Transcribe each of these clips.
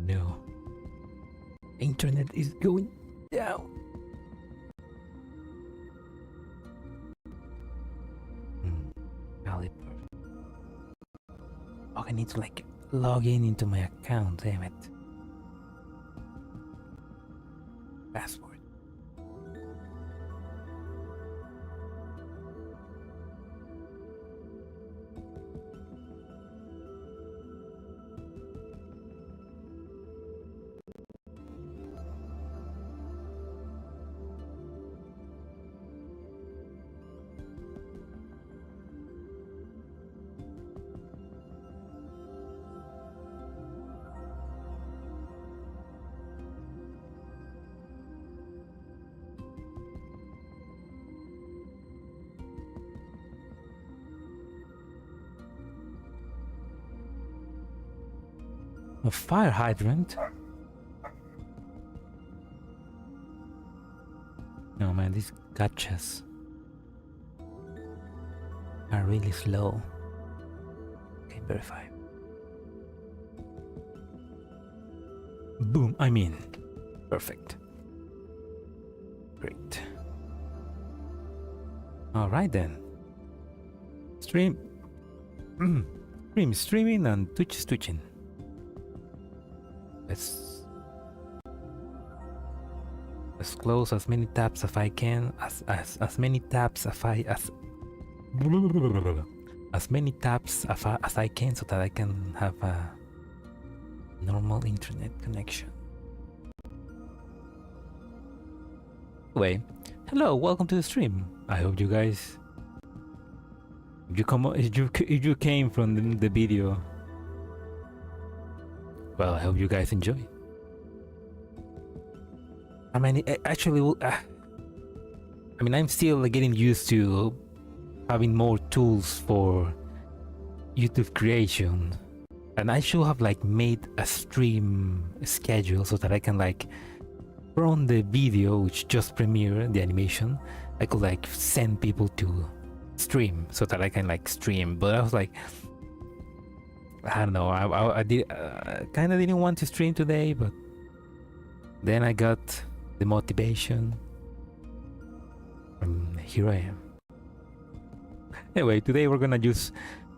no. Internet is going down. Valid. Oh, I need to like log in into my account, damn it. Password. A fire hydrant? No man, these gachas are really slow. Okay, verify. Boom, I'm in. Perfect. Great. Alright then. Stream. Stream is streaming and Twitch is twitching. Let's close as many tabs as I can, as many tabs as many tabs as I can, so that I can have a normal internet connection. Anyway, hello, welcome to the stream. I hope you guys, if you came from the video. Well, I hope you guys enjoy. I mean, actually, I mean, I'm still getting used to having more tools for YouTube creation, and I should have like made a stream schedule so that I can like, from the video which just premiered the animation, I could like send people to stream so that I can like stream. But I was like, I don't know, I did kind of didn't want to stream today, but then I got the motivation and here I am. Anyway, today we're gonna just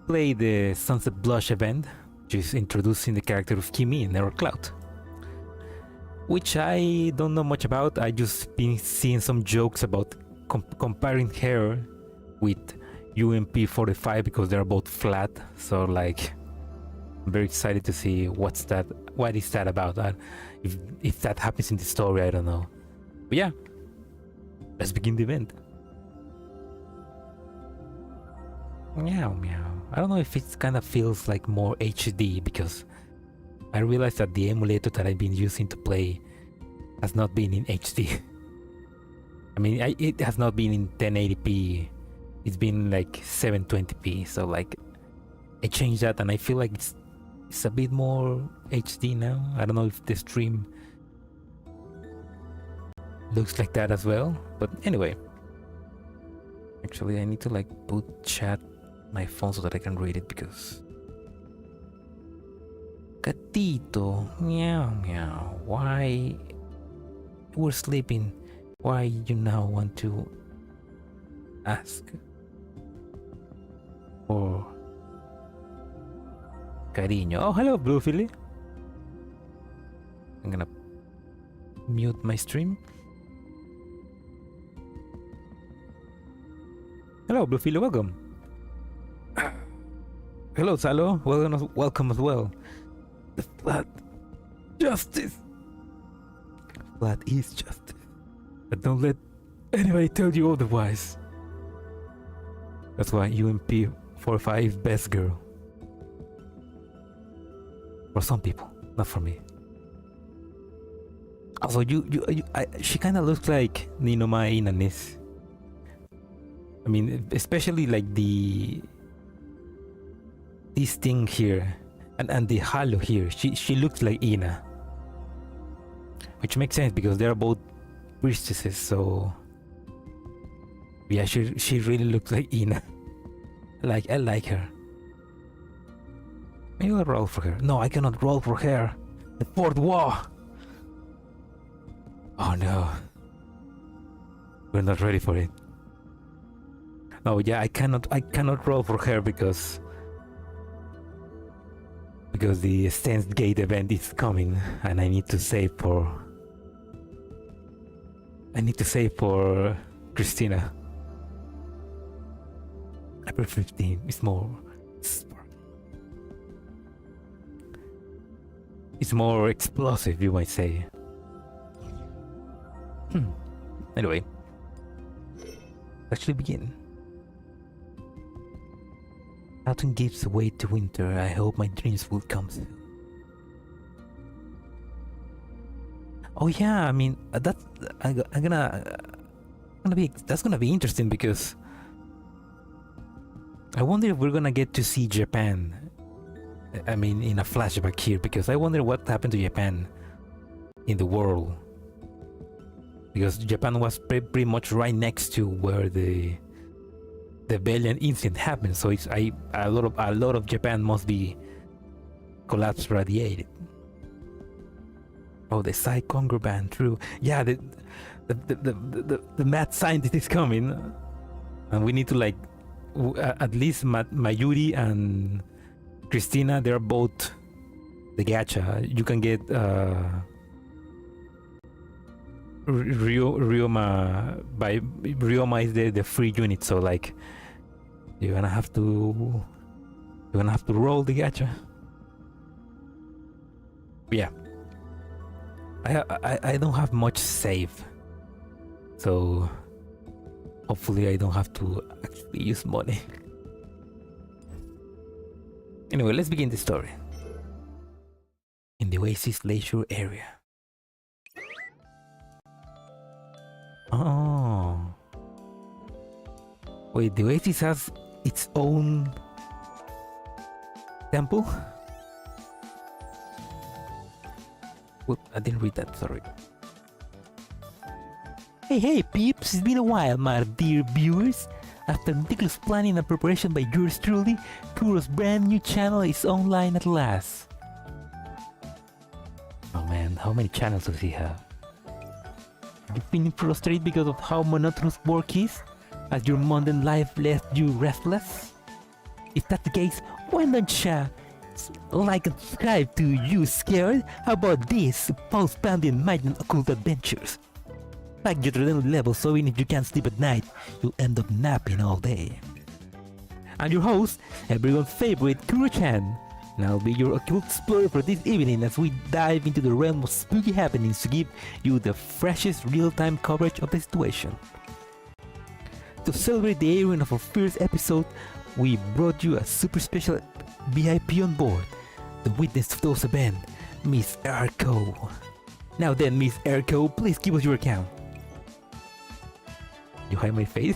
play the Sunset Blush event, which is introducing the character of Kimie in Error Cloud, which I don't know much about. I just been seeing some jokes about comparing her with UMP45 because they're both flat, so like I'm very excited to see what is that about. If that happens in the story, I don't know. But yeah, let's begin the event. Meow meow. I don't know if it kind of feels like more HD, because I realized that the emulator that I've been using to play has not been in HD. I mean, it has not been in 1080p. It's been like 720p. So like, I changed that, and I feel like it's a bit more HD now. I don't know if the stream looks like that as well, but anyway. Actually, I need to like put chat my phone so that I can read it, because Gatito, meow meow, why we're sleeping, why you now want to ask for cariño? Oh, hello Blue Philly. I'm gonna mute my stream. Hello Blue Philly, welcome. Hello Salo, welcome as well. The flat justice. Flat is justice. But don't let anybody tell you otherwise. That's why UMP45 best girl. For some people, not for me. Also, she kind of looks like Ninomai Inanis. I mean, especially like this thing here and the halo here. She looks like Ina, which makes sense because they are both priestesses. So yeah, she really looks like Ina. I like her. Maybe I'll roll for her. No, I cannot roll for her. The fourth wall! Oh no. We're not ready for it. Oh yeah, I cannot roll for her because the Stance Gate event is coming and I need to save for Christina. April 15 is more it's more explosive, you might say. Anyway, let's actually begin. Autumn gives way to winter. I hope my dreams will come soon. Oh yeah, I mean that's gonna be interesting because I wonder if we're gonna get to see Japan. I mean, in a flashback here, because I wonder what happened to Japan in the world. Because Japan was pretty much right next to where the Valiant incident happened, so it's a lot of Japan must be collapse radiated. Oh, the Psy Conquer band, true. Yeah, the mad scientist is coming, and we need to like at least Mayuri and Christina. They're both the gacha. You can get Ryoma by Ryoma is the free unit, so like you're gonna have to roll the gacha. Yeah, I don't have much save, so hopefully I don't have to actually use money. Anyway, let's begin the story. In the Oasis Leisure area. Oh. Wait, the Oasis has its own temple? Well, I didn't read that, sorry. Hey peeps, it's been a while, my dear viewers. After meticulous planning and preparation by yours truly, Kuro's brand new channel is online at last. Oh man, how many channels does he have? Are you feeling frustrated because of how monotonous work is? Has your mundane life left you restless? If that's the case, why don't you like and subscribe to You Scared? How about this? Post-bounding Maiden Occult Adventures. Pack your adrenaline level so even if you can't sleep at night, you'll end up napping all day. I'm your host, everyone's favorite Kuro-chan, and I'll be your occult explorer for this evening as we dive into the realm of spooky happenings to give you the freshest real-time coverage of the situation. To celebrate the airing of our first episode, we brought you a super special VIP on board, the witness of those events, Miss Erko. Now then, Miss Erko, please give us your account. You hide my face?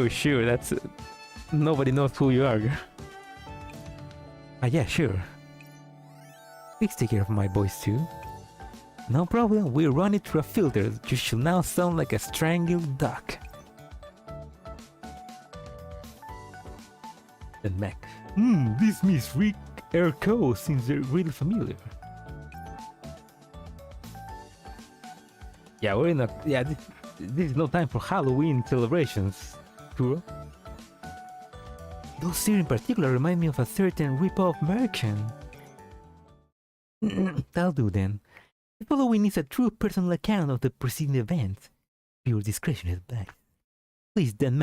Sure, that's... nobody knows who you are. Ah yeah, sure. Please take care of my voice too. No problem, we'll run it through a filter. You should now sound like a strangled duck. Then Mac. This Miss Rick Erko seems really familiar. Yeah, we're in a... yeah, this is no time for Halloween celebrations, Kuro. Those here in particular remind me of a certain rip-off merchant. That'll do then. The following is a true personal account of the preceding event. Pure discretion is advised. Please, Dan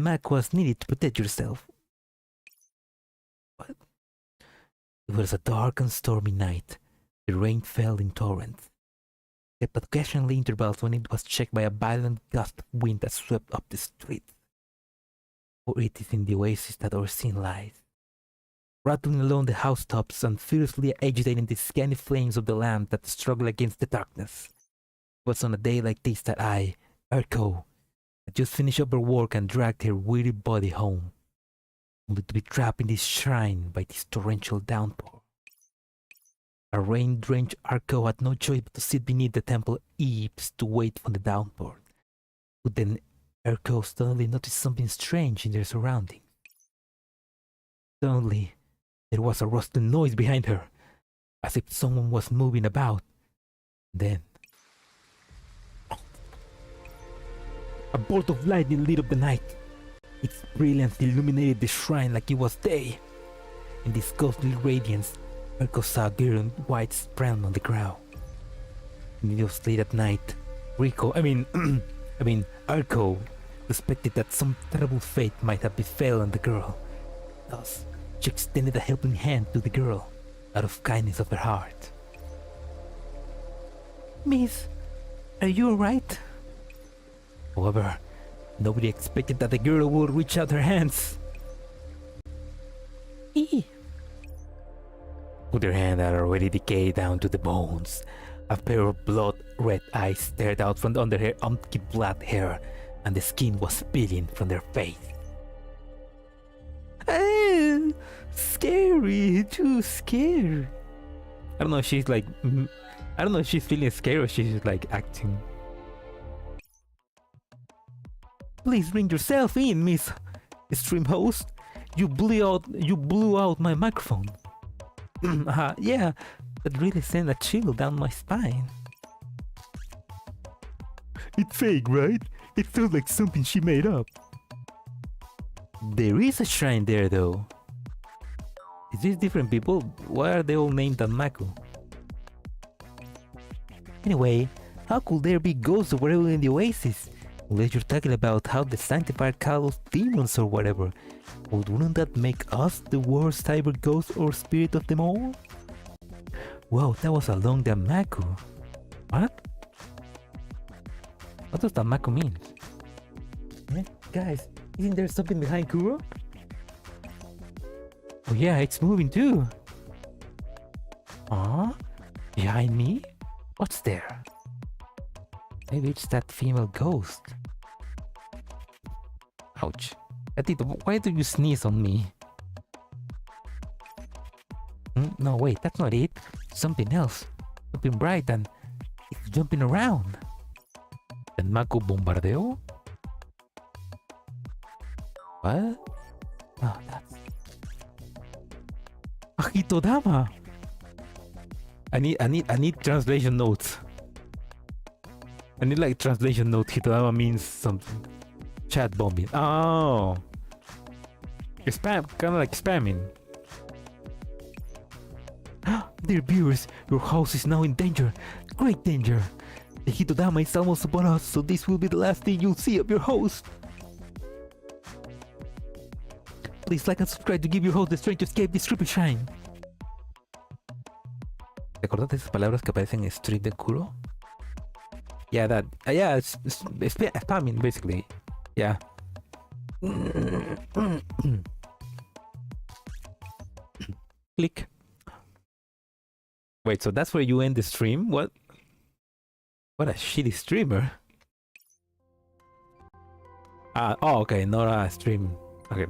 Maku was needed to protect yourself. What? It was a dark and stormy night. The rain fell in torrents, except at occasional intervals when it was checked by a violent gust of wind that swept up the street. For it is in the oasis that our sin lies, rattling along the housetops and fiercely agitating the scanty flames of the lamp that struggle against the darkness. It was on a day like this that I, Erko, had just finished up her work and dragged her weary body home, only to be trapped in this shrine by this torrential downpour. A rain-drenched Erko had no choice but to sit beneath the temple eaves to wait for the downpour. But then Erko suddenly noticed something strange in their surroundings. Suddenly, there was a rustling noise behind her, as if someone was moving about. Then, a bolt of lightning lit up the night. Its brilliance illuminated the shrine like it was day. In this ghostly radiance, Urko saw a girl in white sprawling on the ground. It was late at night. Urko suspected that some terrible fate might have befallen the girl. Thus, she extended a helping hand to the girl, out of kindness of her heart. Miss, are you alright? However, nobody expected that the girl would reach out her hands. With her hand that already decayed down to the bones, a pair of blood-red eyes stared out from under her umpty black hair, and the skin was peeling from their face. Scary, too scared. I don't know if she's like, I don't know if she's feeling scared or she's just like acting. Please bring yourself in, Miss Stream Host. You blew out my microphone. Yeah, that really sent a chill down my spine. It's fake, right? It feels like something she made up. There is a shrine there, though. Is this different people? Why are they all named Maku? Anyway, how could there be ghosts or whatever in the oasis? Unless you're talking about how the Sanctifier calls demons or whatever. Wouldn't that make us the worst cyber ghost or spirit of them all? Wow, that was along the Maku. What? What does the Maku mean? Eh? Guys, isn't there something behind Kuro? Oh yeah, it's moving too. Behind me? What's there? Maybe it's that female ghost. Ouch. Gatito, why do you sneeze on me? No, wait, that's not it. Something else. Something bright and it's jumping around. The Mako Bombardeo? What? Oh, that's... Hitodama! I need translation notes. I need like translation note. Hitodama means something. Chat bombing. Oh! Spam, kinda like spamming. Dear viewers, your house is now in danger. Great danger. The Hitodama is almost upon us, so this will be the last thing you'll see of your host. Please like and subscribe to give your host the strength to escape this creepy shrine. ¿Te acordás de esas palabras que aparecen en Stream de Kuro? Yeah, that. Yeah, it's spamming basically. Yeah. Click. Wait, so that's where you end the stream? What? What a shitty streamer. Oh, okay, Nora stream. Okay.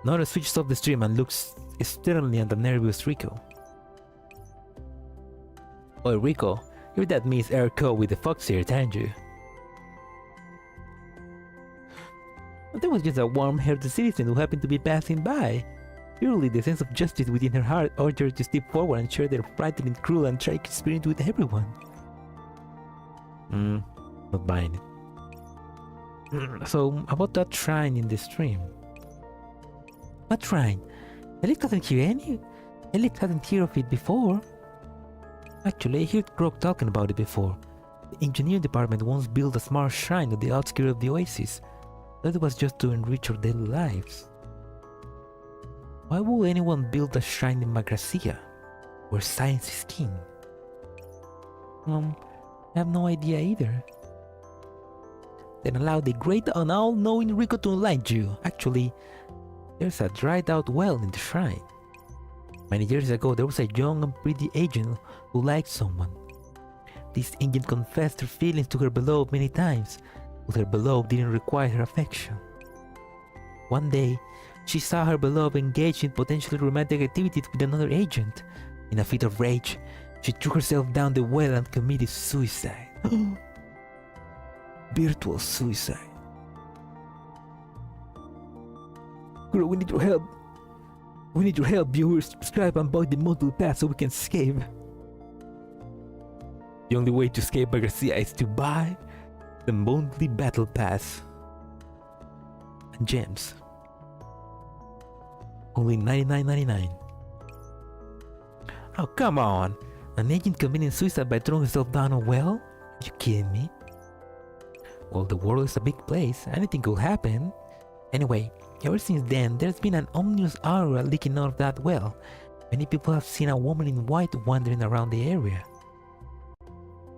Nora switches off the stream and looks sternly at the nervous Rico. Oh, Rico, you're that Miss Erko with the fox here, aren't you? That was just a warm-hearted citizen who happened to be passing by. Surely the sense of justice within her heart urged her to step forward and share their frightening, cruel, and tragic experience with everyone. Not buying it. So, about that shrine in the stream. What shrine? Elite hasn't heard of it before. Actually, I heard Grog talking about it before. The engineering department once built a smart shrine at the outskirts of the oasis. That was just to enrich our daily lives. Why would anyone build a shrine in Magrasea, where science is king? I have no idea either. Then allow the great and all-knowing Rico to enlighten you. Actually, there's a dried-out well in the shrine. Many years ago, there was a young and pretty agent who liked someone. This agent confessed her feelings to her beloved many times, but her beloved didn't require her affection. One day, she saw her beloved engaged in potentially romantic activities with another agent. In a fit of rage, she threw herself down the well and committed suicide. Virtual suicide. Girl, we need your help. We need your help, viewers. Subscribe and buy the module pass so we can escape. The only way to escape Magrasea is to buy the monthly battle pass and gems. Only $99.99. Oh, come on! An agent committing suicide by throwing himself down a well? Are you kidding me? Well, the world is a big place. Anything could happen. Anyway, ever since then, there's been an ominous aura leaking out of that well. Many people have seen a woman in white wandering around the area.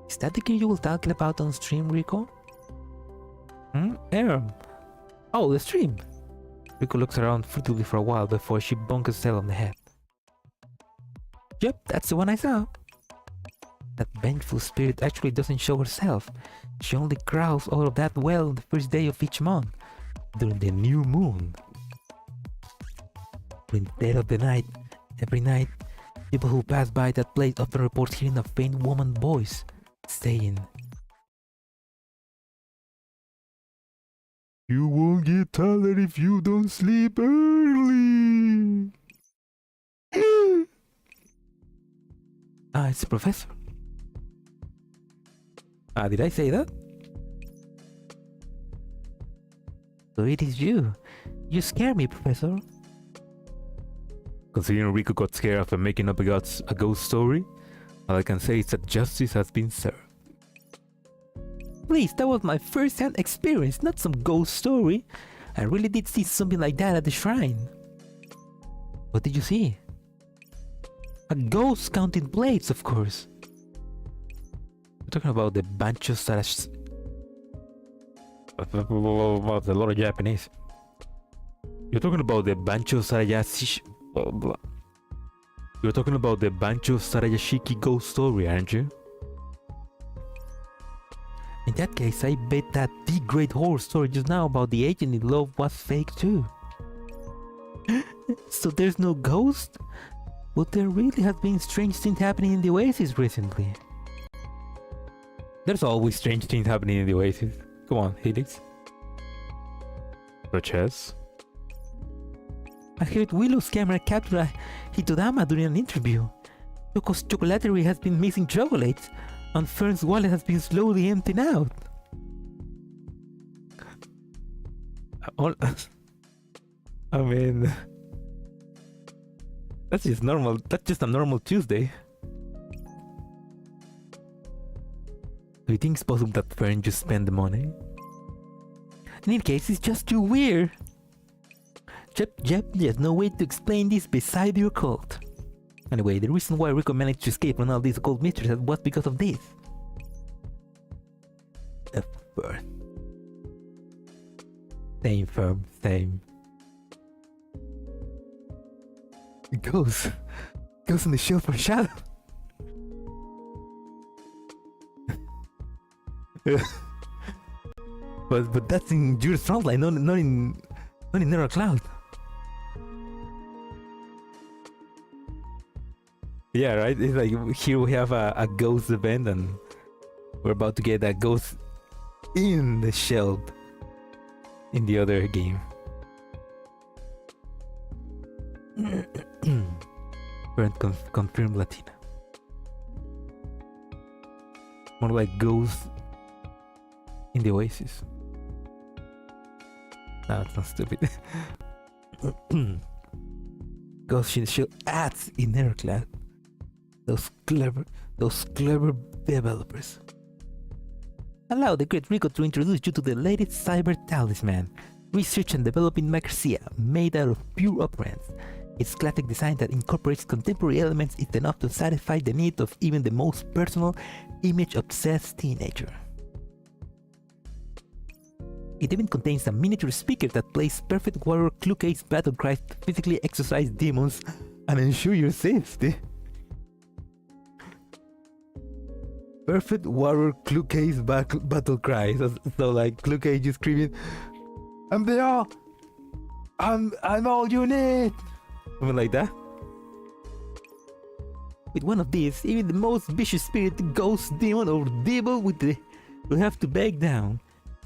Is that the girl you were talking about on stream, Rico? Oh, the stream! Rico looks around furtively for a while before she bonks herself on the head. Yep, that's the one I saw. That vengeful spirit actually doesn't show herself. She only crawls out of that well on the first day of each month, during the new moon. In the dead of the night, every night, people who pass by that place often report hearing a faint woman's voice, saying, "You won't get tired if you don't sleep early." It's the professor. Did I say that? So it is you. You scare me, Professor. Considering Rico got scared after making up a ghost story, all I can say is that justice has been served. Please, that was my first-hand experience, not some ghost story. I really did see something like that at the shrine. What did you see? A ghost counting blades, of course. We're talking about the Bancho Sarash. A lot of Japanese. You're talking about the Bancho Sarayashi. You're talking about the Bancho Sarayashiki ghost story, aren't you? In that case, I bet that the great horror story just now about the agent in love was fake too. So there's no ghost? But there really has been strange things happening in the Oasis recently. There's always strange things happening in the Oasis. Come on, Helix. Such as? I heard Willow's camera captured Hitodama during an interview. Choco's chocolatery has been missing chocolates, and Fern's wallet has been slowly emptying out. I mean, that's just normal. That's just a normal Tuesday. Do you think it's possible that Fern just spent the money? In any case, it's just too weird. Jep, there's no way to explain this beside your cult. Anyway, the reason why Rico managed to escape from all these occult mysteries was because of this. The Fern. Same, Fern, same. Goes on the show for Shadow. but that's in Girls Frontline, not in Neural Cloud. Yeah, right. It's like here we have a ghost event, and we're about to get a ghost in the shell in the other game. Current confirmed Latina. More like ghost in the Oasis. No, it's not stupid. Ghost in the Shell ads in Neural Cloud. Those clever developers. Allow the great Rico to introduce you to the latest cyber talisman, researched and developed in Magrasea, made out of pure operands. Its classic design that incorporates contemporary elements is enough to satisfy the need of even the most personal, image-obsessed teenager. It even contains a miniature speaker that plays perfect warrior clue case battle cries to physically exorcise demons and ensure your safety. Perfect warrior clue case battle cries. So like clue cage is screaming, I'm all you need. Something like that. With one of these, even the most vicious spirit, ghost, demon, or devil will have to back down.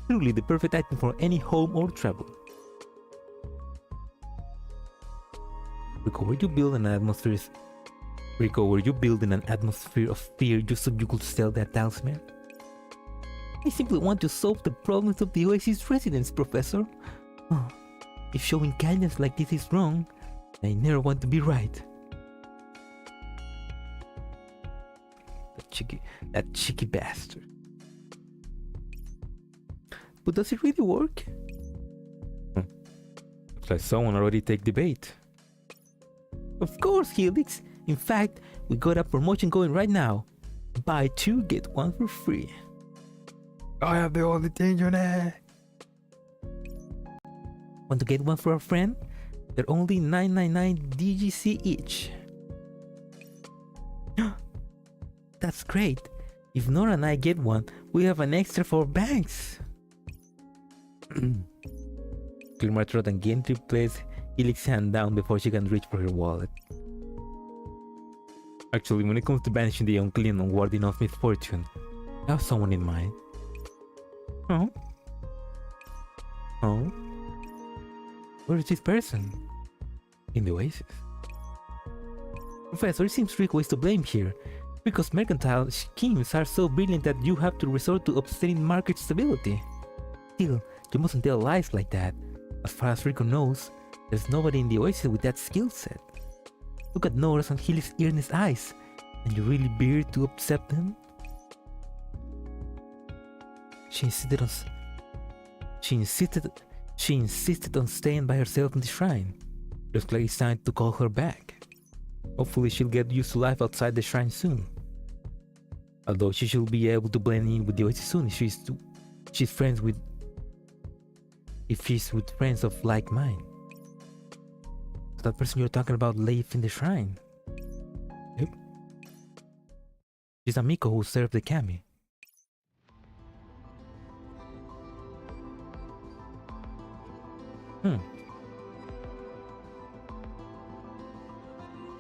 Truly the perfect item for any home or travel. Rico, were you building an atmosphere? Rico, were you building an atmosphere of fear just so you could sell that talisman? I simply want to solve the problems of the Oasis residents, Professor. Oh, if showing kindness like this is wrong, I never want to be right. That cheeky bastard. But does it really work? Looks like someone already take the bait. Of course, Helix. In fact, we got a promotion going right now. Buy 2, get 1 for free. I have the only thing you need. Want to get 1 for a friend? They're only 999 DGC each. That's great. If Nora and I get 1, we have an extra 4 banks. Clear my throat and gently place Helix's hand down before she can reach for her wallet. Actually, when it comes to banishing the unclean and warding off misfortune, I have someone in mind. Oh? Oh? Where is this person? In the Oasis. Professor, it seems Rico is to blame here. Rico's mercantile schemes are so brilliant that you have to resort to obscenene market stability. Still, you mustn't tell lies like that. As far as Rico knows, there's nobody in the Oasis with that skill set. Look at Nora's and Hilly's earnest eyes, and you really bear to accept them? She insisted on staying by herself in the shrine. Looks like it's time to call her back. Hopefully she'll get used to life outside the shrine soon. Although she should be able to blend in with the Oasis soon if she's with friends of like mind. So that person you're talking about lives in the shrine. Yep. She's Amiko who served the Kimie.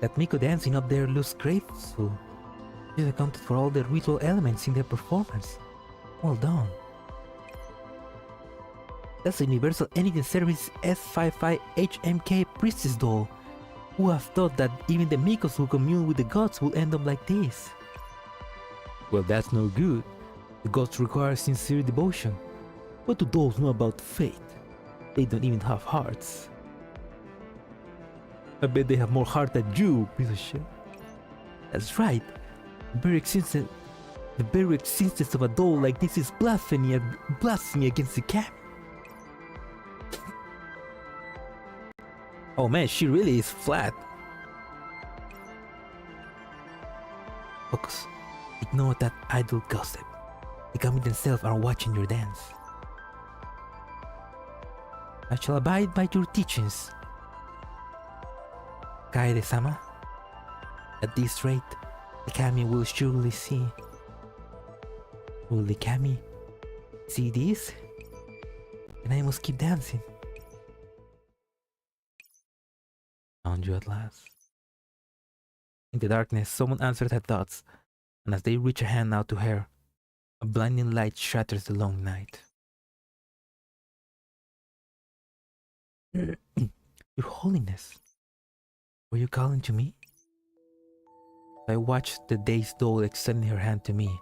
That Miko dancing up there looks graceful. She's accounted for all the ritual elements in their performance. Well done. That's the Universal Energy Service S55 HMK Priestess doll. Who have thought that even the Mikos who commune with the gods will end up like this? Well, that's no good. The gods require sincere devotion. What do dolls know about faith? They don't even have hearts. I bet they have more heart than you, piece of shit. That's right. The very existence of a doll like this is blasphemy against the Kimie. Oh man, she really is flat. Focus. Ignore that idle gossip. The Kimie themselves are watching your dance. I shall abide by your teachings, Kaede-sama. At this rate, the Kimie will surely see. Will the Kimie see this? And I must keep dancing. Found you at last. In the darkness, someone answered her thoughts, and as they reach a hand out to her, a blinding light shatters the long night. Your Holiness, were you calling to me? I watched the dazed doll extending her hand to me.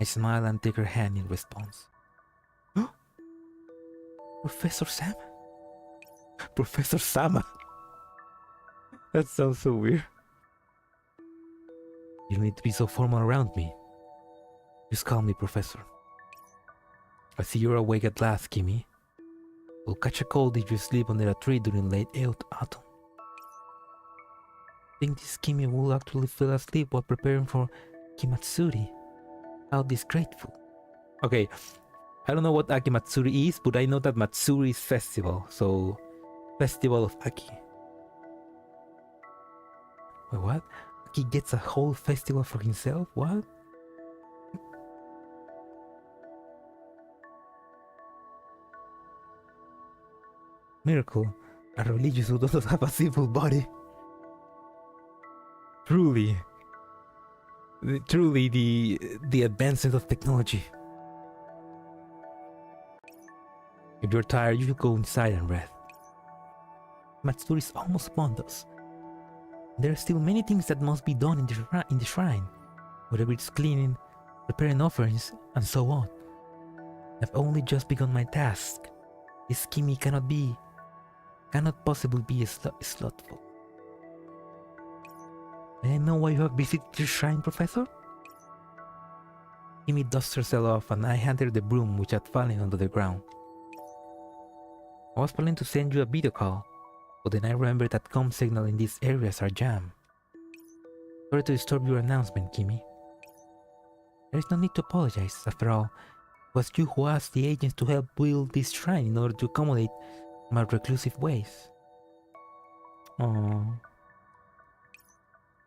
I smiled and took her hand in response. Professor Sama? Professor Sama? That sounds so weird. You don't need to be so formal around me. Just call me Professor. I see you're awake at last, Kimie. You'll catch a cold if you sleep under a tree during late autumn. I think this Kimie will actually fall asleep while preparing for Akimatsuri. How disgraceful. Okay, I don't know what Akimatsuri is, but I know that Matsuri is festival, so Festival of Aki. Wait, what? Aki gets a whole festival for himself? What? Miracle, a religious who doesn't have a simple body. Truly the advancement of technology. If you're tired, you should go inside and rest. Matsuri is almost upon us. There are still many things that must be done in the shrine, whether it's cleaning, preparing offerings, and so on. I've only just begun my task. This Kimie cannot possibly be slothful. May I know why you have visited the shrine, Professor? Kimie dusts herself off and I hand her the broom which had fallen onto the ground. I was planning to send you a video call, but then I remembered that comm signal in these areas are jammed. Sorry to disturb your announcement, Kimie. There is no need to apologize. After all, it was you who asked the agents to help build this shrine in order to accommodate my reclusive ways. Aww.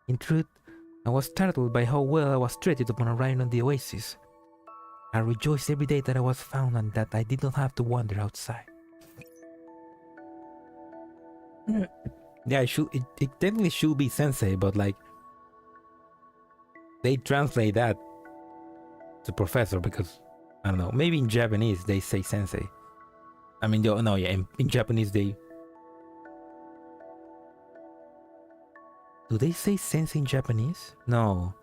In truth, I was startled by how well I was treated upon arriving on the oasis. I rejoiced every day that I was found and that I did not have to wander outside. Yeah, it technically should be sensei, but like they translate that to professor because I don't know, maybe in Japanese they say sensei. I mean, no, yeah, in Japanese they... Do they say sensei in Japanese? No.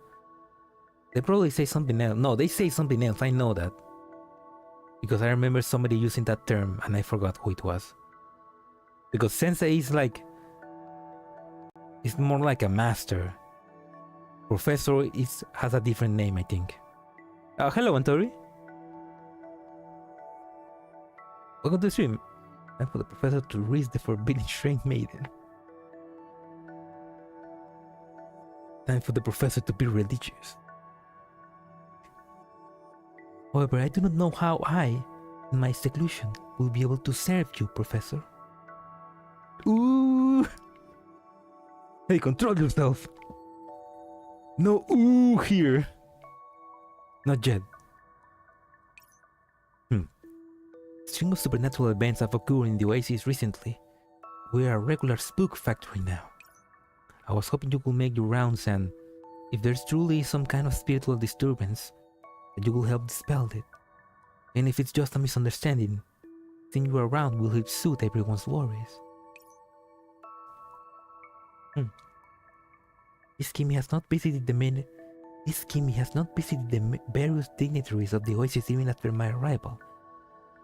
They probably say something else. No, they say something else, I know that. Because I remember somebody using that term and I forgot who it was. Because sensei is like... It's more like a master. Professor has a different name, I think. Hello, Antori. Welcome to the stream. Time for the professor to reach the forbidden shrine maiden. Time for the professor to be religious. However, I do not know how I, in my seclusion, will be able to serve you, Professor. Ooh! Hey, control yourself! No ooh here! Not yet. A string of supernatural events have occurred in the oasis recently. We are a regular spook factory now. I was hoping you could make your rounds and, if there's truly some kind of spiritual disturbance, that you will help dispel it. And if it's just a misunderstanding, seeing you around will help soothe everyone's worries. This Kimie has not visited the various dignitaries of the oasis even after my arrival.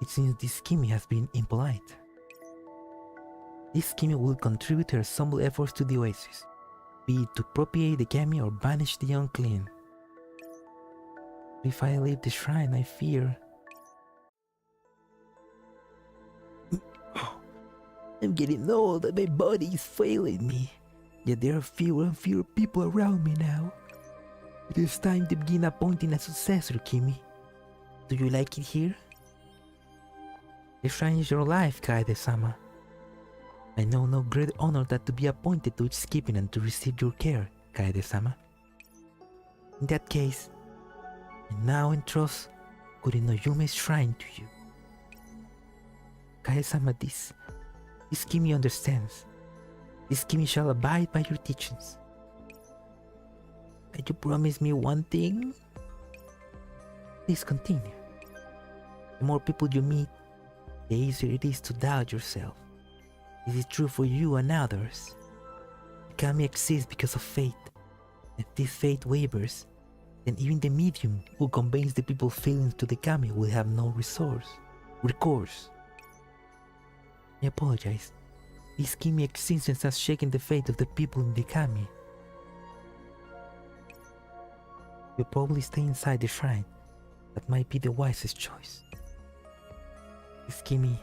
It seems this Kimie has been impolite. This Kimie will contribute her humble efforts to the oasis, be it to propitiate the kami or banish the unclean. If I leave the shrine, I fear... I'm getting old and my body is failing me. Yet there are fewer and fewer people around me now. It is time to begin appointing a successor, Kimie. Do you like it here? The shrine is your life, Kaede-sama. I know no greater honor than to be appointed to its keeping and to receive your care, Kaede-sama. In that case, I now entrust Kurinoyume's shrine to you. Kaede-sama, this Kimie understands. This Kimie shall abide by your teachings. Can you promise me one thing? Please continue. The more people you meet, the easier it is to doubt yourself. This is true for you and others. The kami exists because of faith. If this faith wavers, then even the medium who conveys the people's feelings to the kami will have no recourse. I apologize. This Kimie existence has shaken the faith of the people in the kami. You'll probably stay inside the shrine. That might be the wisest choice. This Kimie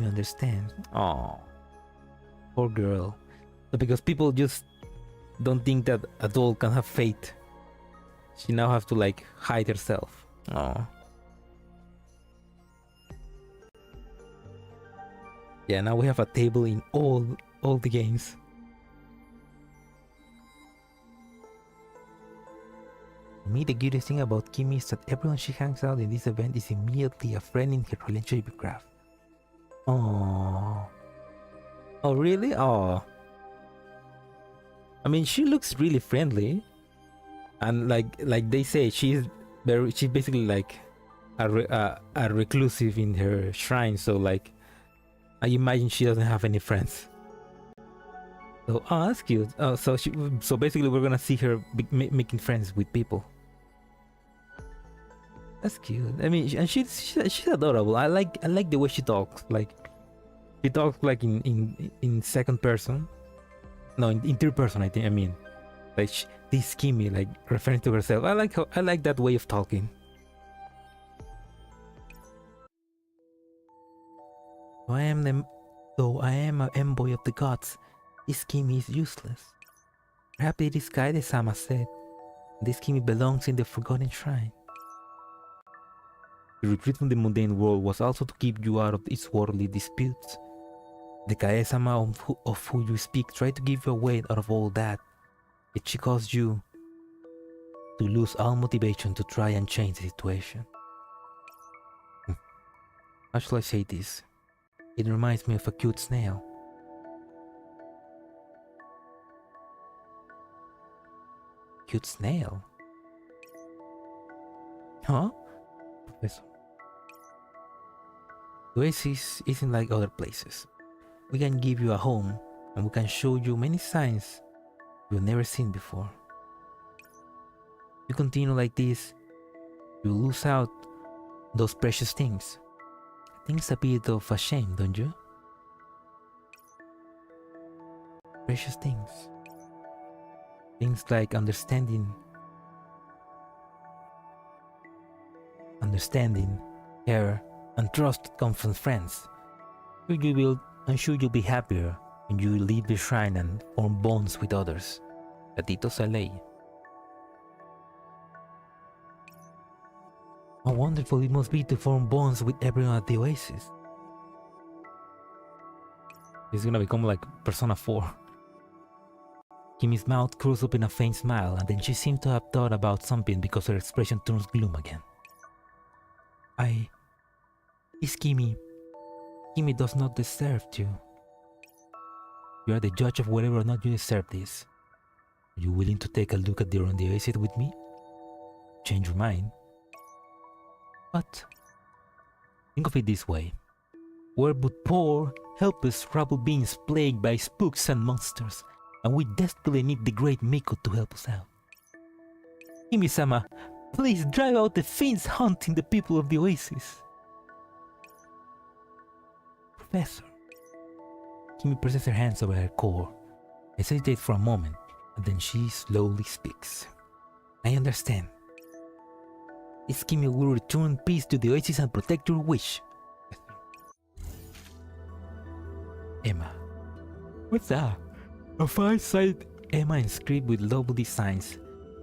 understands. Oh, poor girl. But because people just don't think that a doll can have faith, she now has to like hide herself. Oh. Yeah, now we have a table in all the games. For me, the cutest thing about Kimie is that everyone she hangs out in this event is immediately a friend in her relationship graph. Oh. Oh, really? Oh. I mean, she looks really friendly, and like they say, she's basically like a reclusive in her shrine. So like, I imagine she doesn't have any friends. So, oh, that's cute. Oh, so basically, we're gonna see her making friends with people. That's cute. I mean, and she's adorable. I like the way she talks. Like, she talks like in second person. No, in third person. I mean, like this Kimie, like referring to herself. I like that way of talking. Though I am an envoy of the gods, this Kimie is useless. Perhaps it is Kaede-sama said. This Kimie belongs in the Forgotten Shrine. The retreat from the mundane world was also to keep you out of its worldly disputes. The Kaede-sama of who you speak tried to give you away out of all that. Yet she caused you to lose all motivation to try and change the situation. How shall I say this? It reminds me of a cute snail. Cute snail? Huh? Professor. The Oasis isn't like other places. We can give you a home and we can show you many signs you've never seen before. If you continue like this, you'll lose out those precious things. I think it's a bit of a shame, don't you? Precious things. Things like understanding, care, and trust come from friends. I'm sure you'll be happier when you leave the shrine and form bonds with others. Gatito Saleh. How wonderful it must be to form bonds with everyone at the Oasis. It's gonna become like Persona 4. Kimie's mouth curls up in a faint smile, and then she seemed to have thought about something because her expression turns gloom again. It's Kimie. Kimie does not deserve you. You are the judge of whether or not you deserve this. Are you willing to take a look at the Oasis with me? Change your mind. But think of it this way. We're but poor, helpless, troubled beings plagued by spooks and monsters, and we desperately need the great Miko to help us out. Kimie-sama, please drive out the fiends haunting the people of the Oasis. Professor. Kimie presses her hands over her core, hesitates for a moment, and then she slowly speaks. I understand. This Kimie will return peace to the Oasis and protect your wish. Emma. What's that? A five-sided Emma inscribed with lovely designs.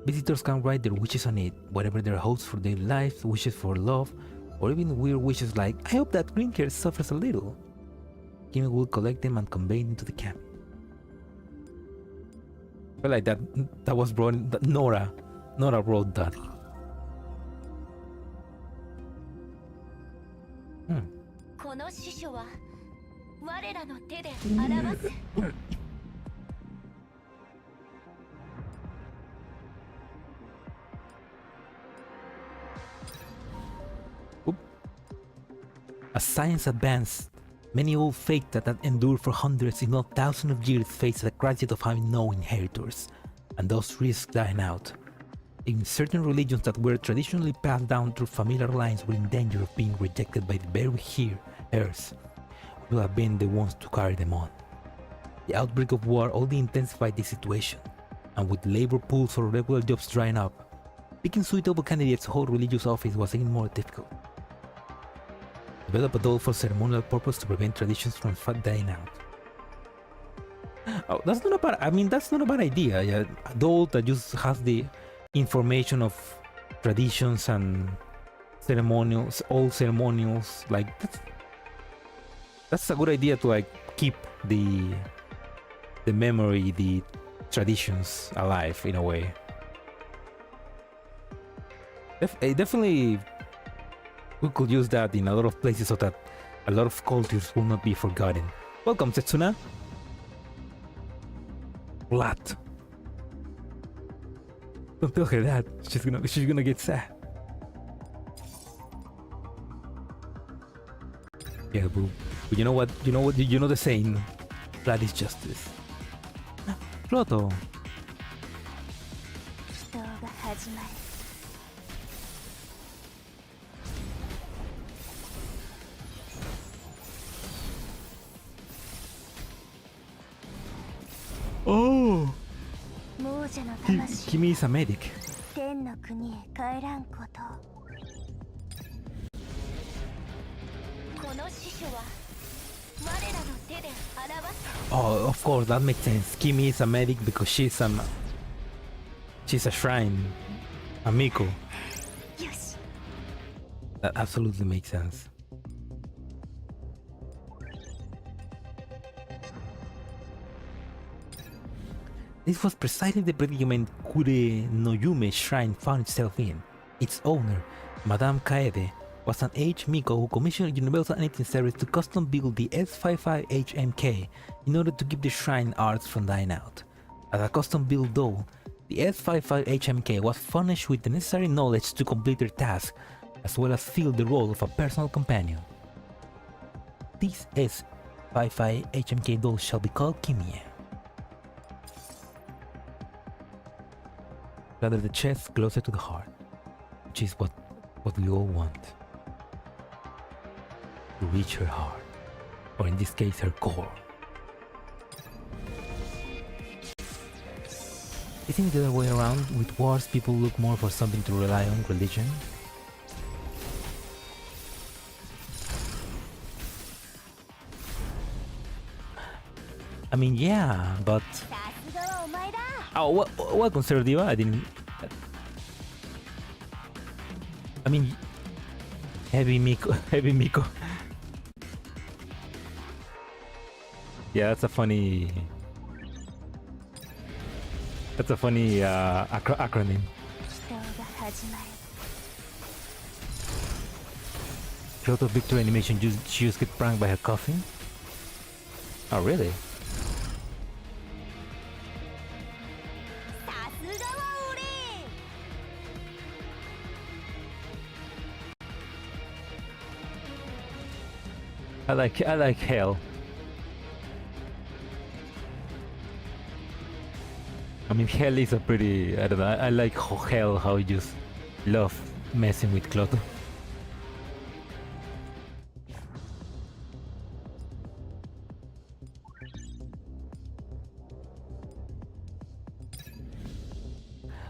Visitors can write their wishes on it, whatever their hopes for their lives, wishes for love, or even weird wishes like, I hope that green hair suffers a little. Kimie will collect them and convey them to the camp. I feel like that was brought, that Nora wrote that. この師匠は我らの手で表す。As science advanced, many old faiths that had endured for hundreds if not thousands of years faced the crisis of having no inheritors, and thus risked dying out. In certain religions that were traditionally passed down through familiar lines were in danger of being rejected by the very heirs who have been the ones to carry them on. The outbreak of war only intensified this situation, and with labor pools for regular jobs drying up, picking suitable candidates to hold religious office was even more difficult. Develop a doll for ceremonial purpose to prevent traditions from dying out. Oh, that's not a bad idea. Yeah, a doll that just has the information of traditions and ceremonials, old ceremonials, like that's a good idea to like keep the memory, the traditions alive in a way. Definitely we could use that in a lot of places so that a lot of cultures will not be forgotten. Welcome, Setsuna. What? Don't tell her that. She's gonna get sad. Yeah, boo. But you know what? You know the saying. Blood is justice. Cloto. 祈祷が始まる。 Oh! 亡者の魂 Kimie is a medic. 天の国へ帰らんこと。この師匠は我らの手で表す。 Oh, of course, that makes sense. Kimie is a medic because she's a shrine. A Miko. よし。 That absolutely makes sense. This was precisely the predicament Kure no Yume's shrine found itself in. Its owner, Madame Kaede, was an aged Miko who commissioned Universal Anything Service to custom build the S55 HMK in order to keep the shrine arts from dying out. As a custom build though, the S55 HMK was furnished with the necessary knowledge to complete their task, as well as fill the role of a personal companion. This S55 HMK doll shall be called Kimie. Gather the chest closer to the heart, which is what we all want. To reach her heart, or in this case her core. Isn't it the other way around? With wars, people look more for something to rely on, religion? I mean, yeah, but... さすがはお前だ。 Oh, what conservativa? I didn't... I mean... Heavy Miko. Heavy Miko. Yeah, that's a funny... That's a funny acronym. 祈祷が始まる。 Kyoto Victory Animation she just get pranked by her coffin? Oh, really? さすがは俺。 I like hell. I mean, hell is a pretty... I don't know, I like hell, how you just love messing with Cloto.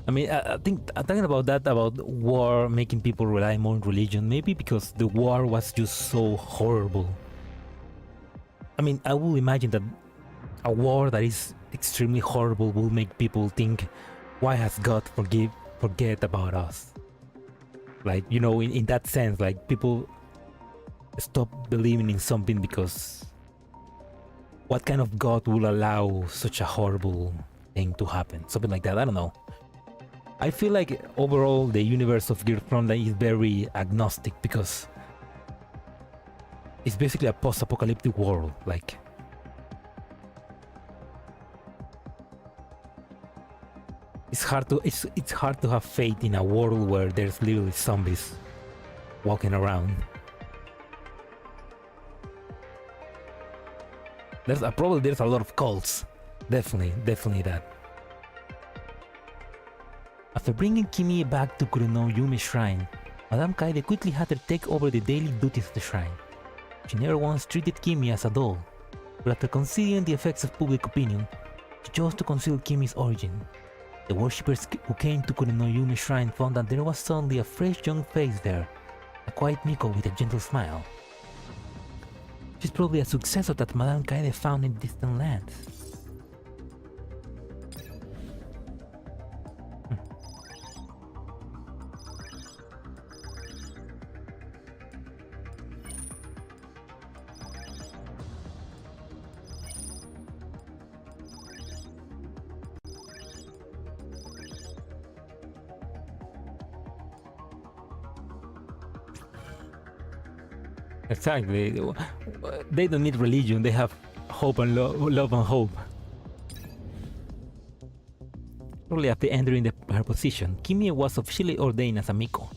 I mean, I think I'm talking about that, about war making people rely more on religion, maybe because the war was just so horrible. I mean, I will imagine that a war that is extremely horrible will make people think, why has God forget about us? Like, you know, in that sense, like people stop believing in something because what kind of God will allow such a horrible thing to happen? Something like that, I don't know. I feel like overall the universe of Girls Frontline is very agnostic because it's basically a post-apocalyptic world. Like, it's hard to have faith in a world where there's literally zombies walking around. There's a lot of cults. Definitely that. After bringing Kimie back to Kureno Yumi's shrine, Madame Kaede quickly had her take over the daily duties of the shrine. She never once treated Kimie as a doll, but after considering the effects of public opinion, she chose to conceal Kimie's origin. The worshippers who came to Kureno Yumi's shrine found that there was suddenly a fresh young face there, a quiet Miko with a gentle smile. She's probably a successor that Madame Kaede found in distant lands. Exactly. They don't need religion, they have hope and love and hope. Shortly after entering her position, Kimie was officially ordained as a Miko.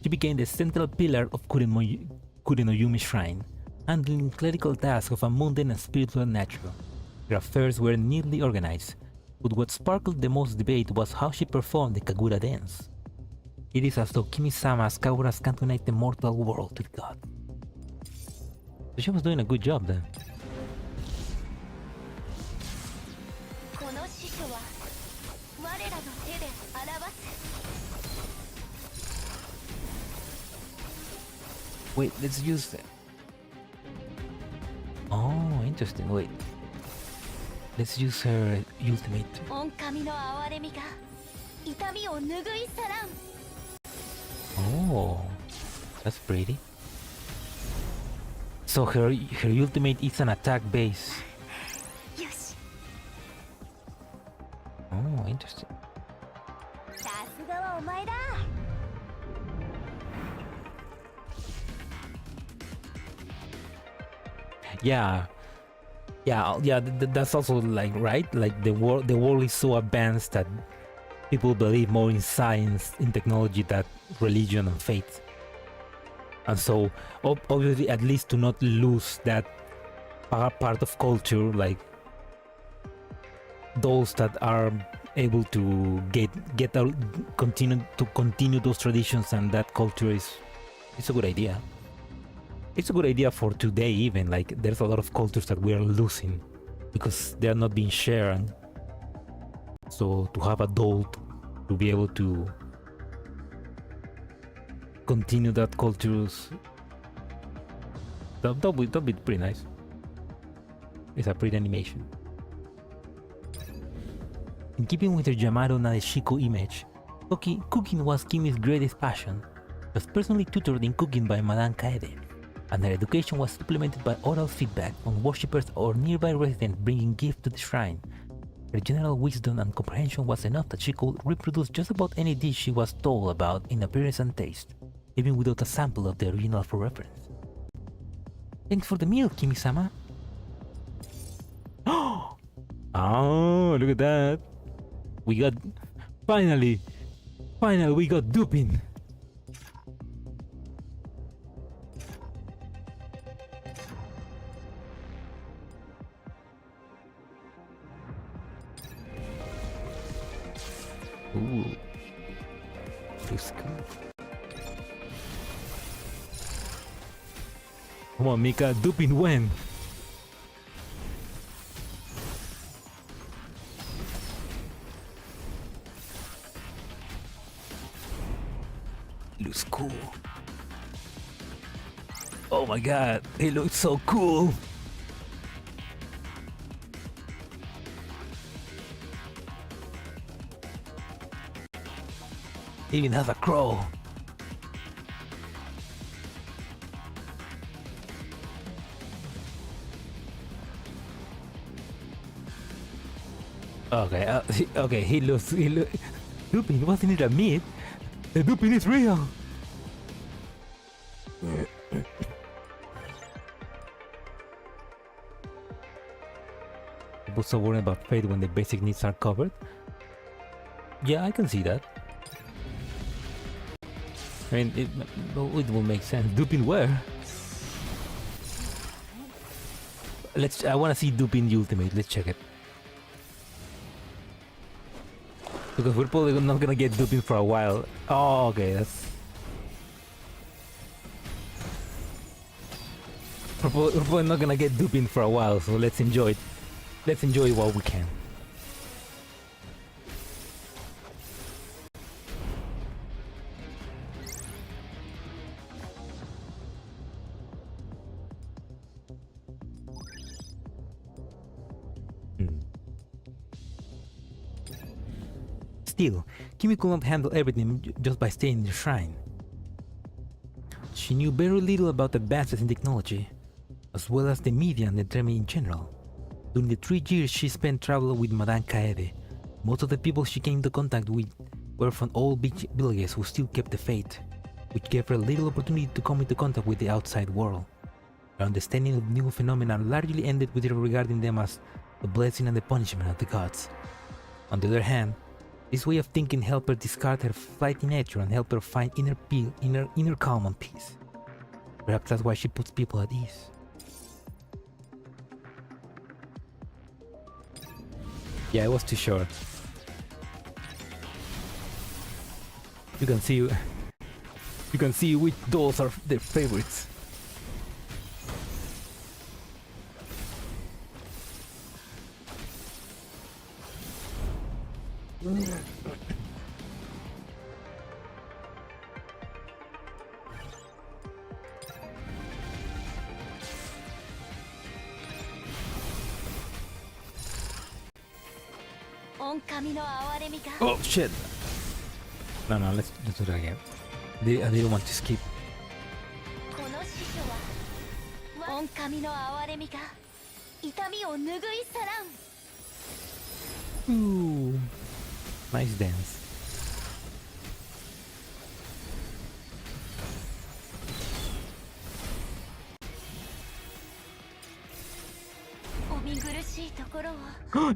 She became the central pillar of Kureno Yumi's shrine, handling clerical tasks of a mundane and spiritual nature. Her affairs were neatly organized, But what sparkled the most debate was how she performed the Kagura dance. It is as though Kimi-sama's Kaguras can't unite the mortal world with God. So she was doing a good job then. この死書は我らの手で表す。 Wait, let's use it. Oh, interesting. Wait. Let's use her ultimate. 御神の憐れみが痛みを拭い去らん。 Oh, that's pretty. So her ultimate is an attack base. よし。 Oh, interesting. さすがはお前だ。 Yeah, that's also like right. Like the world is so advanced that people believe more in science, in technology, than religion and faith. And so, obviously, at least to not lose that part of culture, like those that are able to get out, continue those traditions and that culture it's a good idea. It's a good idea for today even, like there's a lot of cultures that we are losing because they are not being shared. So to have adult to be able to continue that cultures, that'll be pretty nice. It's a pretty animation. In keeping with her Yamado Nadeshiko image, cooking was Kimie's greatest passion. She was personally tutored in cooking by Madame Kaede, and her education was supplemented by oral feedback on worshippers or nearby residents bringing gifts to the shrine. Her general wisdom and comprehension was enough that she could reproduce just about any dish she was told about in appearance and taste, even without a sample of the original for reference. Thanks for the meal, Kimi-sama. Oh, look at that. We got... Finally we got duping. Ooh. Looks good. Come on, Mika, duping when? Looks cool. Oh my god, it looks so cool. It even has a crow. Okay, okay, he looks. Duping, wasn't it a myth? The duping is real. People so worried about fate when the basic needs are covered. Yeah, I can see that. I mean, it will make sense. Duping where? I want to see Duping Ultimate. Let's check it. Because we're probably not gonna get Duping for a while. Oh, okay, that's... We're probably not gonna get Duping for a while, so let's enjoy it. Let's enjoy it while we can. Still, Kimie could not handle everything just by staying in the shrine. She knew very little about advances in technology, as well as the media and entertainment in general. During the 3 years she spent traveling with Madame Kaede, most of the people she came into contact with were from old villages who still kept the faith, which gave her little opportunity to come into contact with the outside world. Her understanding of new phenomena largely ended with her regarding them as the blessing and the punishment of the gods. On the other hand, this way of thinking helped her discard her flighty nature and helped her find inner calm and peace. Perhaps that's why she puts people at ease. Yeah, it was too short. You can see which dolls are their favorites. Oh shit! No, let's do that again. I didn't want to skip. Ooh, nice dance.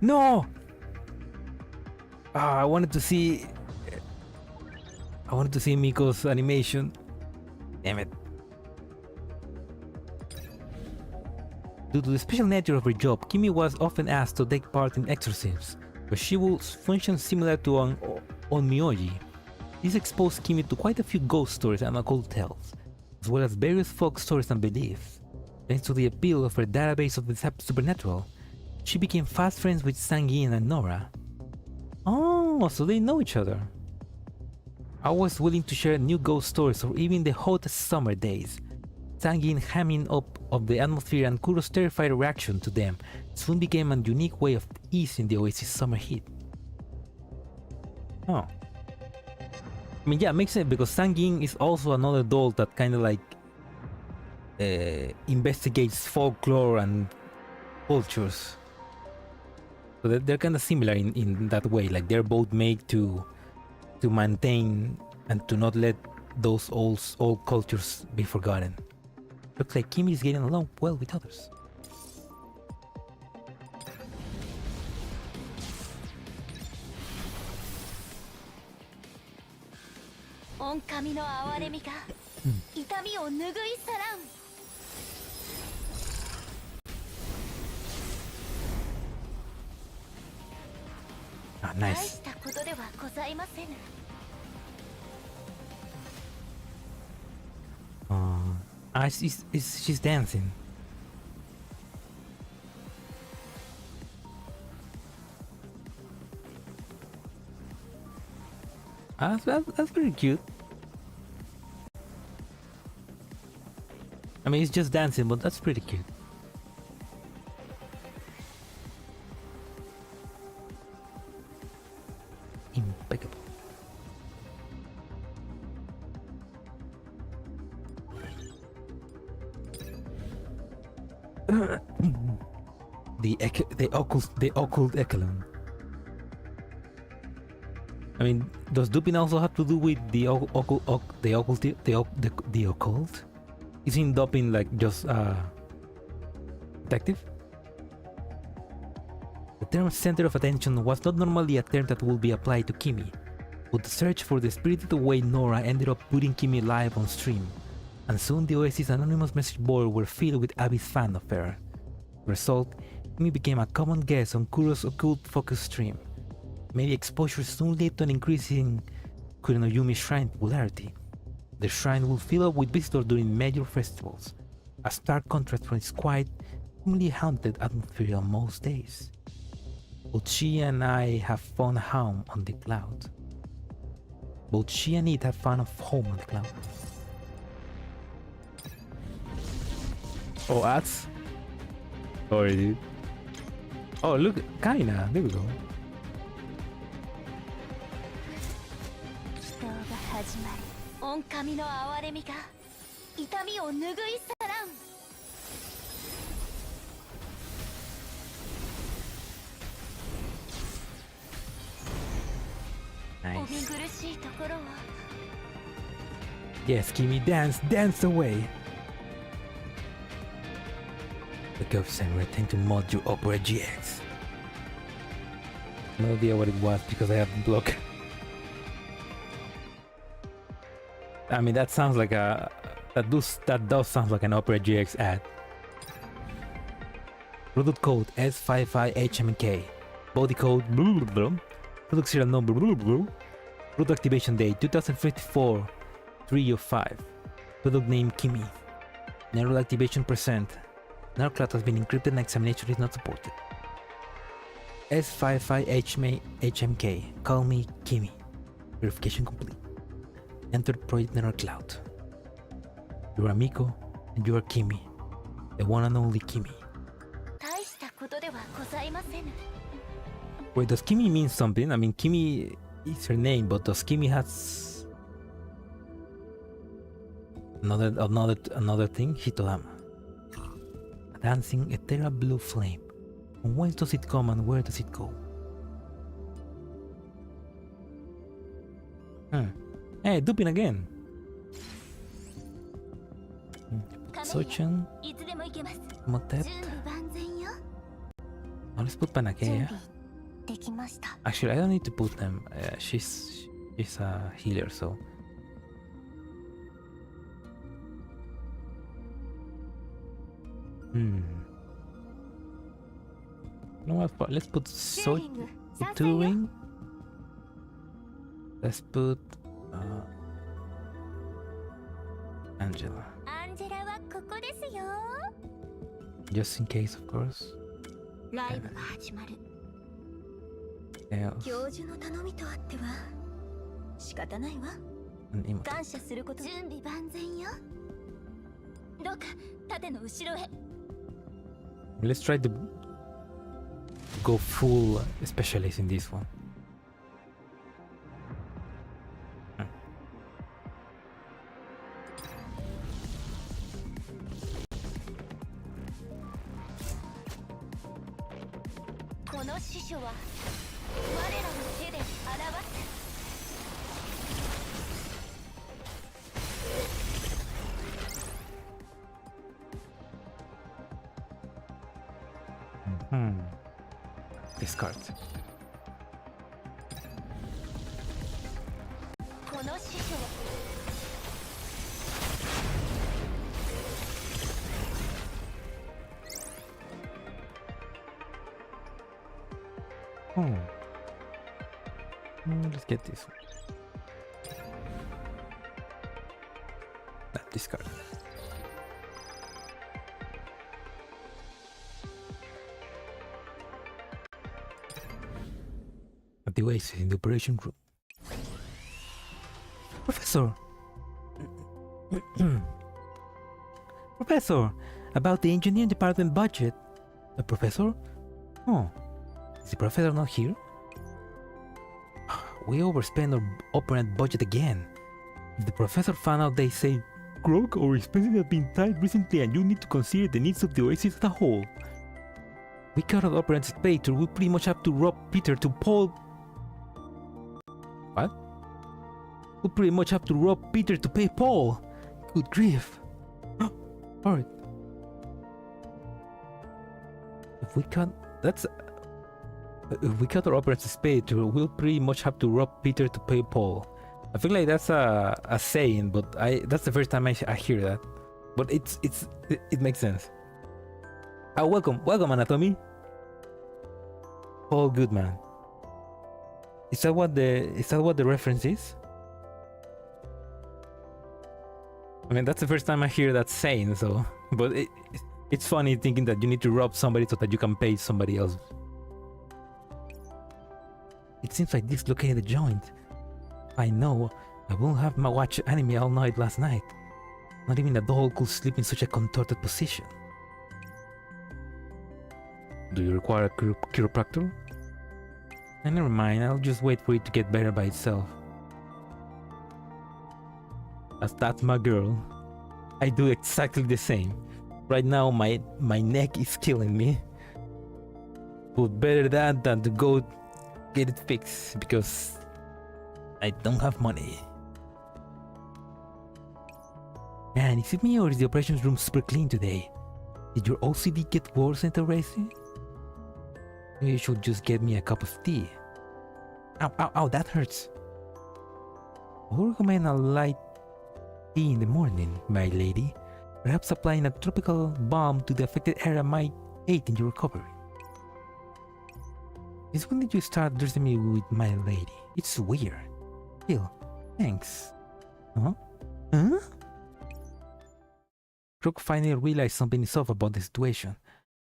No! I wanted to see Miko's animation. Damn it. Due to the special nature of her job, Kimie was often asked to take part in exorcisms, where she would function similar to an onmyoji. This exposed Kimie to quite a few ghost stories and occult tales, as well as various folk stories and beliefs. Thanks to the appeal of her database of the supernatural, she became fast friends with Sangin and Nora. Oh, so they know each other. I was willing to share new ghost stories or even the hottest summer days. Sangin hamming up of the atmosphere and Kuro's terrified reaction to them soon became a unique way of easing the Oasis summer heat. Oh. I mean, yeah, makes sense because Sangin is also another doll that kind of like investigates folklore and cultures. So they're kind of similar in that way. Like they're both made to maintain and to not let those old cultures be forgotten. Looks like Kimie is getting along well with others. Ah, nice. She's dancing. That's pretty cute. I mean, it's just dancing, but that's pretty cute. Impeccable. the occult echelon. I mean, does Dupin also have to do with the occult? Isn't Dupin like just detective? The term center of attention was not normally a term that would be applied to Kimie, but the search for the spirited away Nora ended up putting Kimie live on stream, and soon the Oasis anonymous message board were filled with avid fan of her. The result, Kimie became a common guest on Kuro's occult-focused stream. Many exposures soon led to an increase in Kurenoyumi Shrine popularity. The shrine will fill up with visitors during major festivals, a stark contrast from its quiet, seemingly haunted atmosphere on most days. Both she and I have found a home on the cloud. Both she and it have found a home on the cloud. Oh, ads? Sorry, dude. Oh, look, kinda. There we go. Nice. Yes, Kimie, dance away. The ghost and return to mod your Opera GX. No idea what it was because I haven't blocked. I mean, that sounds like a that does sound like an Opera GX ad. Product code S55HMK. Body code blah blah blah. Product serial number blah blah blah. Product activation date 2054 3 of 5. Product name Kimie. Neural activation percent. Neural cloud has been encrypted and examination is not supported. S55HMK. Call me Kimie. Verification complete. Entered project neural cloud. You are Miko and you are Kimie. The one and only Kimie. 大したことではございませぬ。 Wait, does Kimie mean something? I mean, Kimie is her name, but does Kimie has another thing? Hitodama. A dancing ethereal blue flame. From whence does it come and where does it go? Hey, duping again. Sochan. いつでも行けます。 Motet. 準備万全よ。 Now let's put Panakea. できました。 Actually, I don't need to put them. She's a healer, so. No, let's put Turing. Let's put Angela. アンジェラはここですよ。 Just in case, of course. ライブが始まる。 Else. 教授の頼みとあっては仕方ないわ。 And Imhotep. 感謝すること。準備万全よ。どうか盾の後ろへ。 Let's try to go full specialist in this one. Discard. この師匠は Let's get this one. Discard. At the Oasis in the operation room. Professor! Professor! About the engineering department budget. The professor? Oh. Is the professor not here? We overspent our operant budget again. If the professor found out they say, Grog, our expenses have been tight recently and you need to consider the needs of the Oasis as a whole. We cut out operant's pay to we pretty much have to rob Peter to Paul. What? We pretty much have to rob Peter to pay Paul. Good grief. Alright. If we cut our operant's pay to we'll pretty much have to rob Peter to pay Paul. I feel like that's a saying, but that's the first time I hear that. But it makes sense. Oh, welcome Anatomy. Paul Goodman. Is that what the reference is? I mean, that's the first time I hear that saying, so but it's funny thinking that you need to rob somebody so that you can pay somebody else. It seems like dislocated the joint. I know, I won't have my watch anime all night last night. Not even a doll could sleep in such a contorted position. Do you require a chiropractor? Never mind, I'll just wait for it to get better by itself. As that's my girl. I do exactly the same. Right now my neck is killing me. But better that than to go get it fixed because I don't have money. Man, is it me or is the operations room super clean today? Did your OCD get worse in the racing? Maybe you should just get me a cup of tea. Ow, ow, ow, that hurts. I would recommend a light tea in the morning, my lady. Perhaps applying a tropical balm to the affected area might aid in your recovery. Since when did you start addressing me with my lady? It's weird. Still, thanks. Huh? Huh? Crook finally realized something is off about the situation.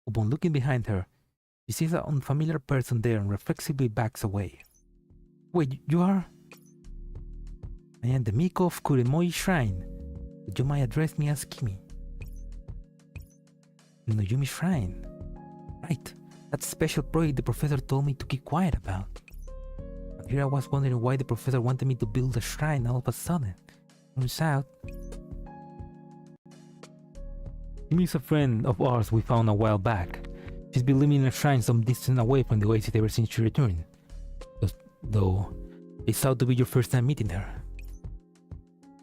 Upon looking behind her, she sees an unfamiliar person there and reflexively backs away. Wait, you are? I am the Miko of Kuremoi Shrine, but you might address me as Kimie. No Yumi Shrine. Right, that special project the professor told me to keep quiet about. And here I was wondering why the professor wanted me to build a shrine all of a sudden. Turns out, Kimie is a friend of ours we found a while back. She's been living in a shrine some distance away from the oasis ever since she returned. Though, it's out to be your first time meeting her.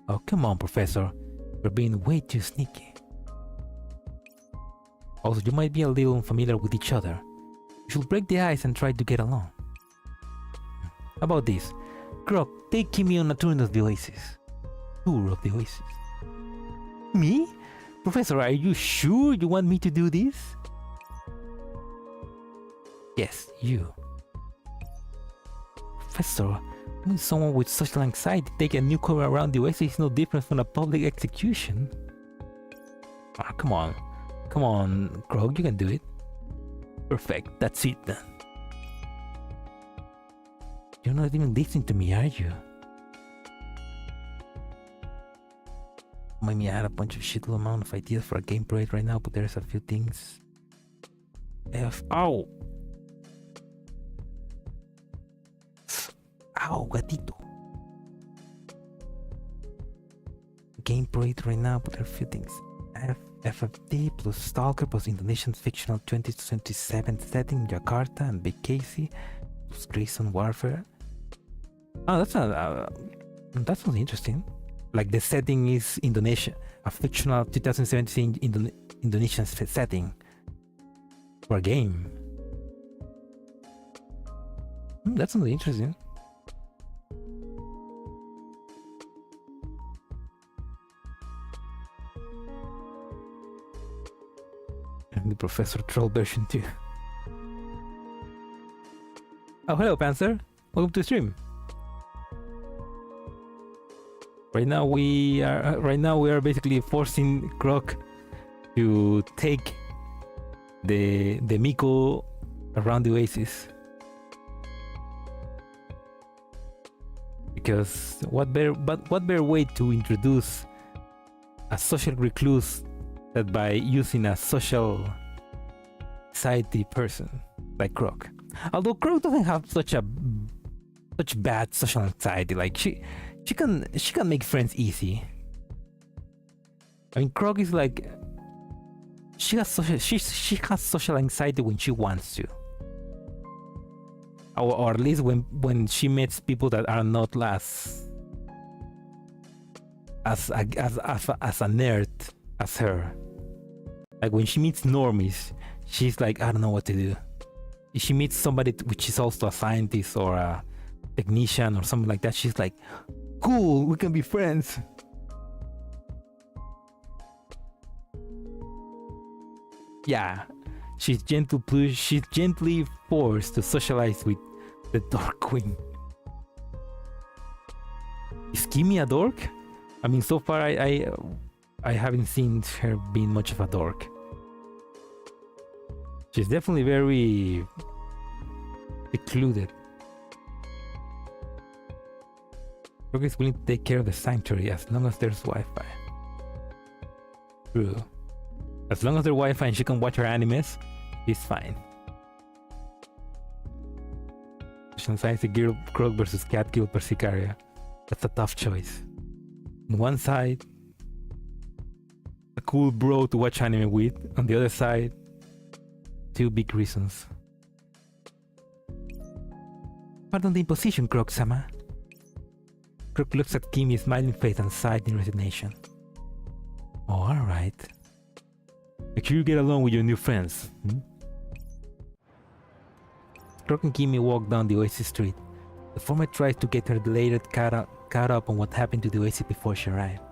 Oh, come on, Professor. You're being way too sneaky. Also, you might be a little unfamiliar with each other. You should break the ice and try to get along. How about this? Croc, take Kimie on a tour of the oasis. Tour of the oasis. Me? Professor, are you sure you want me to do this? Yes, you. Professor, when someone with social anxiety take a newcomer around the oasis is no different from a public execution. Ah, come on. Come on, Krog, you can do it. Perfect, that's it then. You're not even listening to me, are you? Maybe I had a bunch of shitload amount of ideas for a game project right now, but there's a few things. Ow! Ow, gatito. Game project right now, but there are a few things. FFD plus Stalker plus Indonesian fictional 2027 setting Jakarta and Big Casey plus Grayson Warfare. Oh, that sounds interesting. Like the setting is Indonesia, a fictional 2017 Indonesian setting for a game. That sounds interesting. And the Professor Troll version 2. Oh, hello, Panzer. Welcome to the stream. Right now we are basically forcing Croc to take the Miko around the oasis. Because what better way to introduce a social recluse that by using a social anxiety person like Croc. Although Croc doesn't have such bad social anxiety, like she can make friends easy. I mean, Croc is like she has social anxiety when she wants to, or at least when she meets people that are not as a nerd as her. Like when she meets normies, she's like, I don't know what to do. If she meets somebody which is also a scientist or a technician or something like that, she's like, cool, we can be friends. Yeah, she's gently forced to socialize with the Dork Queen. Is Kimie a dork? I mean, so far I haven't seen her being much of a dork. She's definitely very secluded. Rogue is willing to take care of the sanctuary as long as there's Wi-Fi. True. As long as there's Wi-Fi and she can watch her animes, she's fine. Science Girl Krog versus Cat Kill per Sicaria. That's a tough choice. On one side, a cool bro to watch anime with. On the other side, two big reasons. Pardon the imposition, Krog-sama. Krog looks at Kimie's smiling face and sighed in resignation. Oh, alright. Make sure you get along with your new friends. Krog and Kimie walk down the Oasis street. The former tries to get her delayed caught up on what happened to the Oasis before she arrived.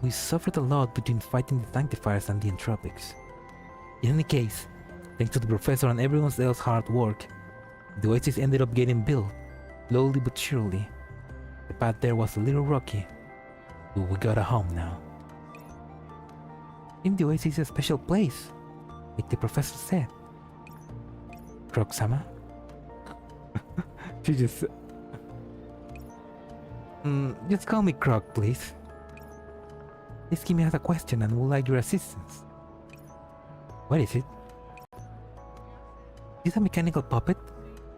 We suffered a lot between fighting the Sanctifiers and the Entropics. In any case, Thanks to the professor and everyone else's hard work, the oasis ended up getting built, slowly but surely. The path there was a little rocky, but we got a home now. In the oasis is a special place, like the professor said. Croc-sama? She just... just call me Croc, please. This Kimie has a question and would like your assistance. What is it? Is this a mechanical puppet,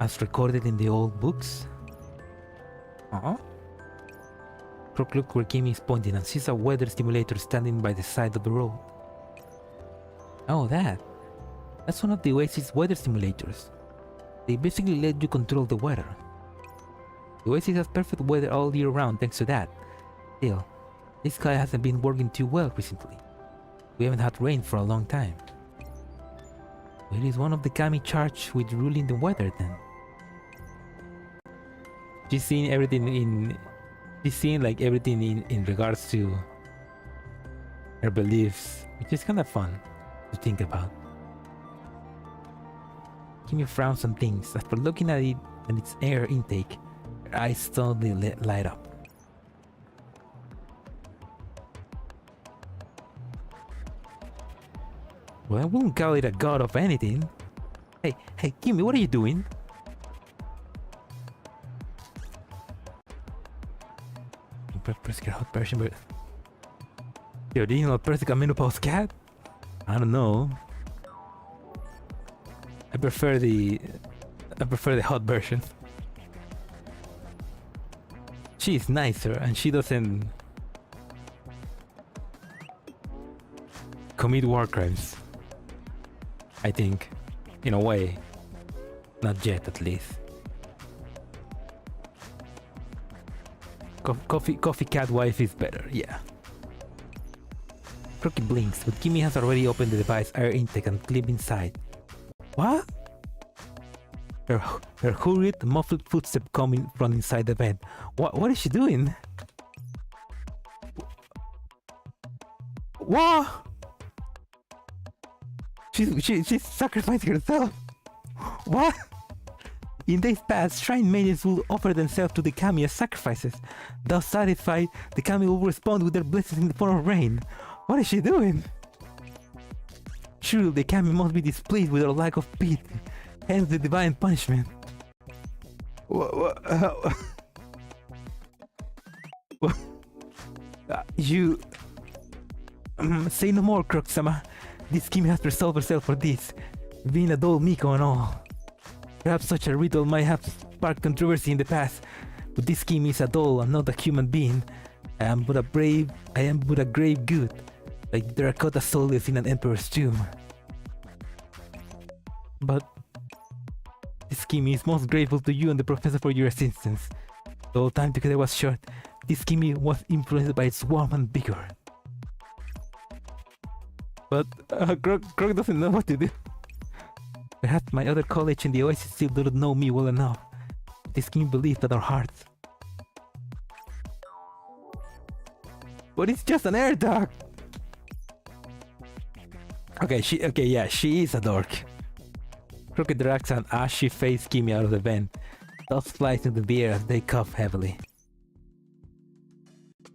as recorded in the old books? Croc looked where Kimie is pointing and sees a weather simulator standing by the side of the road. Oh, that's one of the Oasis weather simulators. They basically let you control the weather. The Oasis has perfect weather all year round thanks to that. Still, this sky hasn't been working too well recently. We haven't had rain for a long time. It is one of the kami charged with ruling the weather then. She's seeing everything in regards to her beliefs, which is kind of fun to think about. Kimie frowns on things. After looking at it and its air intake, her eyes suddenly light up. Well, I wouldn't call it a god of anything. Hey, Kimie, what are you doing? Press your hot version, but yo, do you know press a menopause cat? I don't know. I prefer the hot version. She's nicer and she doesn't commit war crimes. I think, in a way, not yet at least. Coffee cat wife is better, yeah. Crocky blinks, but Kimie has already opened the device air intake and climbed inside. What? Her hurried, muffled footstep coming from inside the vent. What is she doing? What? She's sacrificing herself. What? In days past, shrine maidens will offer themselves to the kami as sacrifices. Thus satisfied, the kami will respond with their blessings in the form of rain. What is she doing? Surely the kami must be displeased with her lack of pity, hence the divine punishment. You... say no more, Croc-sama. This Kimie has resolved herself for this, being a doll Miko and all. Perhaps such a ritual might have sparked controversy in the past, but this Kimie is a doll and not a human being. I am but a grave good, like the terracotta soul is in an emperor's tomb. But this Kimie is most grateful to you and the professor for your assistance. Though time together was short, this Kimie was influenced by its warmth and vigor. But Croc doesn't know what to do. Perhaps my other college in the Oasis still don't know me well enough. This Kimie believes at our hearts. But it's just an air dog. She is a dork. Crooked drags an ashy faced Kimie out of the vent. Dust flies into the air as they cough heavily.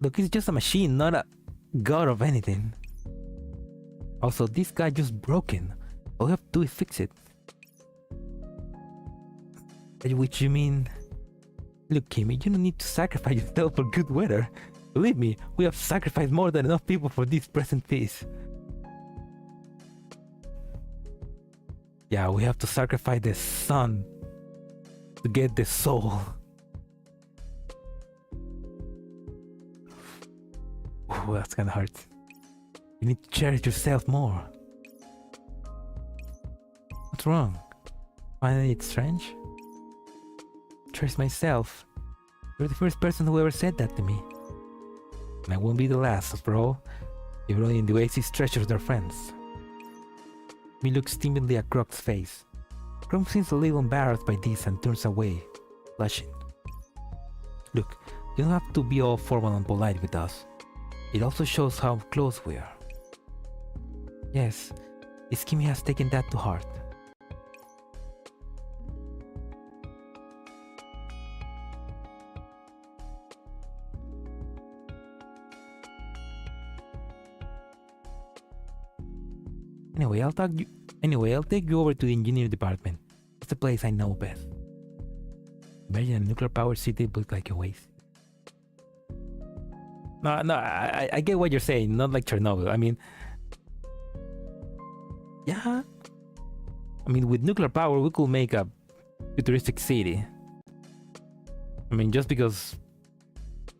Look, it's just a machine, not a god of anything. Also, this guy just broken. All we have to do is fix it. By which you mean... Look, Kimie, you don't need to sacrifice yourself for good weather. Believe me, we have sacrificed more than enough people for this present peace. Yeah, we have to sacrifice the sun to get the soul. Oh, that's kinda hard. You need to cherish yourself more. What's wrong? Finding it strange? Cherish myself. You're the first person who ever said that to me. And I won't be the last, after all. Everyone in the Oasis treasures their friends. Me looks timidly at Croc's face. Croc seems a little embarrassed by this and turns away, blushing. Look, you don't have to be all formal and polite with us. It also shows how close we are. Yes, this Kimie has taken that to heart. Anyway, I'll take you over to the engineering department. It's the place I know best. Imagine a nuclear powered city built like a waste. No, I get what you're saying. Not like Chernobyl. I mean, yeah. I mean, with nuclear power, we could make a futuristic city. I mean, just because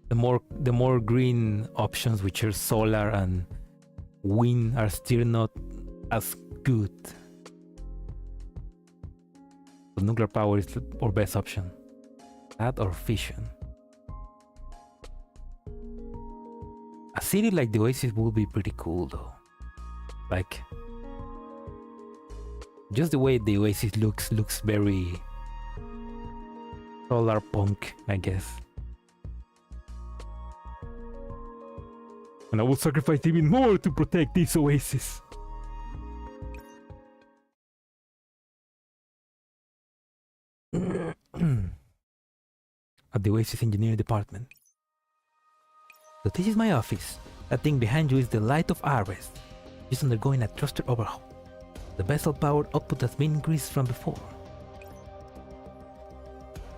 the more green options, which are solar and wind, are still not as good. But nuclear power is our best option. That or fission. A city like the Oasis would be pretty cool though. Like, just the way the Oasis looks very solar punk, I guess. And I will sacrifice even more to protect this Oasis. At the Oasis Engineering Department. So this is my office. That thing behind you is the Light of Ares. It's undergoing a thruster overhaul. The vessel power output has been increased from before.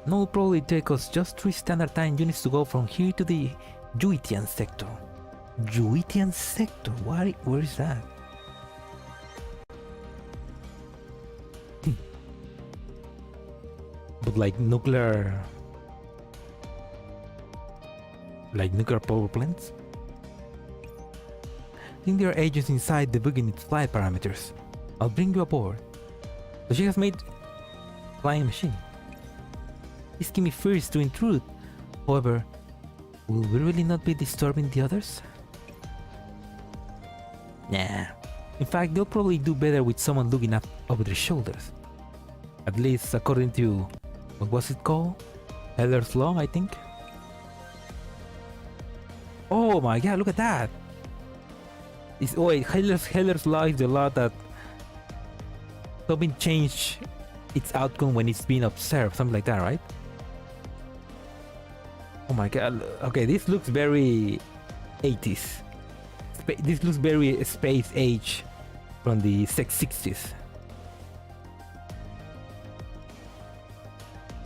Now will probably take us just 3 standard time units to go from here to the Juitian sector. Juitian sector? Where is that? But like nuclear power plants? I think there are agents inside debugging its flight parameters. I'll bring you aboard. So she has made flying machine. This Kimie fears to intrude. However, will we really not be disturbing the others? Nah. In fact, they'll probably do better with someone looking up over their shoulders. At least according to, what was it called? Heller's Law, I think? Oh my god, look at that! Heller's Law is the law that something change its outcome when it's being observed, something like that, right? Oh my god, okay, this looks very 80s. This looks very space age from the 60s.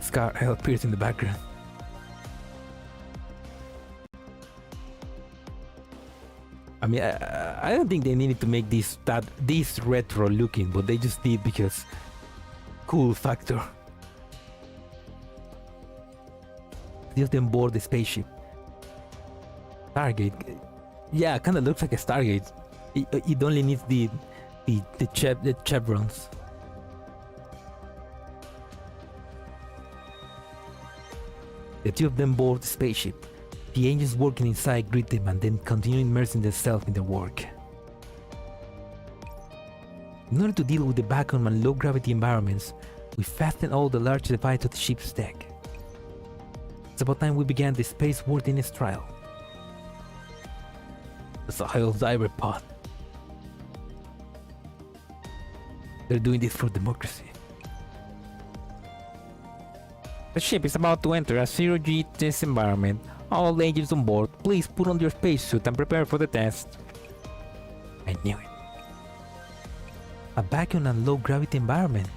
Scar appears in the background. I mean, I don't think they needed to make this retro looking, but they just did because cool factor. Just on board the spaceship. Stargate, yeah, kind of looks like a Stargate. It only needs the chevrons. The two of them board the spaceship. The angels working inside greet them and then continue immersing themselves in their work. In order to deal with the vacuum and low gravity environments, we fastened all the large devices to the ship's deck. It's about time we began the space worthiness trial. The Sahel diver pod. They're doing this for democracy. The ship is about to enter a zero-G test environment. All agents on board, please put on your spacesuit and prepare for the test. I knew it. A vacuum and low-gravity environment.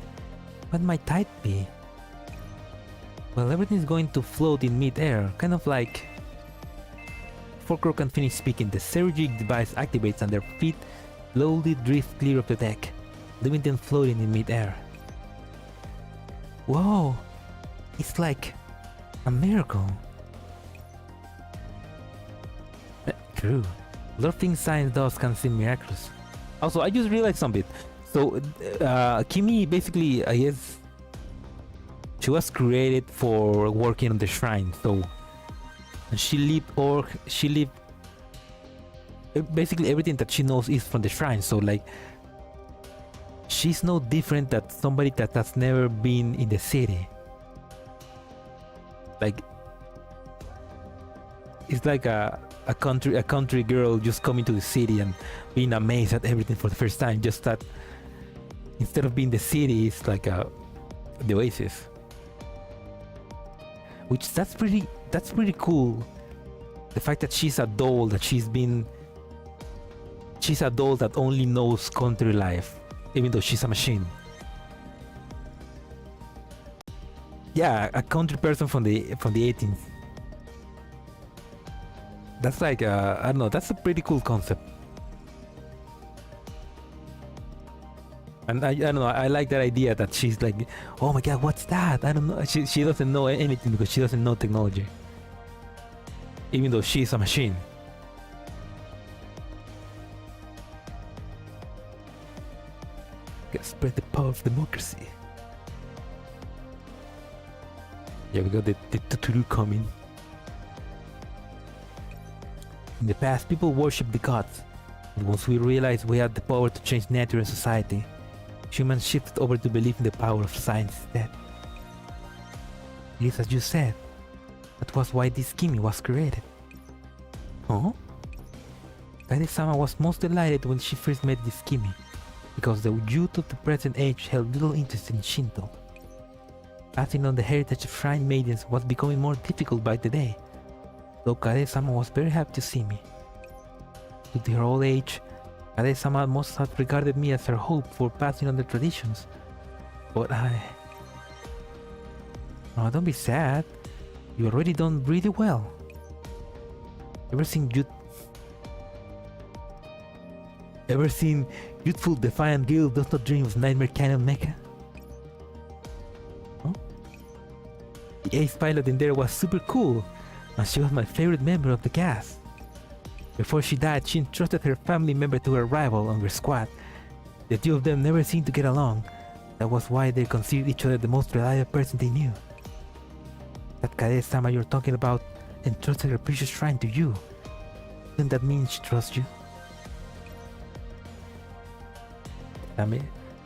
What might that be? Well, everything's going to float in mid-air, kind of like... Before Crow can finish speaking, the zero-G device activates and their feet slowly drift clear of the deck, leaving them floating in mid-air. Whoa! It's like a miracle. True. A lot of things science does can seem miraculous. Also, I just realized something. So, Kimie basically, I guess, she was created for working on the shrine. So, she lived. Basically, everything that she knows is from the shrine. So, like, she's no different than somebody that has never been in the city. Like, it's like a country girl just coming to the city and being amazed at everything for the first time. Just that instead of being the city, it's like the Oasis. Which that's pretty cool. The fact that she's a doll, that she's been she's a doll that only knows country life, even though she's a machine. Yeah, a country person from the 18th. That's like I don't know. That's a pretty cool concept. And I don't know. I like that idea that she's like, oh my god, what's that? I don't know. She doesn't know anything because she doesn't know technology, even though she's a machine. Gotta spread the power of democracy. Yeah, we got the Tuturu coming. In the past, people worshipped the gods. And once we realized we had the power to change nature and society, humans shifted over to believe in the power of science instead. It is as you said. That was why this Kimie was created. Huh? Kade-sama was most delighted when she first met this Kimie, because the youth of the present age held little interest in Shinto. Passing on the heritage of shrine maidens was becoming more difficult by the day, though Kade-sama was very happy to see me. Due to her old age, Kade-sama must have regarded me as her hope for passing on the traditions. But oh, don't be sad. You already done really well. Ever seen Youthful Defiant Girl Does Not Dream of Nightmare Cannon Mecha? Huh? The ace pilot in there was super cool, and she was my favorite member of the cast. Before she died, she entrusted her family member to her rival on her squad. The two of them never seemed to get along. That was why they considered each other the most reliable person they knew. That Kade-sama you're talking about entrusted her precious shrine to you. Doesn't that mean she trusts you?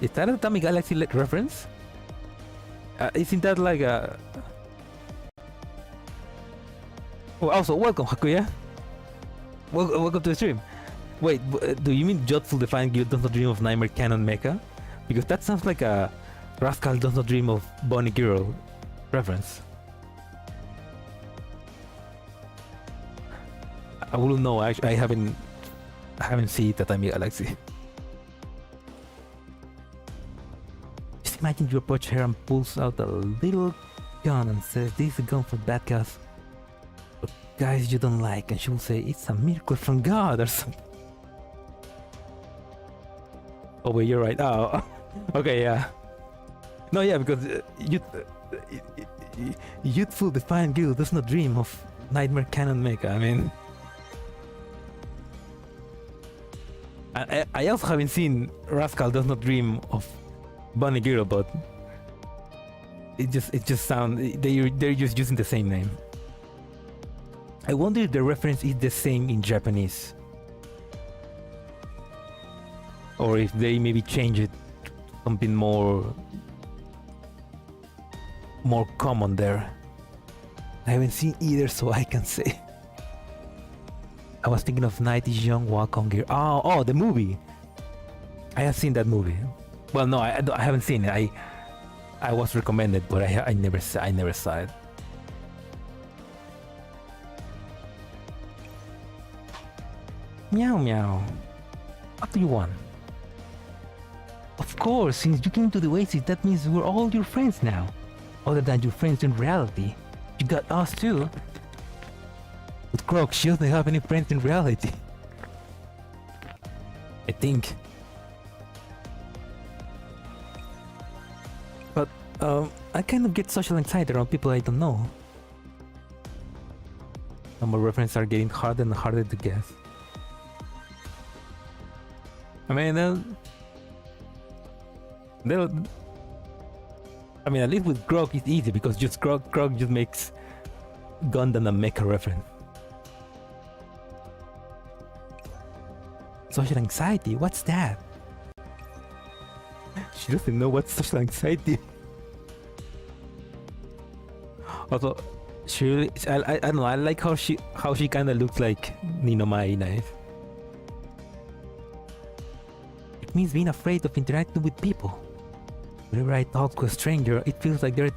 Is that a Tami Galaxy reference? Isn't that like a... Oh, also, welcome Hakuya. Welcome to the stream. Wait, do you mean Youthful Defiant Girl Does Not Dream of Nightmare Cannon Mecha? Because that sounds like a Rascal Does Not Dream of Bonnie Girl reference. I wouldn't know. I haven't seen Tatami Galaxy. Just imagine you approach her and pulls out a little gun and says, "This is a gun for bad guys, but guys you don't like," and she will say, "It's a miracle from God" or something. Oh wait, you're right. Oh, okay, yeah. No, yeah, because Youthful Defiant Girl does not dream of Nightmare Cannon Mecha. I mean, I also haven't seen Rascal Does Not Dream of Bunny Girl, but it just sounds they're just using the same name. I wonder if the reference is the same in Japanese, or if they maybe change it to something more common there. I haven't seen either, so I can say. I was thinking of Night is Young, Walk on Gear. Oh, the movie. I have seen that movie. Well, no, I haven't seen it. I was recommended, but I never saw it. Meow meow. What do you want? Of course, since you came to the Oasis, that means we're all your friends now. Other than your friends in reality, you got us too. But Croc, she doesn't have any friends in reality. I think. But I kind of get social anxiety around people I don't know. Some more references are getting harder and harder to guess. I mean, I mean, at least with Grog it's easy because just Grog just makes Gundam and Mecha reference. Social anxiety? What's that? She doesn't know what's social anxiety. Also, I don't know. I like how she kind of looks like Ninomai Knife. It means being afraid of interacting with people. Whenever I talk to a stranger, it feels like they're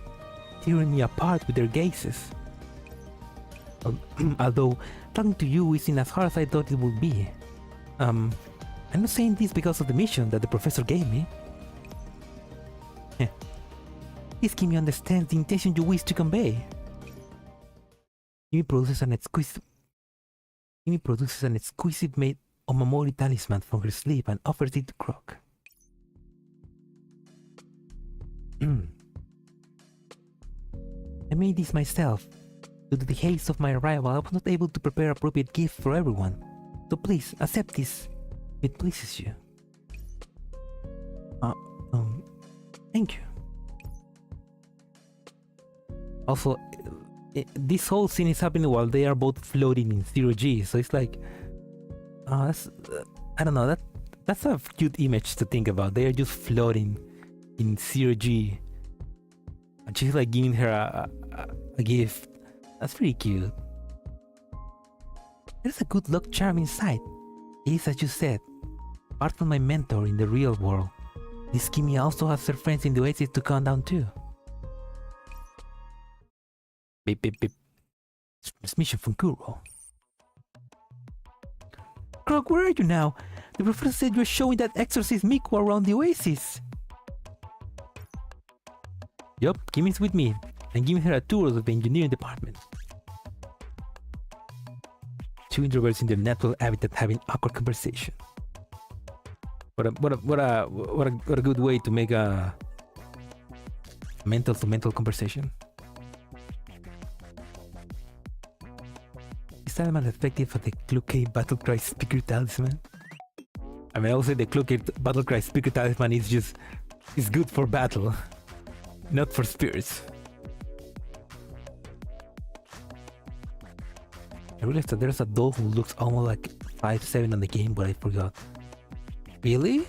tearing me apart with their gazes. Although talking to you isn't as hard as I thought it would be. I'm not saying this because of the mission that the professor gave me. Please Kimie understands the intention you wish to convey. Kimie produces an exquisite made Omamori talisman from her sleeve and offers it to Croc. I made this myself. Due to the haste of my arrival, I was not able to prepare appropriate gifts for everyone. So please, accept this if it pleases you. Thank you. Also, this whole scene is happening while they are both floating in 0G, so it's like... I don't know, that's a cute image to think about. They are just floating in 0G. And she's like giving her a gift. That's pretty cute. There's a good luck charm inside. It is as you said, part of my mentor in the real world. This Kimie also has her friends in the Oasis to count down too. Beep beep beep. Transmission from Kuro. Croc, where are you now? The professor said you're showing that exorcist Miku around the Oasis. Yup, Kimie's with me. I'm giving her a tour of the engineering department. Two introverts in their natural habitat having awkward conversation. What a good way to make a mental to mental conversation. Is that man effective for the Cluke Battlecry Speaker Talisman? I mean, I would say the Cluke Battlecry Speaker Talisman is good for battle, not for spirits. I realized that there's a doll who looks almost like 5'7" on the game, but I forgot. Really?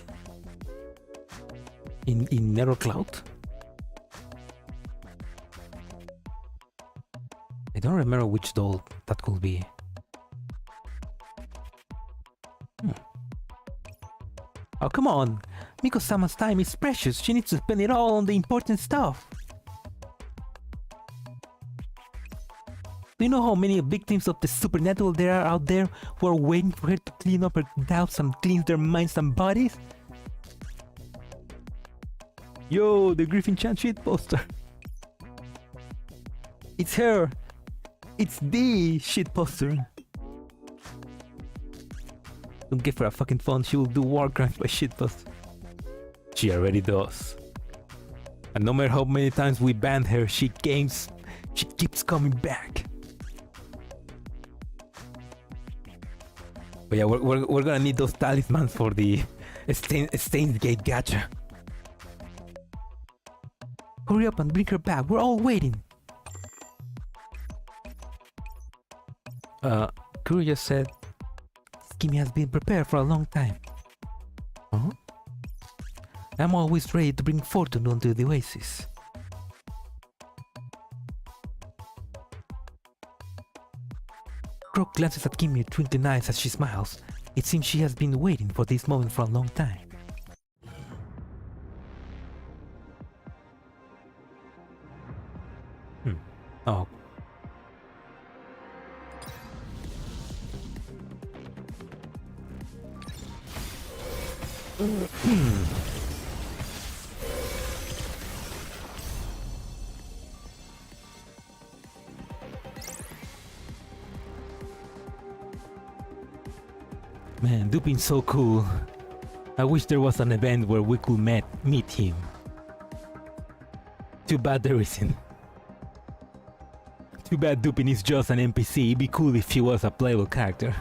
In Narrow Cloud? I don't remember which doll that could be. Oh, come on! Miko-sama's time is precious. She needs to spend it all on the important stuff. Do you know how many victims of the supernatural there are out there who are waiting for her to clean up her doubts and cleanse their minds and bodies? Yo, the Griffin Chan shit poster. It's her. It's the shit poster. Don't give her a fucking phone, she will do war crimes by shit poster. She already does. And no matter how many times we banned her, she keeps coming back. But yeah, we're gonna need those talismans for the Stains Gate gacha. Hurry up and bring her back, we're all waiting. Kuro just said, Kimie has been prepared for a long time. Huh? I'm always ready to bring fortune onto the Oasis. Croc glances at Kimie, twinkling eyes as she smiles. It seems she has been waiting for this moment for a long time. Oh. Man, Dupin's so cool. I wish there was an event where we could meet him. Too bad there isn't. Too bad Dupin is just an NPC. It'd be cool if he was a playable character.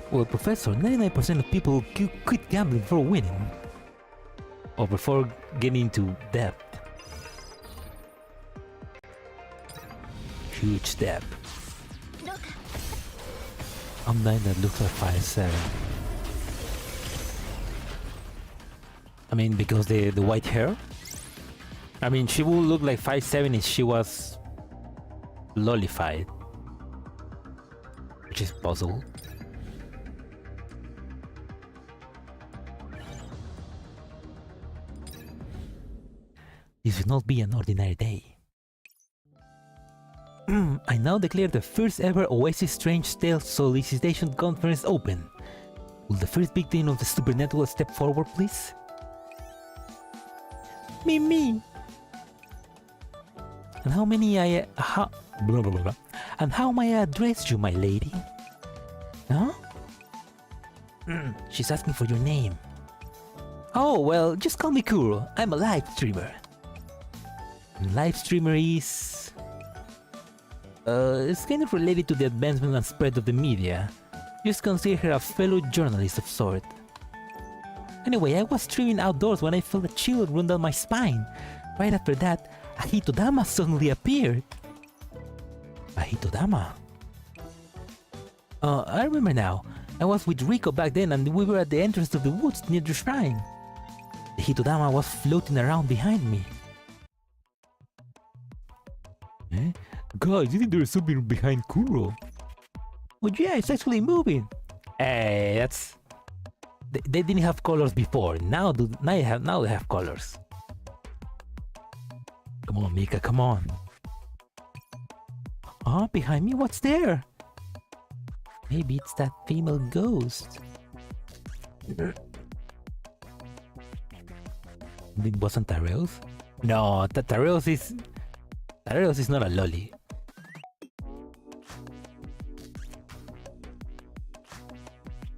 Well, Professor, 99% of people quit gambling before winning. Or before getting into debt. Huge debt. I'm 9 that looks like 5'7". I mean, because the white hair? I mean, she would look like 5'7" if she was lollified. Which is possible. This will not be an ordinary day. I now declare the first ever Oasis Strange Tales Solicitation Conference open. Will the first victim of the supernatural step forward, please? Me. And how many blah, blah, blah. And how may I address you, my lady? Huh? She's asking for your name. Oh, well, just call me Kuro. I'm a live streamer. And live streamer is... it's kind of related to the advancement and spread of the media. Just consider her a fellow journalist of sort. Anyway, I was streaming outdoors when I felt a chill run down my spine. Right after that, a Hitodama suddenly appeared. A Hitodama? I remember now. I was with Rico back then and we were at the entrance of the woods near the shrine. The Hitodama was floating around behind me. Eh? Guys, you think there's something behind Kuro? Oh yeah, it's actually moving. Hey, that's... They didn't have colors before. Now they have colors. Come on, Mika, come on. Ah, behind me, what's there? Maybe it's that female ghost. It wasn't Tareos? No, Tareos is not a lolly.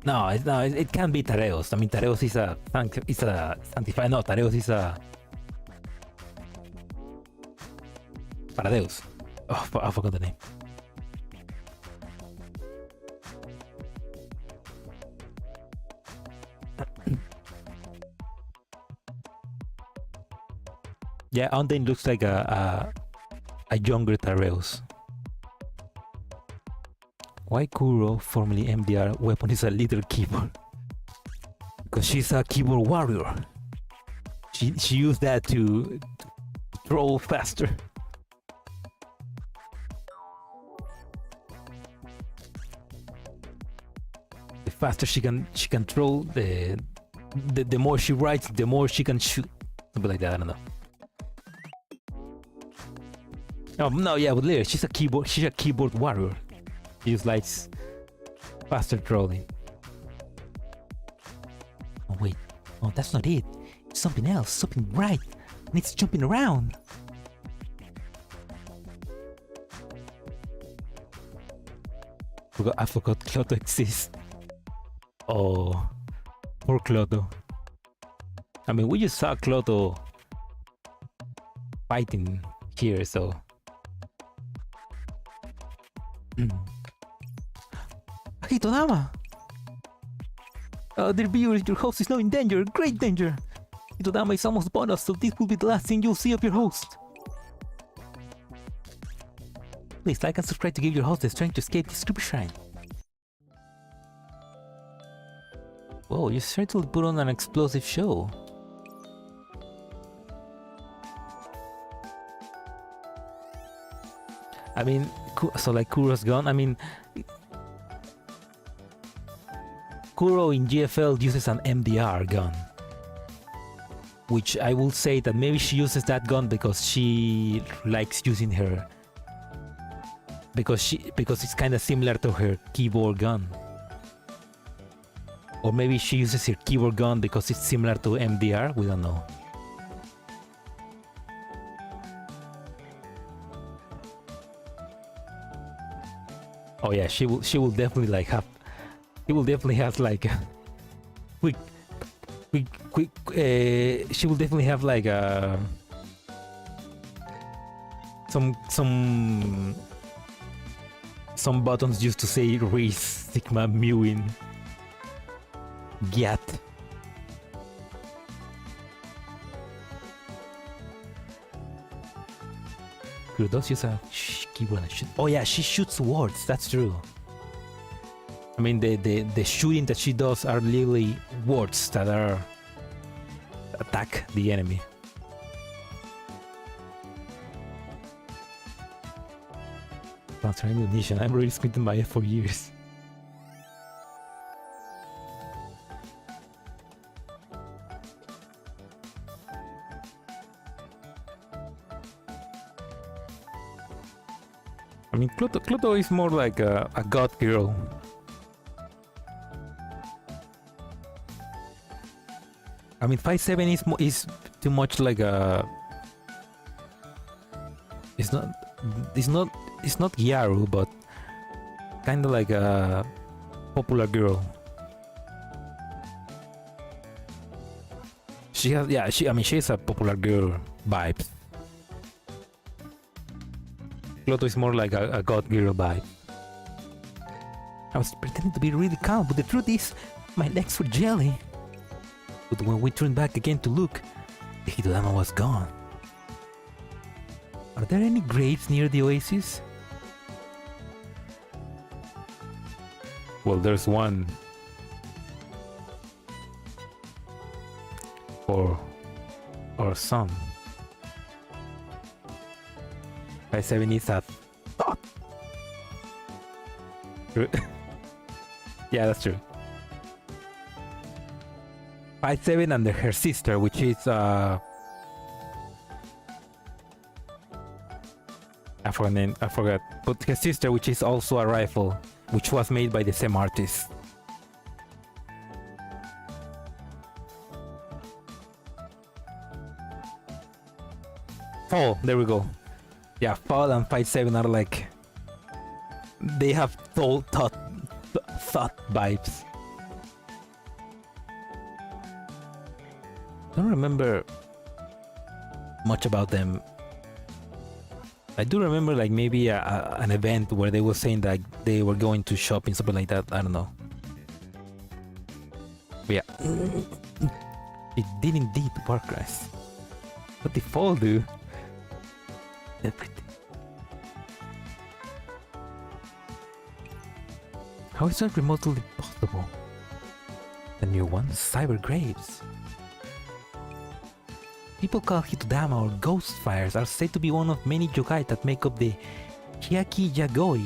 No, it can't be Tareos. I mean, Tareos is a Sanctifier. No, Tareos is a Paradeus. Oh, I forgot the name. Yeah, Undyne looks like a younger Tareos. Why Kuro, formerly MDR, weapon is a little keyboard? Because she's a keyboard warrior. She used that to throw faster. The faster she can throw, the more she writes, the more she can shoot. Something like that, I don't know. Oh no, yeah, but later she's a keyboard warrior. She just likes faster throwing. Oh wait, oh that's not it. It's something else, something bright, and it's jumping around. I forgot Cloto exists. Oh, poor Cloto. I mean, we just saw Cloto fighting here, so. Hitodama! Dear viewers, your host is now in danger, great danger! Hitodama is almost upon us, so this will be the last thing you'll see of your host. Please like and subscribe to give your host the strength to escape this stupid shrine. Whoa, you certainly put on an explosive show. I mean, so like Kuro's gone, I mean... Kuro in GFL uses an MDR gun. Which I will say that maybe she uses that gun because she likes using her... Because it's kind of similar to her keyboard gun. Or maybe she uses her keyboard gun because it's similar to MDR, we don't know. Oh yeah, she will definitely like have... She will definitely have like... she will definitely have like some buttons used to say Reese, Sigma, Mewing, Gyat. Who does use a keyboard and shoot? Oh yeah, she shoots words, that's true. I mean, the shooting that she does are literally words that are attack the enemy. Transfer ammunition. I'm already squinting by it for years. I mean, Cloto is more like a god girl. I mean, 5-7 is too much like a. It's not Gyaru, but kind of like a popular girl. She has, yeah, she's a popular girl vibe. Cloto is more like a god girl vibe. I was pretending to be really calm, but the truth is, my legs were jelly. But when we turned back again to look, the Hitodama was gone. Are there any graves near the oasis? Well, there's one for our son. 5-7 is a thought. Yeah, that's true. 5-7 and her sister, which is I forgot. But her sister, which is also a rifle, which was made by the same artist. Fall, there we go. Yeah, Fall and 5-7 are like, they have thought vibes. Don't remember much about them. I do remember like maybe an event where they were saying that they were going to shopping, something like that. I don't know. But yeah, it did indeed work, guys. What did Fall do? Everything. How is that remotely possible? The new one, Cyber Graves. People called Hitodama or Ghost Fires are said to be one of many yokai that make up the Hyaki Yagoi.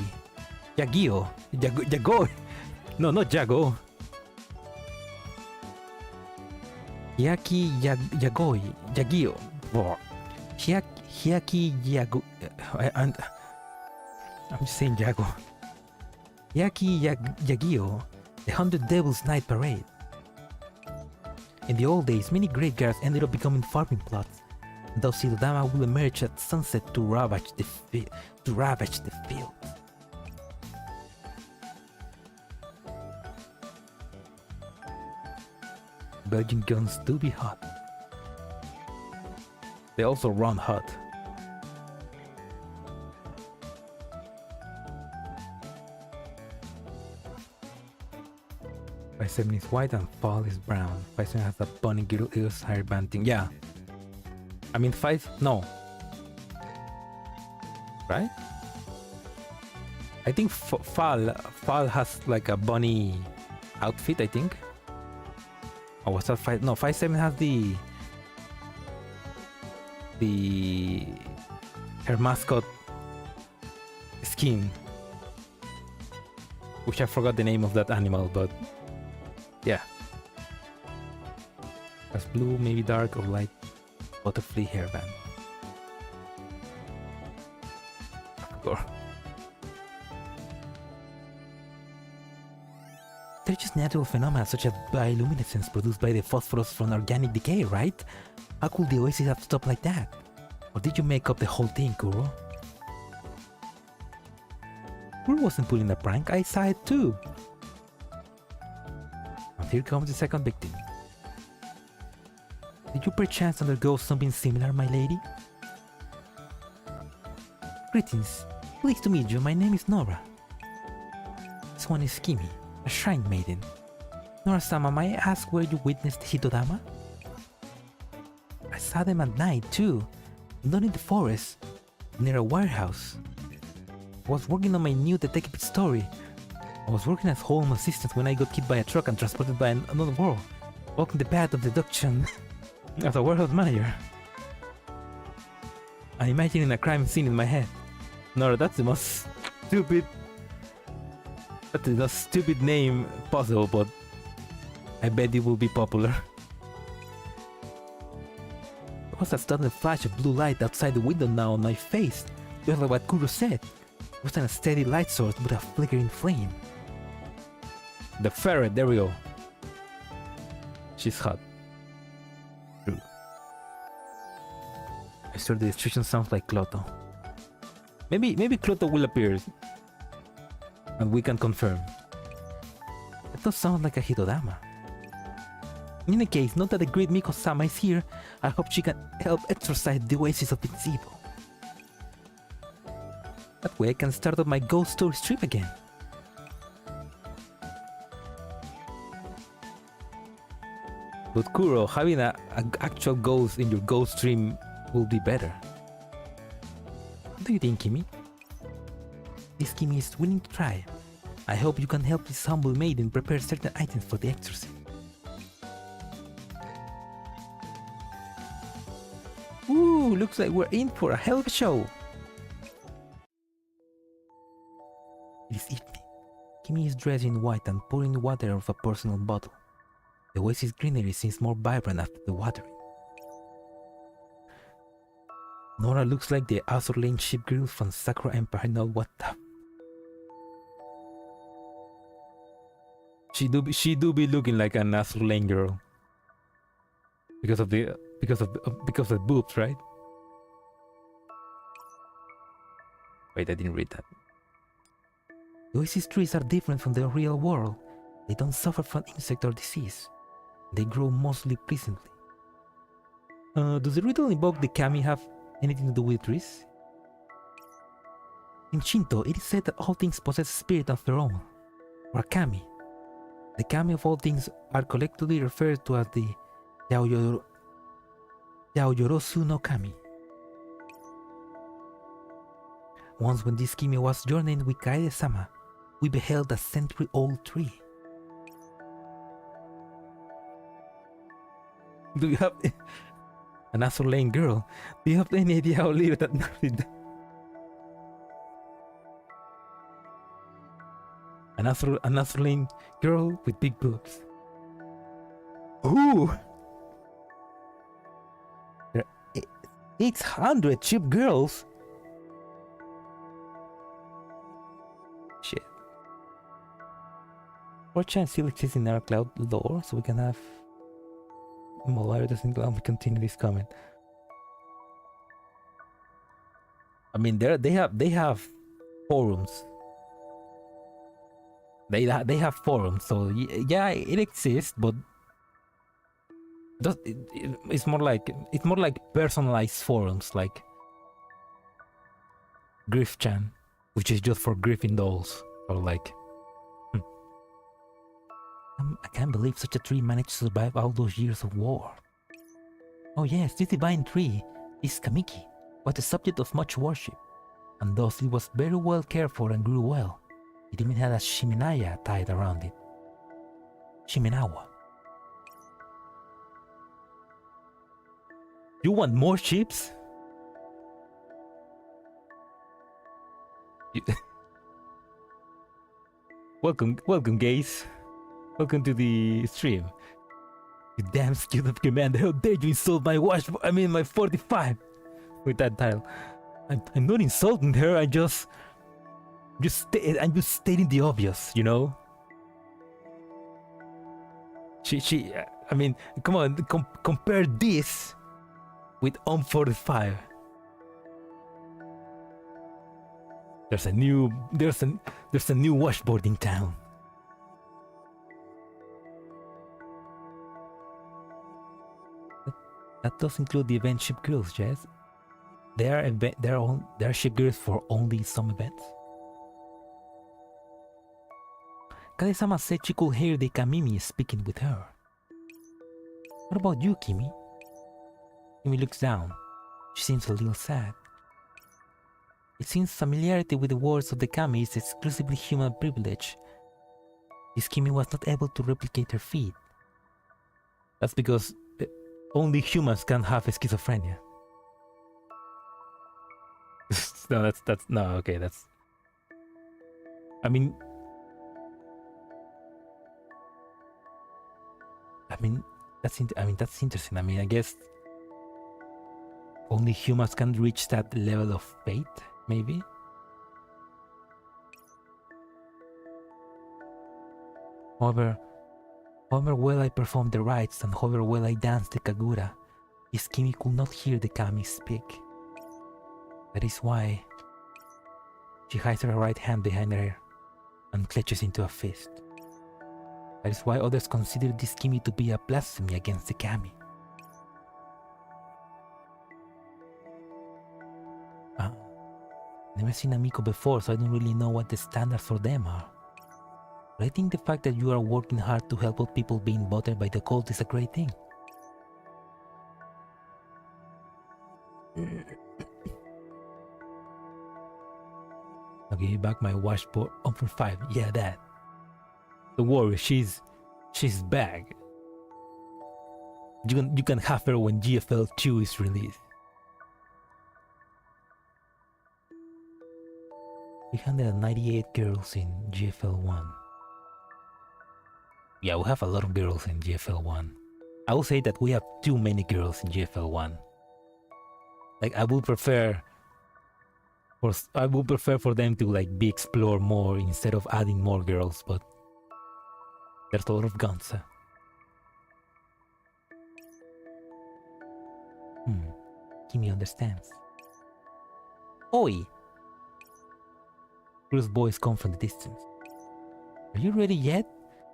Yagio. Yagoi. No, not Jago. Hyaki Yagoi. Yagio. Hyaki Yago. I'm just saying Jago. Hyaki Yagio. The 100 Devils Night Parade. In the old days, many graveyards ended up becoming farming plots. Thus, Hitodama will emerge at sunset to ravage the field. Belgian guns do be hot. They also run hot. 5-7 is white and Fall is brown. 5-7 has a bunny girl ears hair banting. Yeah. I mean 5. No. Right? I think Fall has like a bunny outfit, I think. Or was that 5? No, 5-7 has her mascot skin. Which I forgot the name of that animal, but yeah. As blue, maybe dark or light butterfly hairband. They're just natural phenomena such as bioluminescence produced by the phosphorus from organic decay, right? How could the oasis have stopped like that? Or did you make up the whole thing, Kuro? Kuro wasn't pulling a prank, I saw it too. And here comes the second victim. Did you perchance undergo something similar, my lady? Greetings. Pleased to meet you, my name is Nora. This one is Kimie, a shrine maiden. Nora-sama, may I ask where you witnessed Hitodama? I saw them at night too, not in the forest, near a warehouse. I was working on my new detective story. I was working as home assistant when I got hit by a truck and transported by another world, walking the path of deduction as a warehouse manager. I'm imagining a crime scene in my head. Nora, that's the most stupid... That's the most stupid name possible, but I bet it will be popular. There was a sudden flash of blue light outside the window now on my face, just like what Kuro said. wasn't a steady light source but a flickering flame. The ferret, there we go. She's hot. True. I swear the description sounds like Cloto. Maybe Cloto will appear and we can confirm. That does sound like a Hitodama. In any case, note that the great Miko-sama is here. I hope she can help exorcise the oasis of its evil. That way I can start up my ghost story stream again. But Kuro, having an actual ghost in your ghost stream will be better. What do you think, Kimie? This Kimie is willing to try. I hope you can help this humble maiden prepare certain items for the exorcism. Ooh, looks like we're in for a hell of a show. It is evening. Kimie is dressed in white and pouring water out of a personal bottle. The oasis greenery seems more vibrant after the watering. Nora looks like the Azur Lane ship girl from Sakura Empire. No, what the? She do be looking like an Azur Lane girl because of the boobs, right? Wait, I didn't read that. The oasis trees are different from the real world. They don't suffer from insect or disease. They grow mostly pleasantly. Does the ritual invoke the kami have anything to do with trees? In Shinto, it is said that all things possess a spirit of their own, or a kami. The kami of all things are collectively referred to as the Yaoyorosu no Kami. Once when this Kimie was journeying with Kaede-sama, we beheld a century-old tree. Do you have an Azur Lane girl? Do you have any idea how little that married? An Azur Lane girl with big boobs. Ooh! There are 800 cheap girls. Shit. 4chan still exists in our cloud lore, so we can have Malaria doesn't allow me to continue this comment. I mean, they have forums. They have forums, so yeah, it exists, but it's more like personalized forums, like Griff-chan, which is just for Griffin dolls, or like. I can't believe such a tree managed to survive all those years of war. Oh yes, this divine tree is Kamiki, was the subject of much worship, and thus it was very well cared for and grew well. It even had a shiminaya tied around it. Shiminawa. You want more ships? Welcome, guys. Welcome to the stream. You damn skilled up commander, how dare you insult my my 45 with that title. I'm not insulting her, I'm just stating the obvious, you know? I mean, come on, compare this with UMP45. There's a new washboard in town. That does include the event ship girls, Jazz. There are ship girls for only some events. Kaede-sama said she could hear the Kamimi speaking with her. What about you, Kimie? Kimie looks down. She seems a little sad. It seems familiarity with the words of the Kami is exclusively human privilege. This Kimie was not able to replicate her feat. That's because only humans can have schizophrenia. No, that's no, okay, that's. I mean, that's interesting. I mean, I guess only humans can reach that level of fate, maybe. However, however well I performed the rites and however well I danced the Kagura, his Kimie could not hear the kami speak. That is why she hides her right hand behind her and clutches into a fist. That is why others consider this Kimie to be a blasphemy against the kami. Never seen a Miko before, so I don't really know what the standards for them are. But I think the fact that you are working hard to help out people being bothered by the cult is a great thing. I'll give you back my washboard for 5. Yeah, that. Don't worry, she's back. You can have her when GFL 2 is released. 398 girls in GFL 1. Yeah, we have a lot of girls in GFL 1. I will say that we have too many girls in GFL 1. Like, I would prefer for them to like be explored more instead of adding more girls, but there's a lot of guns. Kimie understands. Oi! Bruce's voice come from the distance. Are you ready yet?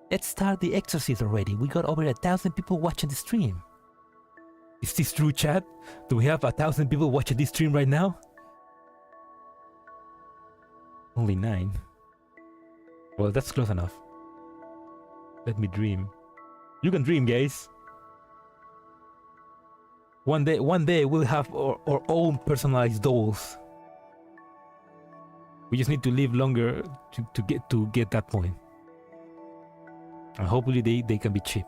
Let's start the exorcist already. We got over 1,000 people watching the stream. Is this true, chat? Do we have 1,000 people watching this stream right now? Only 9. Well, that's close enough. Let me dream. You can dream, guys. One day we'll have our own personalized dolls. We just need to live longer to get that point. And hopefully they can be cheap.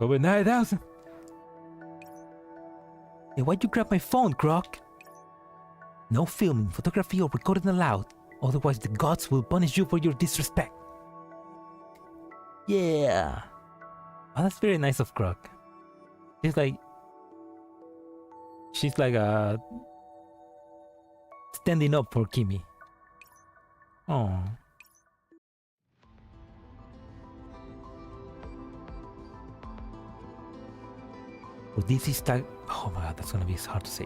Over 9,000. Hey, why'd you grab my phone, Croc? No filming, photography, or recording allowed. Otherwise the gods will punish you for your disrespect. Yeah. Oh, that's very nice of Croc. She's like standing up for Kimie. Oh. For this is oh my god, that's gonna be hard to say.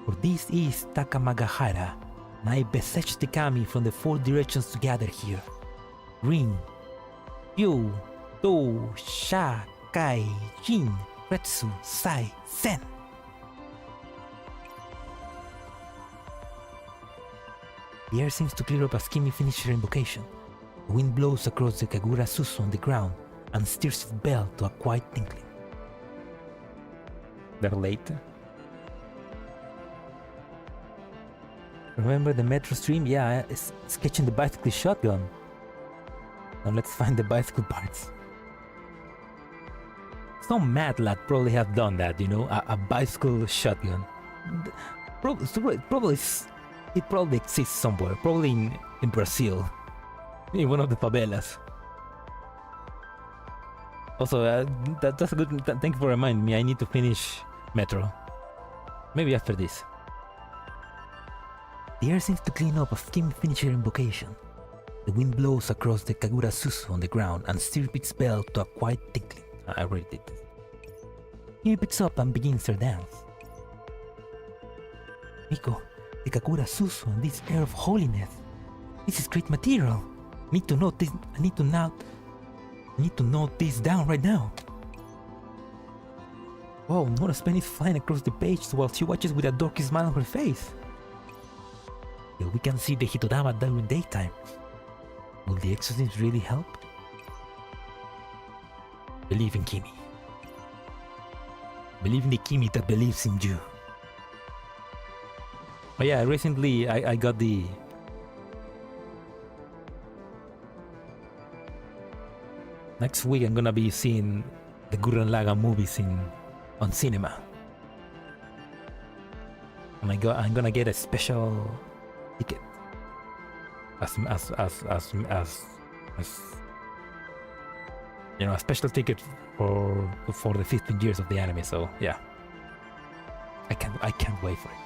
For this is Takamagahara, and I beseech the kami from the 4 directions to gather here. Rin, Yu, Do, Sha, Kai, Jin, Retsu, Sai, Sen. The air seems to clear up as Kimie finishes her invocation. The wind blows across the Kagura Susu on the ground and stirs its bell to a quiet tinkling. They're late. Remember the metro stream? Yeah, it's sketching the bicycle shotgun. Now let's find the bicycle parts. Some mad lad probably have done that, you know, a bicycle shotgun. It probably exists somewhere, probably in Brazil, in one of the favelas. Also, that's a good. Thank you for reminding me. I need to finish Metro. Maybe after this. The air seems to clean up as Kimie finishes her invocation. The wind blows across the Kagura Susu on the ground and stirs its bell to a quiet tinkling. I already did this. Kimie picks up and begins her dance. Miko, the Kagura Susu and this air of holiness. This is great material. I need to note this. I need to note this down right now. Wow, Nora's pen is flying across the page while she watches with a dorky smile on her face. Yeah, we can see the Hitodama during daytime. Will the exorcism really help? Believe in Kimie. Believe in the Kimie that believes in you. Oh yeah, recently I got the... Next week I'm gonna be seeing the Gurren Lagann movies on cinema. And I'm gonna get a special ticket. As you know, a special ticket for the 15 years of the anime. So yeah, I can't wait for it.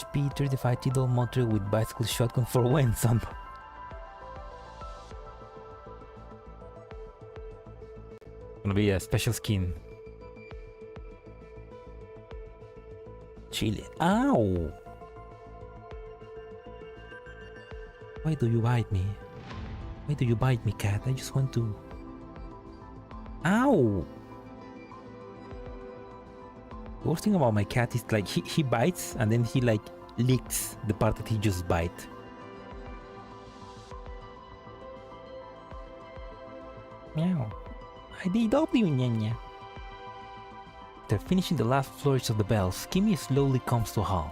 HP, 35 Tidal motor with bicycle shotgun for when, son. Gonna be a special skin. Chile. Ow! Why do you bite me? Why do you bite me, cat? I just want to... Ow! The worst thing about my cat is like he bites and then he like licks the part that he just bite. Meow. IDW, nyanya. After finishing the last flourish of the bells, Kimie slowly comes to a halt.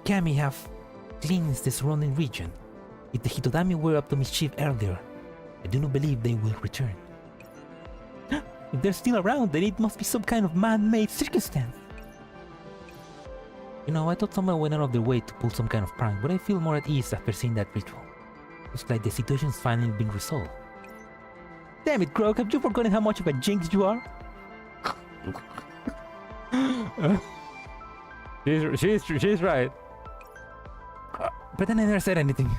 Kimie have cleansed the surrounding region. If the Hitodami were up to mischief earlier, I do not believe they will return. If they're still around, then it must be some kind of man-made circumstance. You know, I thought someone went out of their way to pull some kind of prank, but I feel more at ease after seeing that ritual. Looks like the situation's finally been resolved. Damn it, Croak, have you forgotten how much of a jinx you are? She's right. Pretend I never said anything.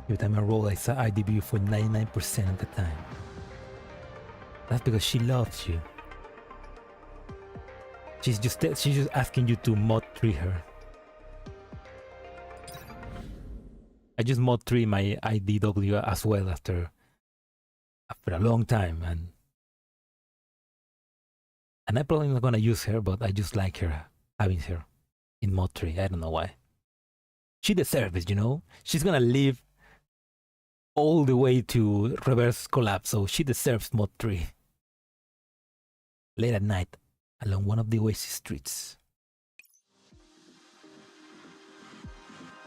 Every time I roll, I saw IDW for 99% of the time. That's because she loves you. She's just asking you to mod 3 her. I just mod 3 my IDW as well after a long time, and I'm probably not gonna use her, but I just like her, having her in mod 3. I don't know why. She deserves it, you know? She's gonna live all the way to reverse collapse, so she deserves mod 3. Late at night, along one of the Oasis streets.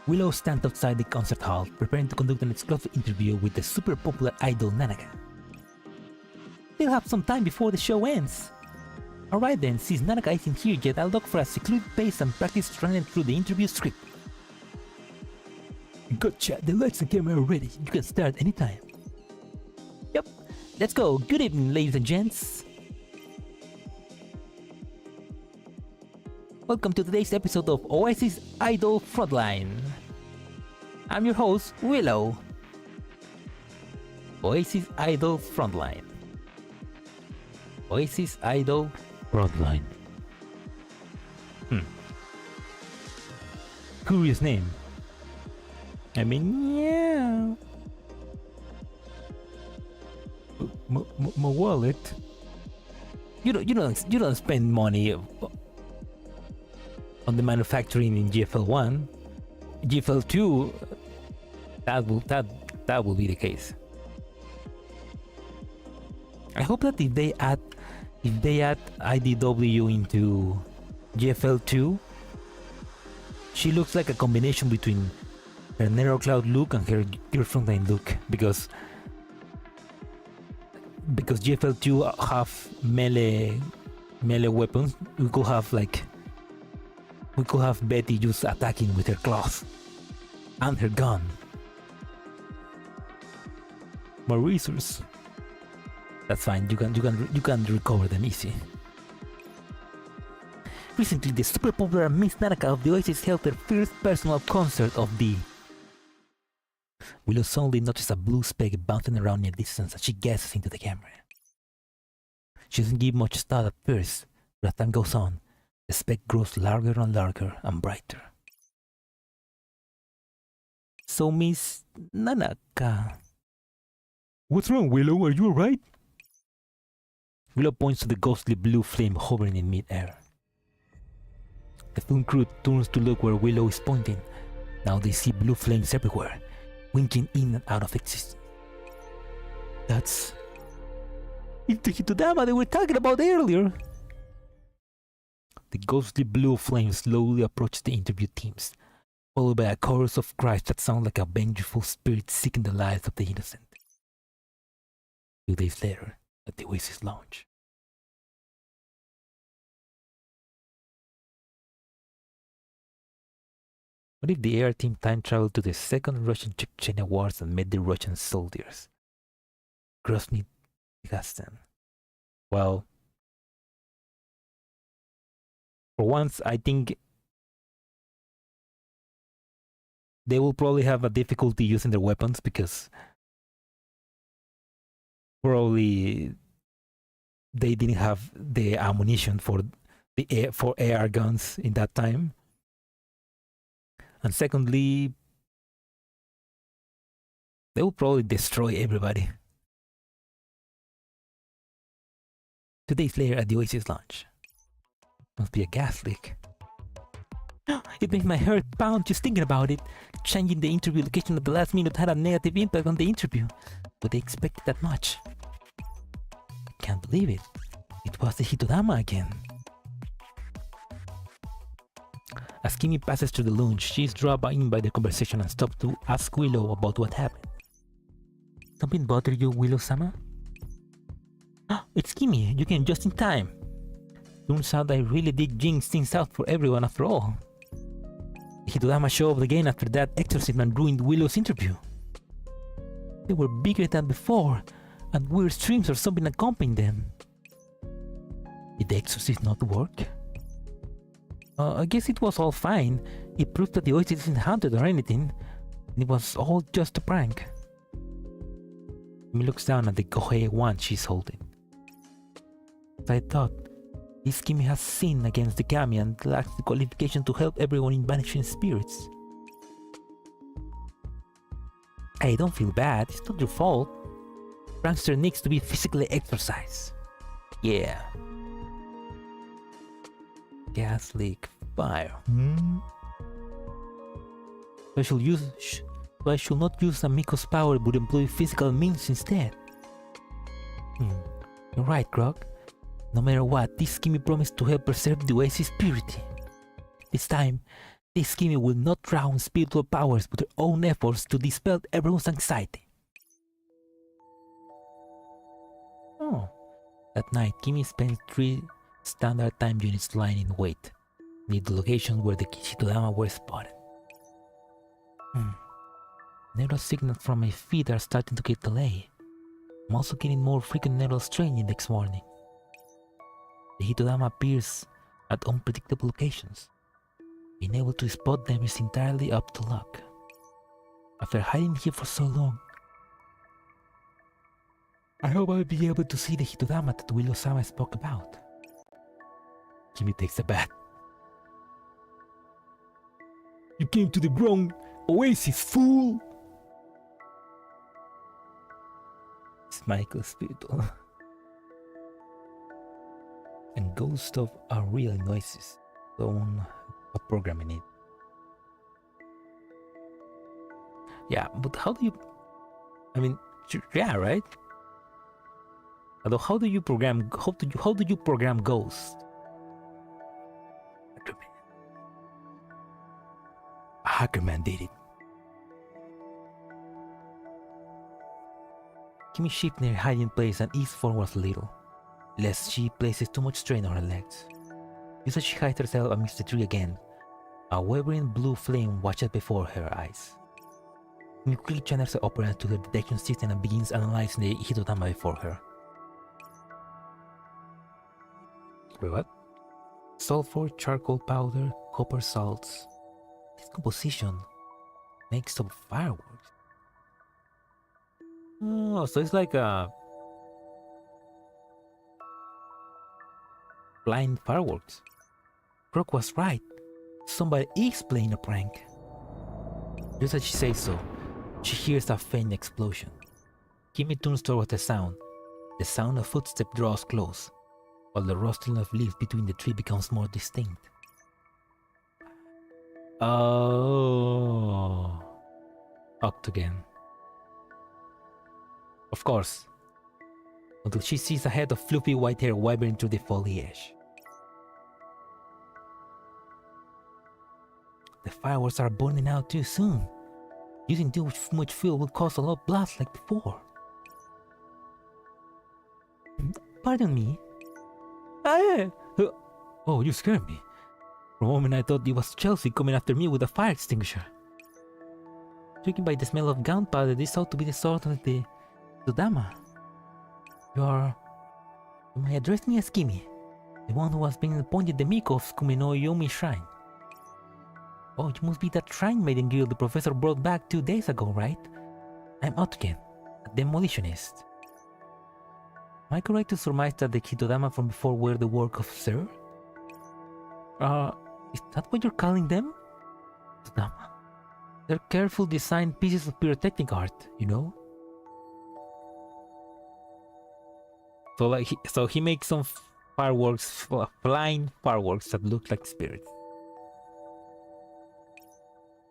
Willow stands outside the concert hall, preparing to conduct an exclusive interview with the super popular idol Nanaka. They'll have some time before the show ends. Alright then, since Nanaka isn't here yet, I'll look for a secluded place and practice running through the interview script. Gotcha, the lights and camera are ready. You can start anytime. Yep, let's go. Good evening, ladies and gents. Welcome to today's episode of Oasis Idol Frontline. I'm your host, Willow. Oasis Idol Frontline. Oasis Idol Frontline. Curious name. I mean, yeah. My wallet. You don't spend money on the manufacturing in GFL1. GFL2, that will be the case. I hope that if they add IDW into GFL2, she looks like a combination between her Narrow Cloud look and her Girls Frontline look, because GFL2 have melee weapons. We could have Betty just attacking with her claws and her gun. More resources. That's fine. You can recover them easy. Recently, the super popular Miss Nanaka of the Oasis held their first personal concert of the... Willow suddenly noticed a blue speck bouncing around in the distance as she gazes into the camera. She doesn't give much thought at first, but as time goes on, the speck grows larger and larger and brighter. So, Miss Nanaka... What's wrong, Willow? Are you alright? Willow points to the ghostly blue flame hovering in mid-air. The film crew turns to look where Willow is pointing. Now they see blue flames everywhere. winking in and out of existence. That's... it's the Hitodama they were talking about earlier! The ghostly blue flame slowly approached the interview teams, followed by a chorus of cries that sound like a vengeful spirit seeking the lives of the innocent. 2 days later, at the Oasis Lounge. What if the AR team time traveled to the Second Russian Chechnya Wars and met the Russian soldiers? Grozny Kazakhstan. Well, for once, I think they will probably have a difficulty using their weapons because probably they didn't have the ammunition for AR guns in that time. And secondly, they will probably destroy everybody. 2 days later at the Oasis Lounge. Must be a gas leak. It makes my heart pound just thinking about it. Changing the interview location at the last minute had a negative impact on the interview. But they expected that much. I can't believe it. It was the Hitodama again. As Kimie passes through the lounge, she is drawn in by the conversation and stops to ask Willow about what happened. Something bothered you, Willow-sama? It's Kimie, you came just in time. Turns out I really did jinx things out for everyone after all. The Hitodama showed up again after that exorcism and ruined Willow's interview. They were bigger than before, and weird streams or something accompanied them. Did the exorcism not work? I guess it was all fine. It proved that the Oasis isn't haunted or anything, and it was all just a prank. Kimie looks down at the Kohei wand she's holding. As I thought, this Kimie has sinned against the kami and lacks the qualification to help everyone in banishing spirits. Hey, don't feel bad, it's not your fault. Prankster needs to be physically exercised. Yeah. Gas leak, fire. I should not use Amiko's power but employ physical means instead. You're right, Grog. No matter what, this Kimie promised to help preserve the Oasis' purity. This time, this Kimie will not drown spiritual powers but her own efforts to dispel everyone's anxiety. Oh. That night, Kimie spent 3 standard time units lying in wait, near the location where the Hitodama were spotted. Neural signals from my feet are starting to get delayed. I'm also getting more frequent neural strain in the next morning. The Hitodama appears at unpredictable locations. Being able to spot them is entirely up to luck. After hiding here for so long, I hope I'll be able to see the Hitodama that Willow-sama spoke about. Kimie takes a bath. You came to the wrong Oasis, fool! It's Michael Spiritual. And ghost stuff are real noises. Don't a program in it. Yeah, but how do you... I mean, yeah, right? Although, how do you program... How do you program ghosts? A hacker man did it. Kimie shifted near hiding place and eased forward a little, lest she places too much strain on her legs. Just as she hides herself amidst the tree again, a wavering blue flame watches before her eyes. Kimie quickly channels her operand to her detection system and begins analyzing the Hitodama before her. Wait, what? Sulfur, charcoal powder, copper salts. This composition makes up fireworks. Oh, so it's like a blind fireworks. Brooke was right. Somebody is playing a prank. Just as she says so, she hears a faint explosion. Kimie turns towards the sound. The sound of footsteps draws close, while the rustling of leaves between the tree becomes more distinct. Oh. Octagon. Of course. Until she sees a head of fluffy white hair wavering through the foliage. The fireworks are burning out too soon. Using too much fuel will cause a lot of blast like before. Pardon me. Oh, you scared me. For a moment I thought it was Chelsea coming after me with a fire extinguisher. Judging by the smell of gunpowder, this ought to be the sort of the Sudama. You may address me as Kimie, the one who has been appointed the Miko of Kumino Yomi Shrine. Oh, you must be that shrine maiden girl the professor brought back 2 days ago, right? I'm Otken, a demolitionist. Am I correct to surmise that the Hitodama from before were the work of Sir? Is that what you're calling them? Hitodama? They're careful designed pieces of pyrotechnic art, you know? So he makes some fireworks, flying fireworks that look like spirits.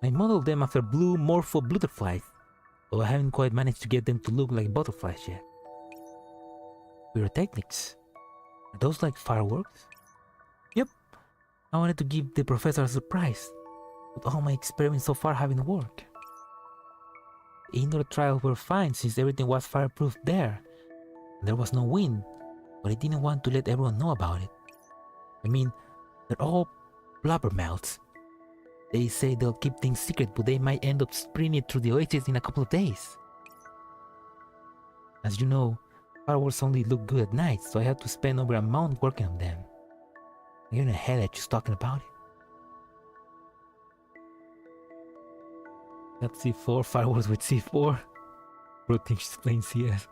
I modeled them after blue morpho butterflies, though I haven't quite managed to get them to look like butterflies yet. Pyrotechnics? Are those like fireworks? Yep. I wanted to give the professor a surprise, but all my experiments so far haven't worked. The indoor trials were fine since everything was fireproof there. There was no wind, but I didn't want to let everyone know about it. I mean, they're all blabbermouths. They say they'll keep things secret, but they might end up spreading it through the oasis in a couple of days. As you know, fireworks only look good at night, so I had to spend over a month working on them. I'm getting a headache just talking about it. That's C4, fireworks with C4. Protein explain CS.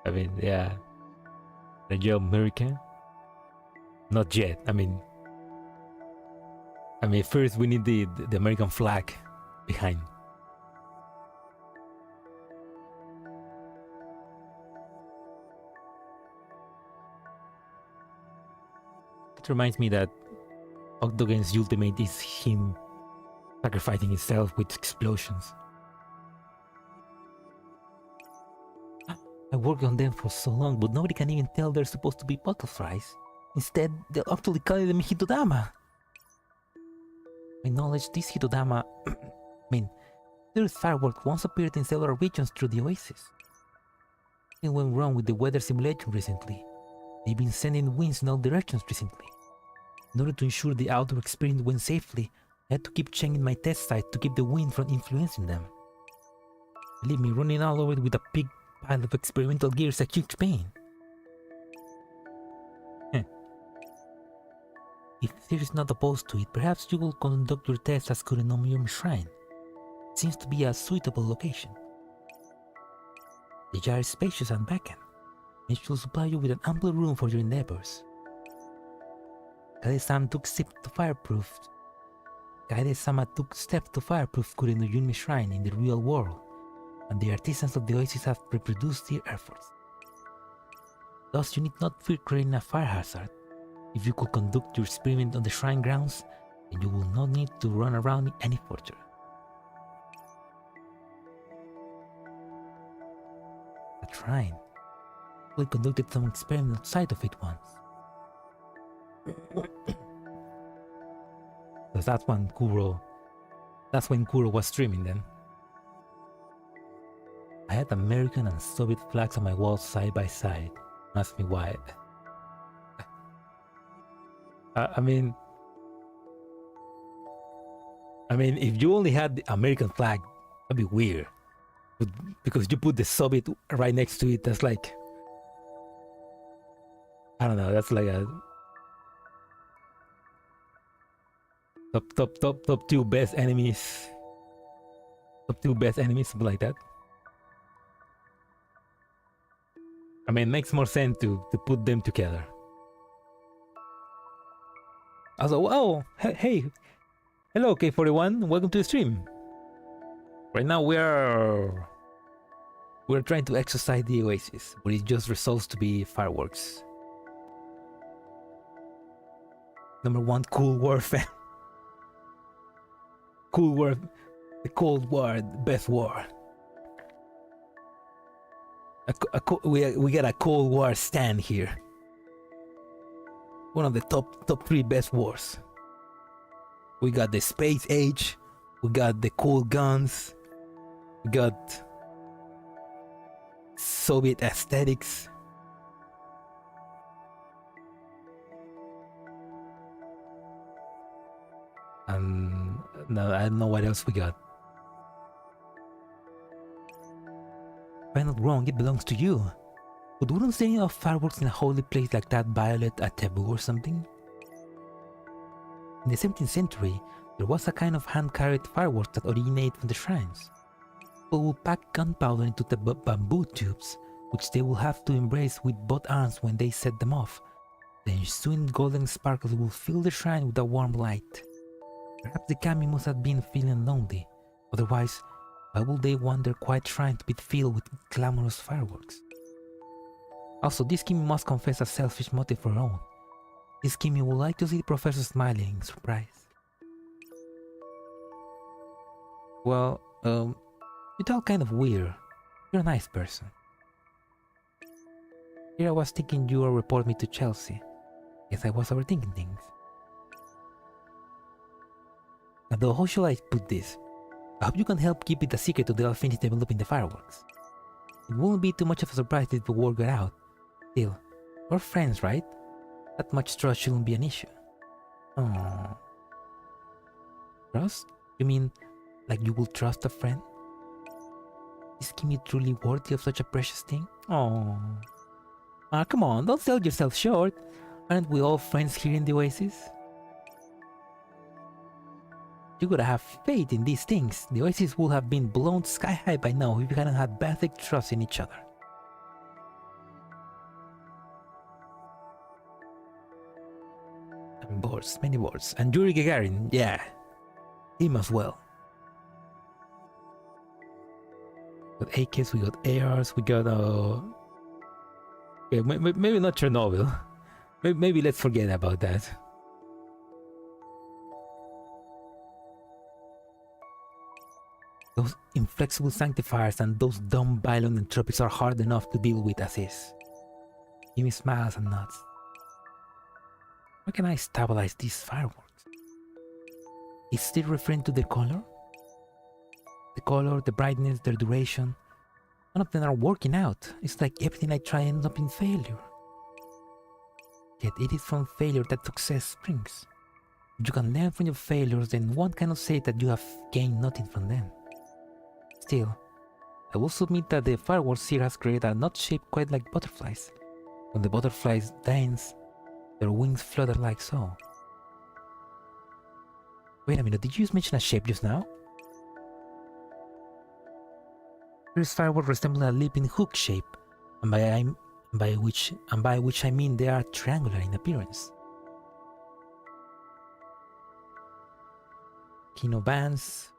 I mean, yeah. Are you American? Not yet. I mean, first we need the American flag behind. It reminds me that Octagon's ultimate is him sacrificing himself with explosions. I worked on them for so long, but nobody can even tell they're supposed to be butterflies. Instead, they'll actually call them Hitodama. My knowledge, this Hitodama... their firework once appeared in several regions through the oasis. It went wrong with the weather simulation recently. They've been sending winds in all directions recently. In order to ensure the outdoor experience went safely, I had to keep checking my test site to keep the wind from influencing them. Believe me, running all over it with a big pile of experimental gear is a huge pain. If Sir is not opposed to it, perhaps you will conduct your tests at Kurenomium Shrine. It seems to be a suitable location. The jar is spacious and vacant, and it will supply you with an ample room for your endeavors. Kade-sama took steps to fireproof Kurenomium Shrine in the real world, and the artisans of the oasis have reproduced their efforts. Thus, you need not fear creating a fire hazard. If you could conduct your experiment on the shrine grounds, then you will not need to run around any further. The shrine. We conducted some experiment outside of it once. Because that's when Kuro was streaming then. I had American and Soviet flags on my walls side by side. Ask me why. I mean, if you only had the American flag, that'd be weird. But because you put the Soviet right next to it, that's like, I don't know. That's like a top two best enemies. Top two best enemies, something like that. I mean, it makes more sense to put them together. Also, oh, hey, hello K41, welcome to the stream. Right now we're trying to exercise the oasis, but it just results to be fireworks. Number one, Cool War fan. Cool War, the Cold War, the best war. We got a Cold War stand here. One of the top 3 best wars. We got the space age. We got the cool guns. We got Soviet aesthetics. And no, I don't know what else we got. If I'm not wrong, it belongs to you. But wouldn't setting off fireworks in a holy place like that violate a taboo or something? In the 17th century, there was a kind of hand-carried fireworks that originated from the shrines. People would pack gunpowder into the bamboo tubes, which they will have to embrace with both arms when they set them off. The ensuing golden sparkles will fill the shrine with a warm light. Perhaps the Kimie must have been feeling lonely, otherwise, why would they want their quiet shrine to be filled with glamorous fireworks? Also, this Kimie must confess a selfish motive for her own. This Kimie would like to see the professor smiling in surprise. Well, you talk kind of weird. You're a nice person. Here I was thinking you would report me to Chelsea. Guess I was overthinking things. Although, how shall I put this? I hope you can help keep it a secret until I finish developing the fireworks. It won't be too much of a surprise if the word got out. Still, we're friends, right? That much trust shouldn't be an issue. Oh. Trust? You mean like you will trust a friend? Is Kimie truly worthy of such a precious thing? Oh. Come on, don't sell yourself short. Aren't we all friends here in the Oasis? You gotta have faith in these things. The Oasis would have been blown sky high by now if you hadn't had basic trust in each other. And boards, many boards. And Yuri Gagarin, yeah. Him as well. We got AKs, we got ARs, we got okay, maybe not Chernobyl. Maybe let's forget about that. Those inflexible sanctifiers and those dumb violent entropics are hard enough to deal with as is. Kimie smiles and nods. How can I stabilize these fireworks? Is still referring to the color? The color, the brightness, their duration. None of them are working out. It's like everything I try ends up in failure. Yet it is from failure that success springs. If you can learn from your failures, then one cannot say that you have gained nothing from them. Still, I will submit that the fireworks here has created a knot shape quite like butterflies. When the butterflies dance, their wings flutter like so. Wait a minute, did you just mention a shape just now? This firework resembles a leaping hook shape, and by which I mean they are triangular in appearance. Kino bands,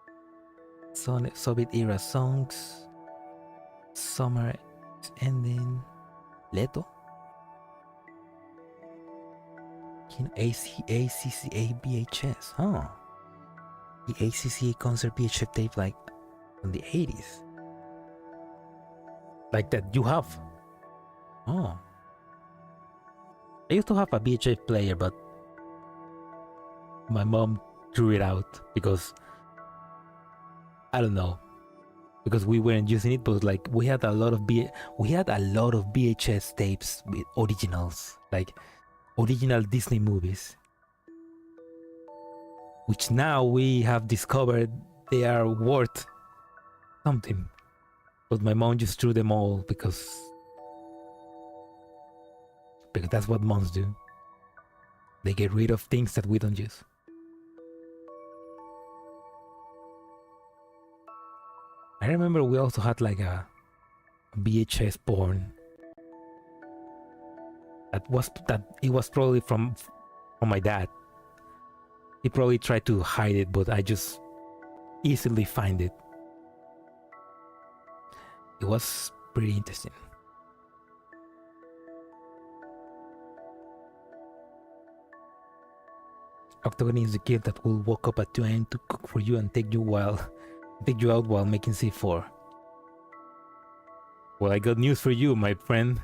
Soviet era songs, summer is ending, Leto, Kino ACCA VHS, huh? The ACCA concert VHS tape like from the 80s. Like that you have. Oh. I used to have a VHS player, but my mom threw it out because I don't know, because we weren't using it. But like we had a lot of VHS tapes with originals, like original Disney movies, which now we have discovered they are worth something. But my mom just threw them all because that's what moms do. They get rid of things that we don't use. I remember we also had like a VHS porn. It was probably from my dad. He probably tried to hide it, but I just easily find it. It was pretty interesting. Octagon is the kid that will wake up at 2 a.m. to cook for you and take you out while making C4. Well, I got news for you, my friend.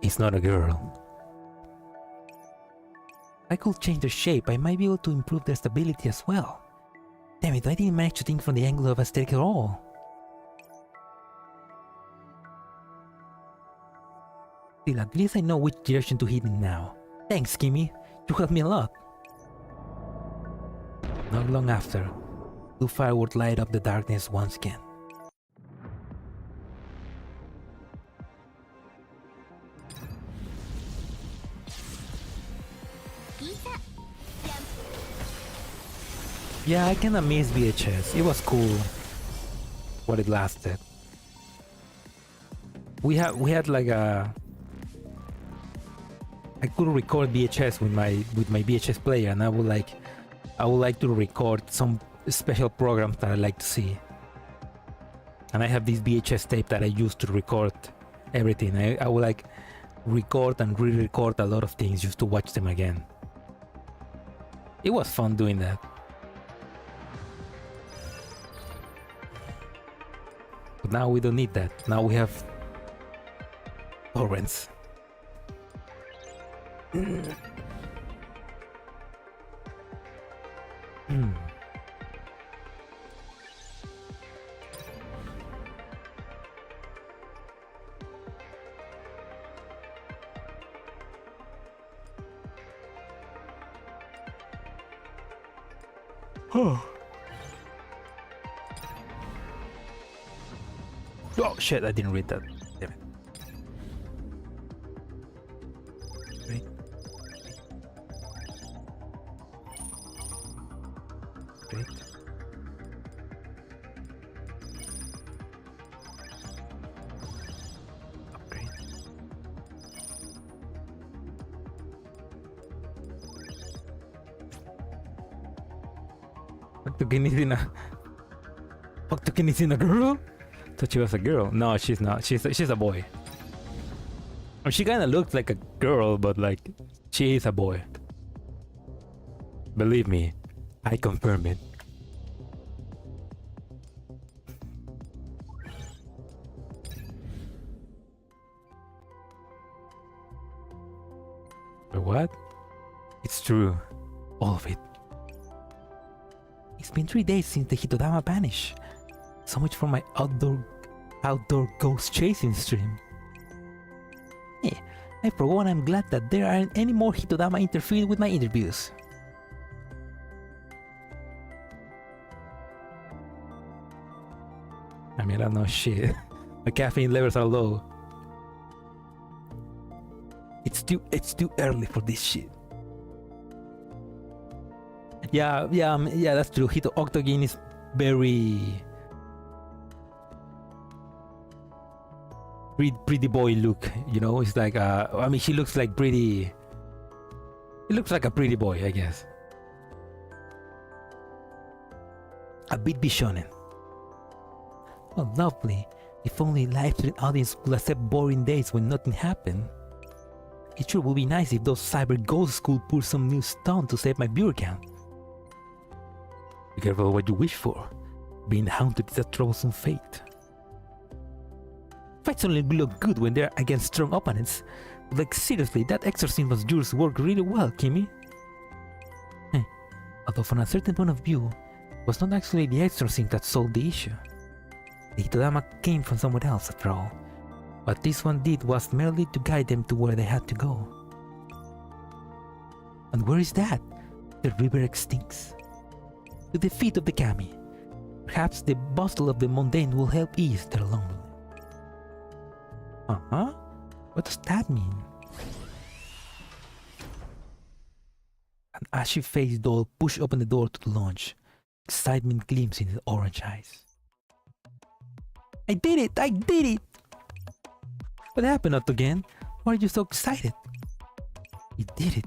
It's not a girl. I could change their shape. I might be able to improve their stability as well. Damn it, I didn't manage to think from the angle of aesthetic at all. Still, at least I know which direction to hit in now. Thanks, Kimie. You helped me a lot. Not long after, blue fire would light up the darkness once again. Yeah, I kinda miss VHS. It was cool while it lasted. We had like a... I could record VHS with my VHS player, and I would like to record some special programs that I like to see. And I have this VHS tape that I use to record everything. I would like record and re-record a lot of things just to watch them again. It was fun doing that. But now we don't need that. Now we have torrents. Oh shit, I didn't read that. Damn it. Wait. Wait. Upgrade. Octagon is in a girl? Thought she was a girl. No, she's not. She's a boy. I mean, she kind of looks like a girl, but like she is a boy. Believe me, I confirm it. But what? It's true. All of it. It's been 3 days since the Hitodama vanished. So much for my outdoor ghost chasing stream. Hey, for one, I'm glad that there aren't any more Hitodama interfering with my interviews. I mean, I don't know shit. My caffeine levels are low. It's too early for this shit. Yeah, that's true. Octagon is very pretty boy look, you know. It's like I mean, she looks like pretty. It looks like a pretty boy, I guess. A bit bishonen. Oh, lovely. If only live stream audience could accept boring days when nothing happened. It sure would be nice if those cyber ghosts could pull some new stunt to save my viewer count. Be careful what you wish for. Being haunted is a troublesome fate. Fights only look good when they're against strong opponents. Like seriously, that exorcism of yours worked really well, Kimie. Although from a certain point of view, it was not actually the exorcism that solved the issue. The Hitodama came from somewhere else after all. What this one did was merely to guide them to where they had to go. And where is that? The river extincts. To the feet of the kami. Perhaps the bustle of the mundane will help ease their loneliness. Uh-huh? What does that mean? An ashy-faced doll pushed open the door to the lounge. Excitement gleams in his orange eyes. I did it! I did it! What happened, Octagon? Why are you so excited? He did it.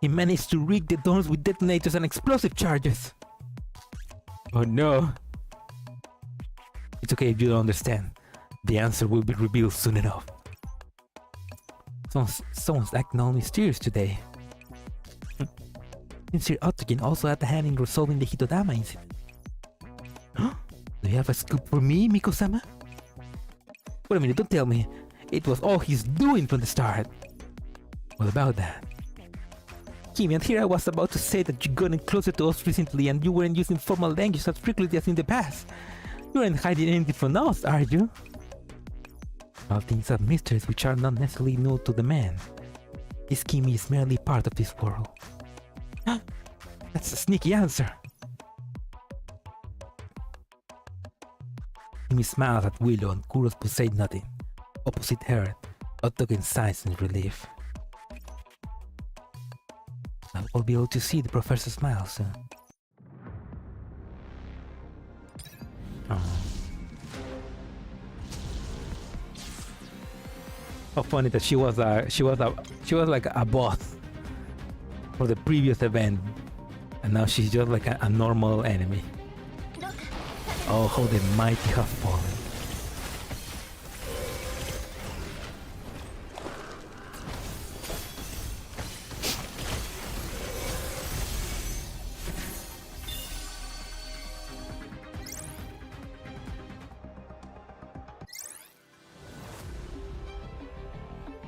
He managed to rig the doors with detonators and explosive charges. Oh no. It's okay if you don't understand. The answer will be revealed soon enough. Someone's acting all mysterious today. Sincere Octagon also had a hand in resolving the Hitodama incident. Huh? Do you have a scoop for me, Miko-sama? Wait a minute, don't tell me. It was all he's doing from the start. What about that? Kimie, and here I was about to say that you gotten closer to us recently and you weren't using formal language as frequently as in the past. You aren't hiding anything from us, are you? All things are mysteries which are not necessarily known to the man. This Kimie is merely part of this world. That's a sneaky answer. Kimie smiles at Willow and Kuros but say nothing. Opposite her, Octagon sighs in relief. I will be able to see the professor smile soon. Oh. How funny that she was like a boss for the previous event, and now she's just like a normal enemy. Oh, how the mighty have fallen.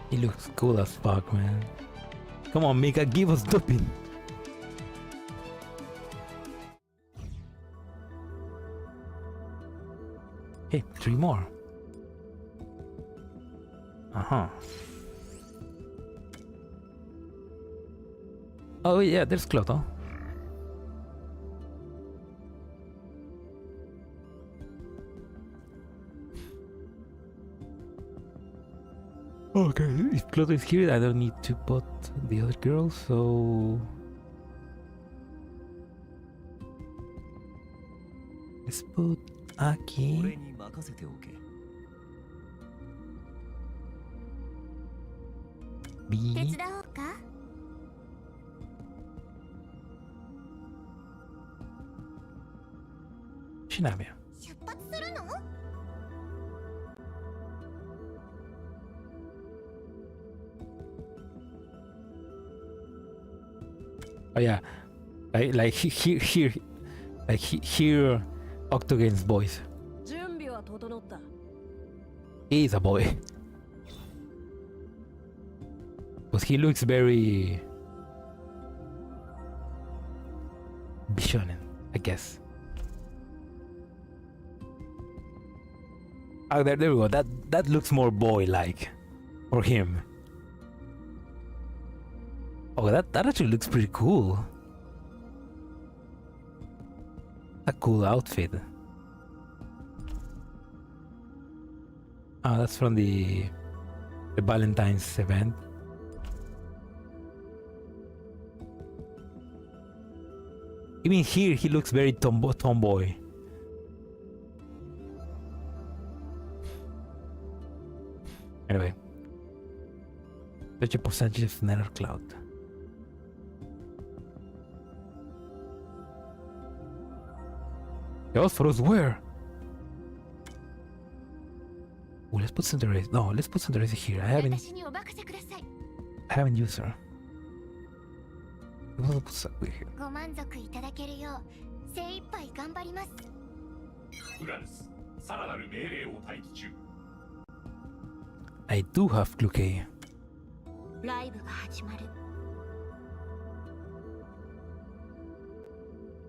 He looks cool as fuck, man. Come on, Mika, give us doping. Hey, 3 more. Oh yeah, there's Cloto. Okay, if Cloto is here, I don't need to put the other girls, so... let's put Aki. B. 手伝おうか Shiname. 出発するの Oh yeah, like hear Octagon's voice. 準備は整った。 He is a boy. But he looks very Bishonen, I guess. Oh, there we go. That looks more boy-like for him. Oh, that actually looks pretty cool. A cool outfit. Oh, that's from the Valentine's event. Even here, he looks very tomboy. Anyway, such a percentage of Nether Cloud. Those photos where? Oh, let's put Cinderace. No, let's put Cinderace here. I haven't used her. We'll put Sakui here. ご満足いただけるよう精一杯頑張ります。ウラヌス、さらなる命令を待機中。I do have Glucay. ライブが始まる。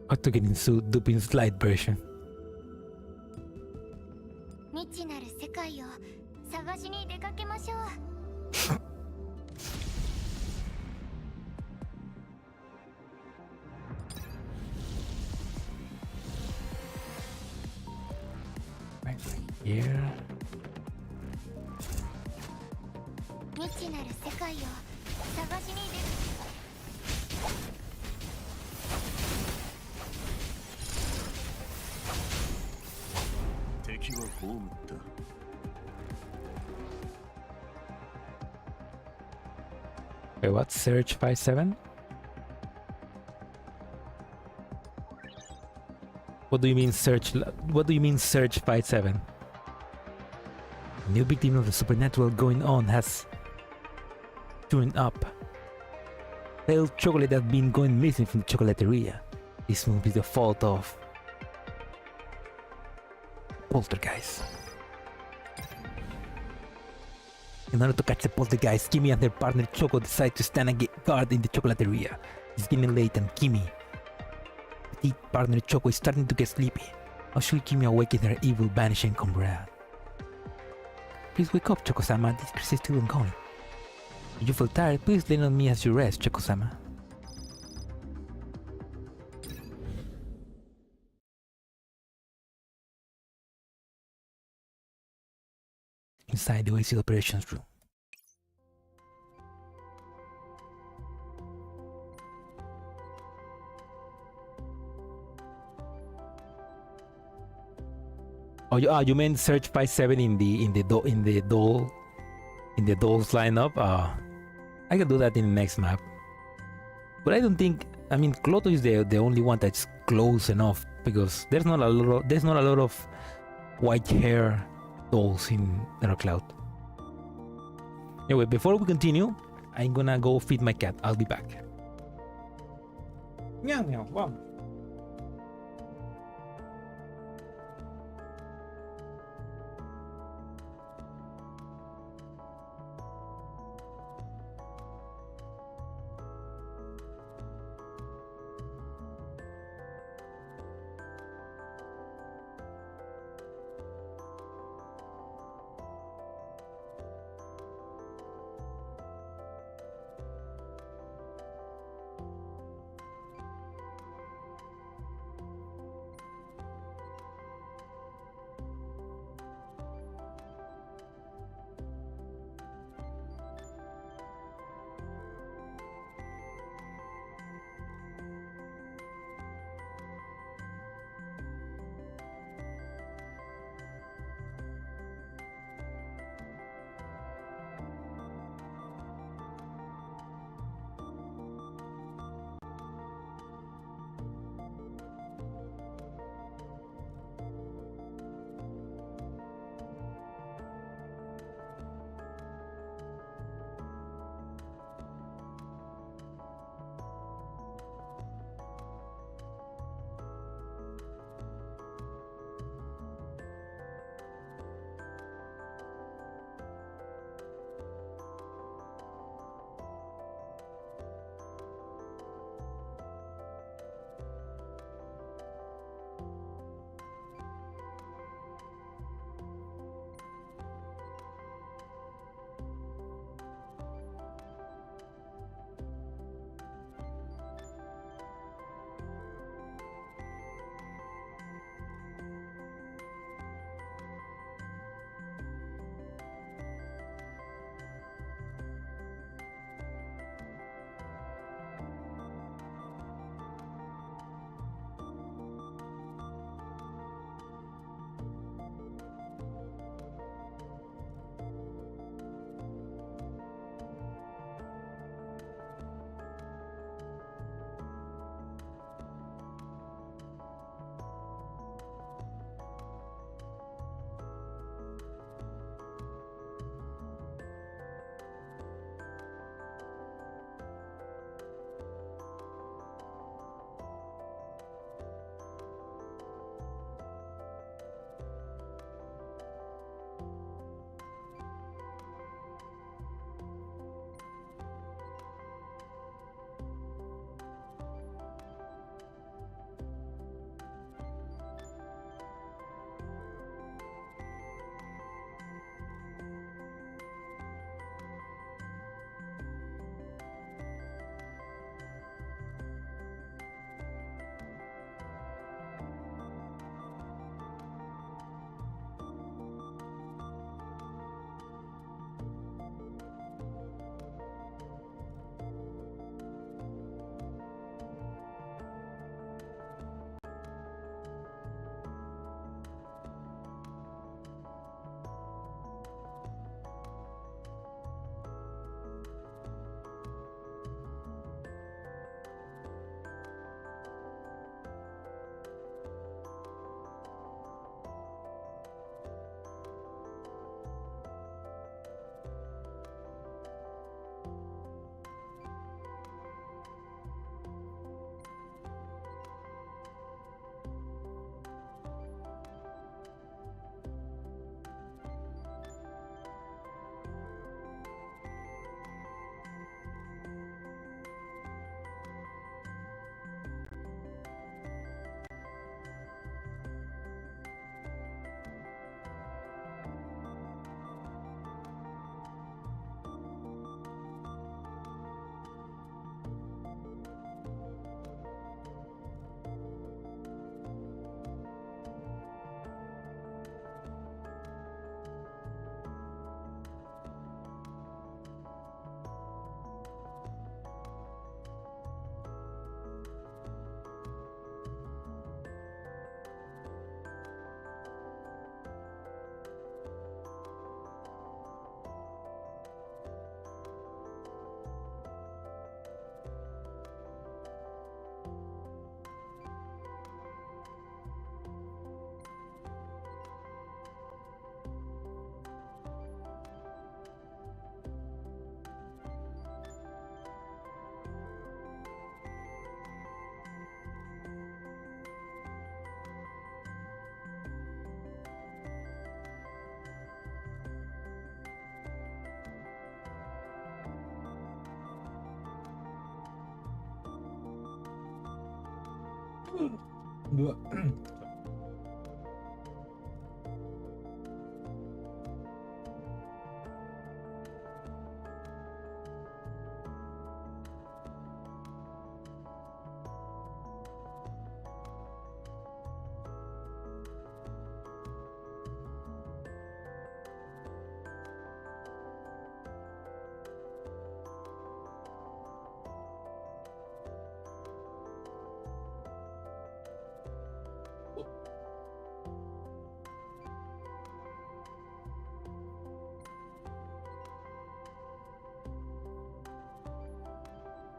Octagon into Dupin's light version. 未知なる世界を探しに出かけましょう。Right here. 未知なる世界を探しに出る。 敵は葬った。 Wait, what? Surge 57? What do you mean Surge? What do you mean Surge 57? A new big team of the supernatural going on has tuned up. pale chocolate that's been going missing from the chocolateria. This must be the fault of poltergeist. In order to catch the poltergeist, Kimie and her partner Choco decide to stand guard in the chocolateria. It's getting late and Kimie, petite partner Choco, is starting to get sleepy. How should Kimie awaken her evil, vanishing comrade? Please wake up, Choco-sama. This craze is still ongoing. If you feel tired, please lean on me as you rest, Choco-sama. Inside the Exiled operations room. Oh, you meant search 57 in the dolls lineup. I can do that in the next map. But I don't think. I mean, Cloto is the only one that's close enough because there's not a lot of white hair dolls in Cloud. Anyway, before we continue, I'm gonna go feed my cat. I'll be back. Meow meow. Wow.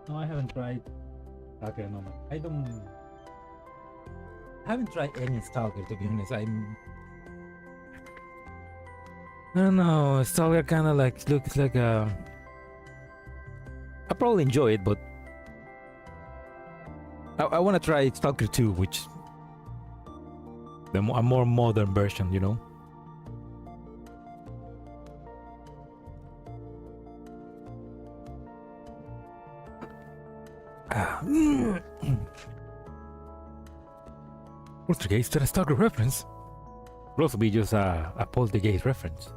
No, I haven't tried Stalker. No, I haven't tried any Stalker, to be honest. I don't know. Stalker kind of like looks like a. I probably enjoy it, but I want to try Stalker 2, which a more modern version, you know. Poltergeist is a Stalker reference. Could also be just a Poltergeist reference.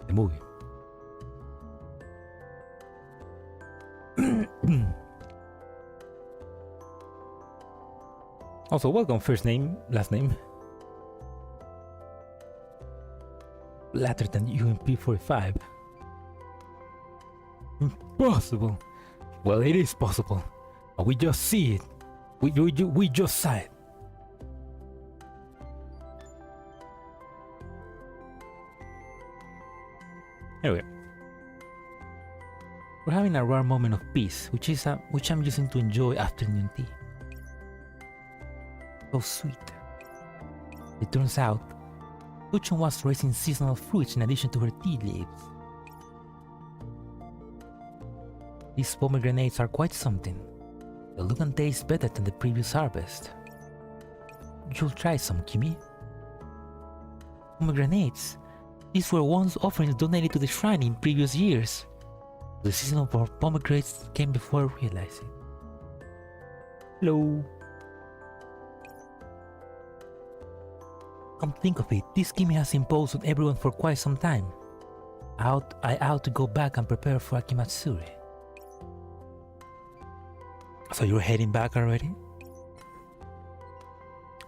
The movie. Also, welcome, first name, last name. Later than UMP45. Impossible. Well, it is possible. But we just see it. We just saw it. Anyway, we're having a rare moment of peace, which I'm using to enjoy afternoon tea. So sweet. It turns out, Uchon was raising seasonal fruits in addition to her tea leaves. These pomegranates are quite something. They look and taste better than the previous harvest. You'll try some, Kimie. Pomegranates. These were once offerings donated to the shrine in previous years. The season for pomegranates came before realizing. Hello. Come think of it, this Kimie has imposed on everyone for quite some time. I ought to go back and prepare for Akimatsuri. So you're heading back already?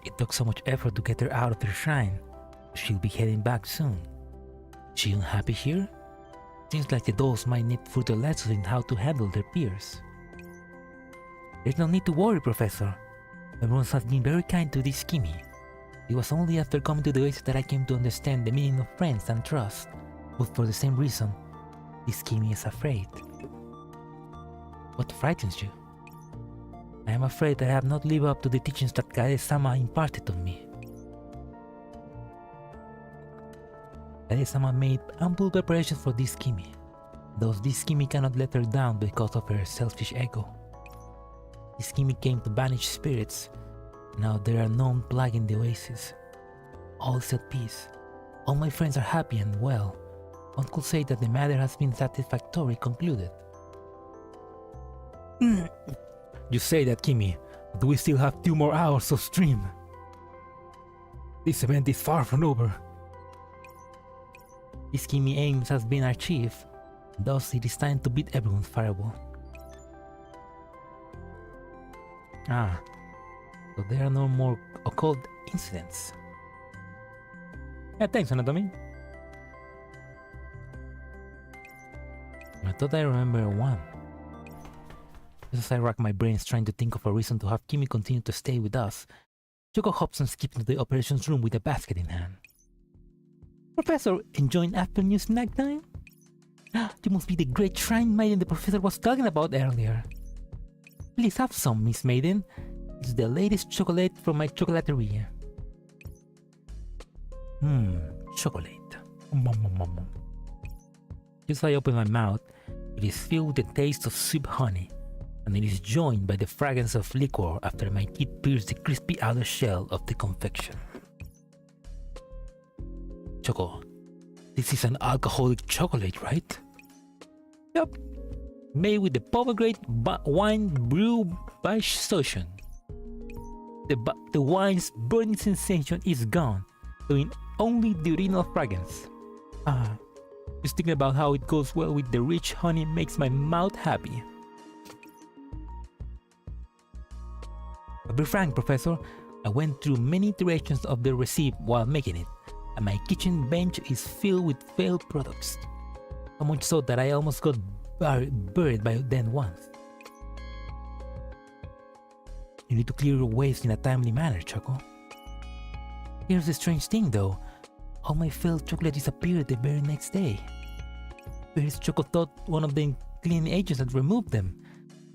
It took so much effort to get her out of the shrine. She'll be heading back soon. She unhappy here? Seems like the dolls might need further lessons in how to handle their peers. There's no need to worry, Professor. Everyone has been very kind to this Kimie. It was only after coming to the Oasis that I came to understand the meaning of friends and trust. But for the same reason, this Kimie is afraid. What frightens you? I am afraid I have not lived up to the teachings that Kade-sama imparted on me. Kade-sama made ample preparations for this Kimie. Thus this Kimie cannot let her down because of her selfish ego. This Kimie came to banish spirits. Now there are none plaguing the Oasis. All is at peace. All my friends are happy and well. One could say that the matter has been satisfactorily concluded. You say that, Kimie, but we still have 2 more hours of stream. This event is far from over. This Kimie aims has been achieved, thus it is time to beat everyone's fireball. Ah, so there are no more occult incidents. Yeah, thanks, Anatomy. I thought I remember one. As I rack my brains trying to think of a reason to have Kimie continue to stay with us, Choco hops and skips into the operations room with a basket in hand. Professor, enjoying afternoon snack time? You must be the great shrine maiden the professor was talking about earlier. Please have some, Miss Maiden. It's the latest chocolate from my chocolateria. Chocolate. Just as I open my mouth, it is filled with the taste of sweet honey, and it is joined by the fragrance of liquor after my teeth pierce the crispy outer shell of the confection. Choco, this is an alcoholic chocolate, right? Yup. Made with the pomegranate wine brewed by Soshin. The wine's burning sensation is gone, leaving only the original fragrance. Just thinking about how it goes well with the rich honey makes my mouth happy. I'll be frank, Professor, I went through many iterations of the recipe while making it, and my kitchen bench is filled with failed products. So much so that I almost got buried by them once. You need to clear your waste in a timely manner, Choco. Here's the strange thing though. All my failed chocolate disappeared the very next day. Perhaps Choco thought one of the cleaning agents had removed them.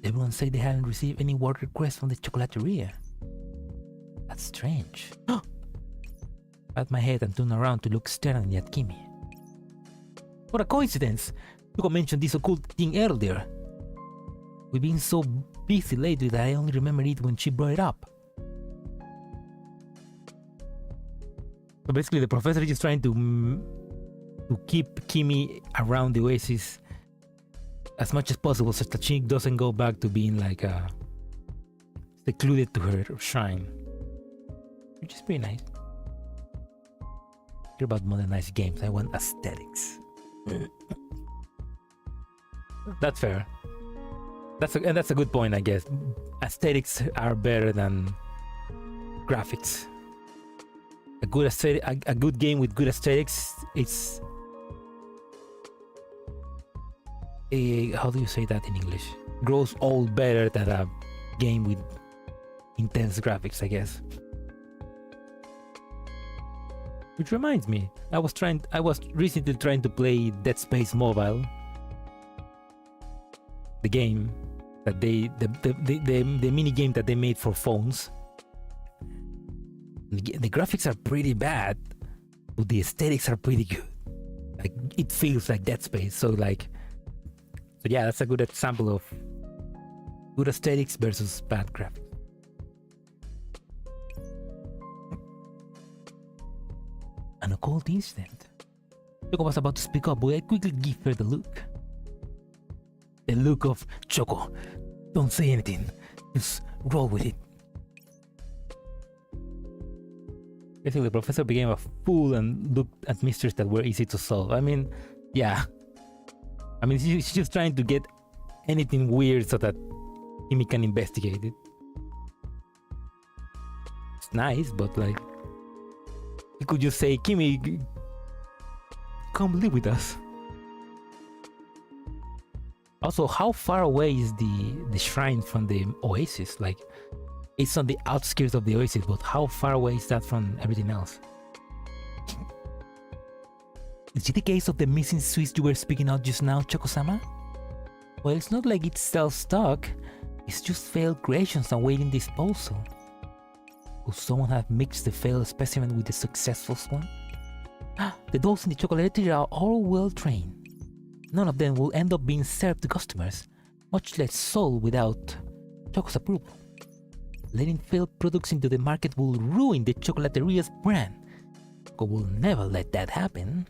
Everyone said they hadn't received any work requests from the chocolateria. That's strange. I pat my head and turn around to look sternly at Kimie. What a coincidence! Choco mentioned this occult thing earlier. We've been so busy lately that I only remember it when she brought it up. So basically the professor is just trying to keep Kimie around the Oasis as much as possible so that she doesn't go back to being like secluded to her shrine. Which is pretty nice. Care about modernized games, I want aesthetics. That's fair. That's a good point, I guess. Aesthetics are better than graphics. A good aesthetic, a good game with good aesthetics, it's how do you say that in English? Grows old better than a game with intense graphics, I guess. Which reminds me, I was recently trying to play Dead Space Mobile. The game that the mini game that they made for phones. The graphics are pretty bad, but the aesthetics are pretty good. Like it feels like Dead Space. So yeah, that's a good example of good aesthetics versus bad graphics. An occult incident. Choco was about to speak up, but I quickly give her the look. The look of Choco. Don't say anything. Just roll with it. Basically, the professor became a fool and looked at mysteries that were easy to solve. I mean, yeah. I mean, she's just trying to get anything weird so that Kimie can investigate it. It's nice, but like, you could just say, Kimie, come live with us. Also, how far away is the shrine from the Oasis? Like, it's on the outskirts of the Oasis, but how far away is that from everything else? Is it the case of the missing Swiss you were speaking out just now, Choco-sama? Well, it's not like it's self-stock. It's just failed creations awaiting disposal. Could someone have mixed the failed specimen with the successful one? The dolls in the chocolateria are all well trained. None of them will end up being served to customers, much less sold without Choco's approval. Letting failed products into the market will ruin the chocolateria's brand. Choco will never let that happen.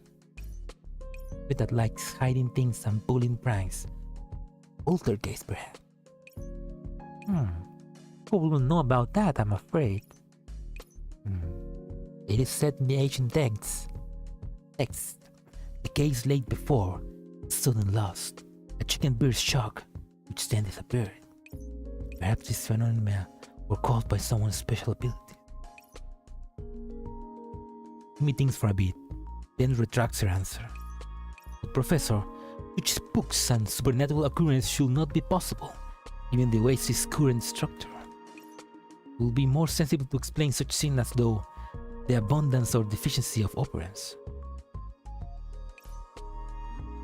But that likes hiding things and pulling pranks. Poltergeist, perhaps. People will know about that, I'm afraid. It is said in the ancient texts. The case laid before, sudden loss, a chicken bear's shock, which then disappeared. Perhaps this phenomena were caused by someone's special ability. Kimie thinks for a bit, then retracts her answer. But Professor, which spooks and supernatural occurrences should not be possible, given the Oasis' current structure. It will be more sensible to explain such things as though the abundance or deficiency of operants.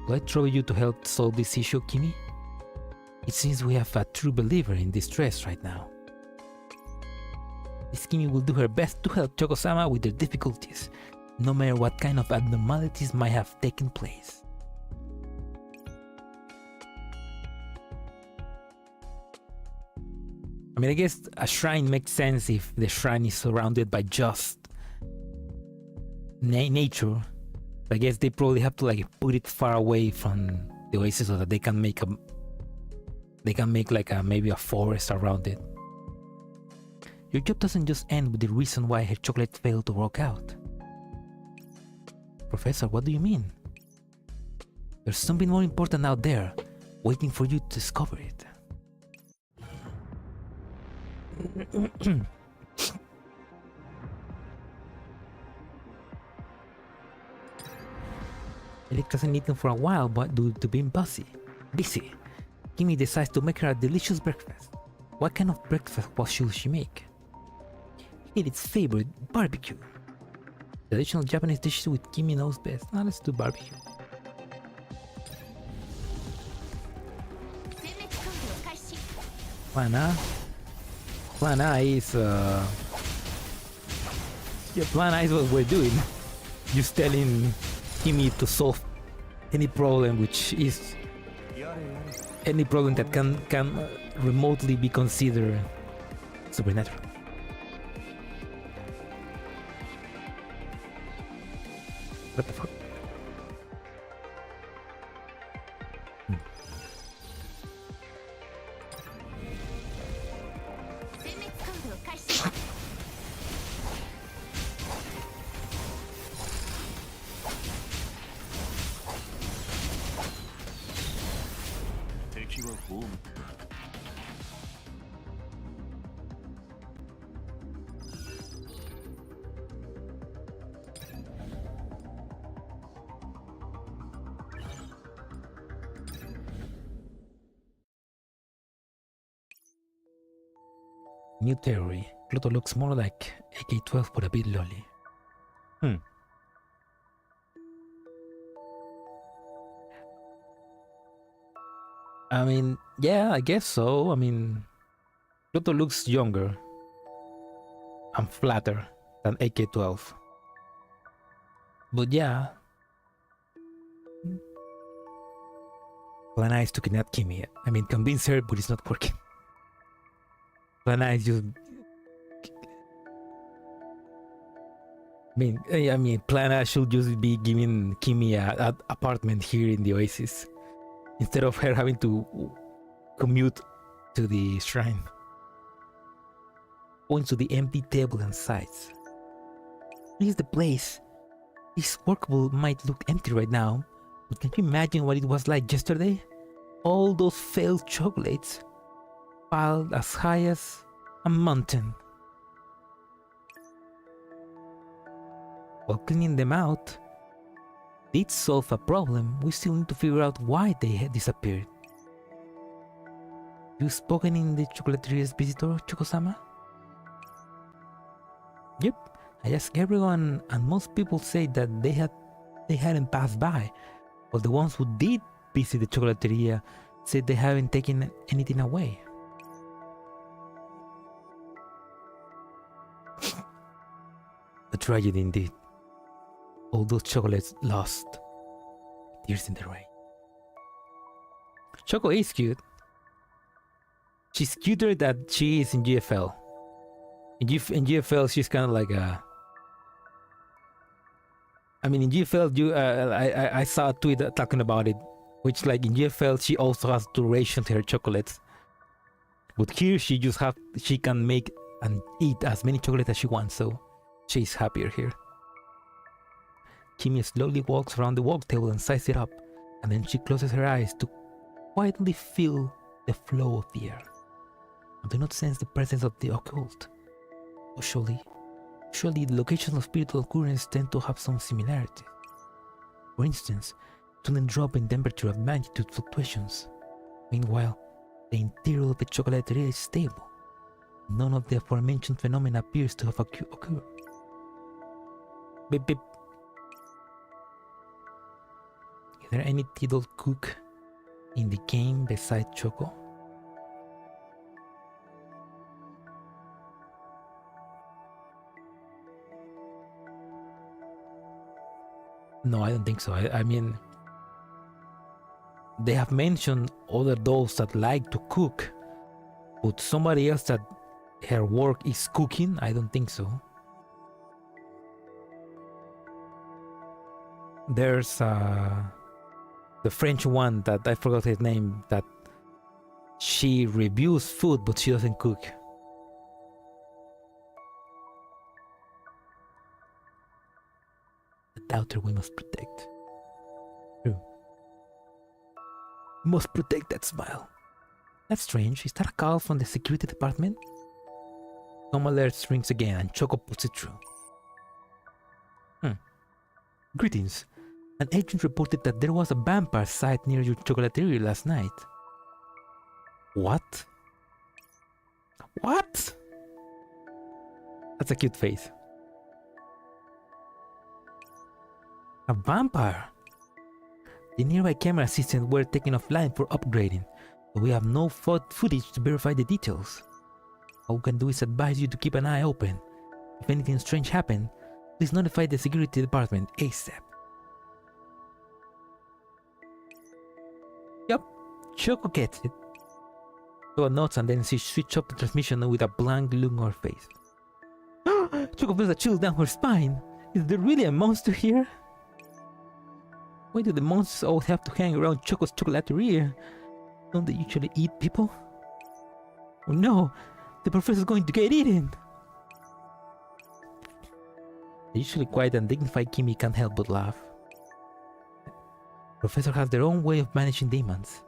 Will I trouble you to help solve this issue, Kimie? It seems we have a true believer in distress right now. Miss Kimie will do her best to help Choco-sama with their difficulties, no matter what kind of abnormalities might have taken place. I mean, I guess a shrine makes sense if the shrine is surrounded by just nature. I guess they probably have to like put it far away from the oasis so that they can make like maybe a forest around it. Your job doesn't just end with the reason why her chocolate failed to work out. Professor, what do you mean? There's something more important out there, waiting for you to discover it. Elec hasn't eaten for a while, but due to being busy. Kimie decides to make her a delicious breakfast. What kind of breakfast should she make? Its favorite, barbecue. Traditional Japanese dishes with Kimie knows best. Now let's do barbecue. Plan A is Plan A is what we're doing. Just telling Kimie to solve any problem, which is any problem that can remotely be considered supernatural. What the fuck? New theory. Pluto looks more like AK-12 but a bit lolly. I mean, yeah, I guess so. I mean, Pluto looks younger and flatter than AK-12. But yeah. Plan A is to kidnap Kimie. I mean, convince her, but it's not working. Plan A is just... I mean, Plan A should just be giving Kimie an apartment here in the Oasis, instead of her having to commute to the shrine. Points to the empty table and sighs. Here's the place. This workable might look empty right now, but can you imagine what it was like yesterday? All those failed chocolates, piled as high as a mountain. While cleaning them out did solve a problem, we still need to figure out why they had disappeared. You spoken in the chocolateria's visitor, Choko-sama? Yep, I asked everyone and most people say that they hadn't passed by, but the ones who did visit the chocolateria said they haven't taken anything away. A tragedy indeed. All those chocolates lost. Tears in the rain. Choco is cute. She's cuter than she is in GFL. In GFL, she's kind of like a... I mean, in GFL, I saw a tweet talking about it, which like in GFL, she also has to ration her chocolates. But here, she can make and eat as many chocolates as she wants, so she's happier here. Kimie slowly walks around the work table and sizes it up, and then she closes her eyes to quietly feel the flow of the air. I do not sense the presence of the occult. Or surely the locations of spiritual currents tend to have some similarities. For instance, sudden drop in temperature of magnitude fluctuations. Meanwhile, the interior of the chocolateria is stable. None of the aforementioned phenomena appears to have occurred. Beep beep. Is there any title cook in the game besides Choco? No, I don't think so. I mean, they have mentioned other dolls that like to cook, but somebody else that her work is cooking, I don't think so. There's the French one that I forgot his name, that she reviews food but she doesn't cook. daughter we must protect. True. We must protect that smile. That's strange. Is that a call from the security department? Some alerts rings again and Choco puts it through. Greetings. An agent reported that there was a vampire site near your chocolateria last night. What? What? That's a cute face. A vampire? The nearby camera systems were taken offline for upgrading, but we have no footage to verify the details. All we can do is advise you to keep an eye open. If anything strange happens, please notify the security department ASAP. Yup, Choco gets it. Choco nods and then she switches off the transmission with a blank look on her face. Choco feels a chill down her spine. Is there really a monster here? Why do the monsters always have to hang around Choco's chocolateria? Don't they usually eat people? Oh no, the professor's going to get eaten! The usually quiet and dignified Kimie can't help but laugh. Professor has their own way of managing demons.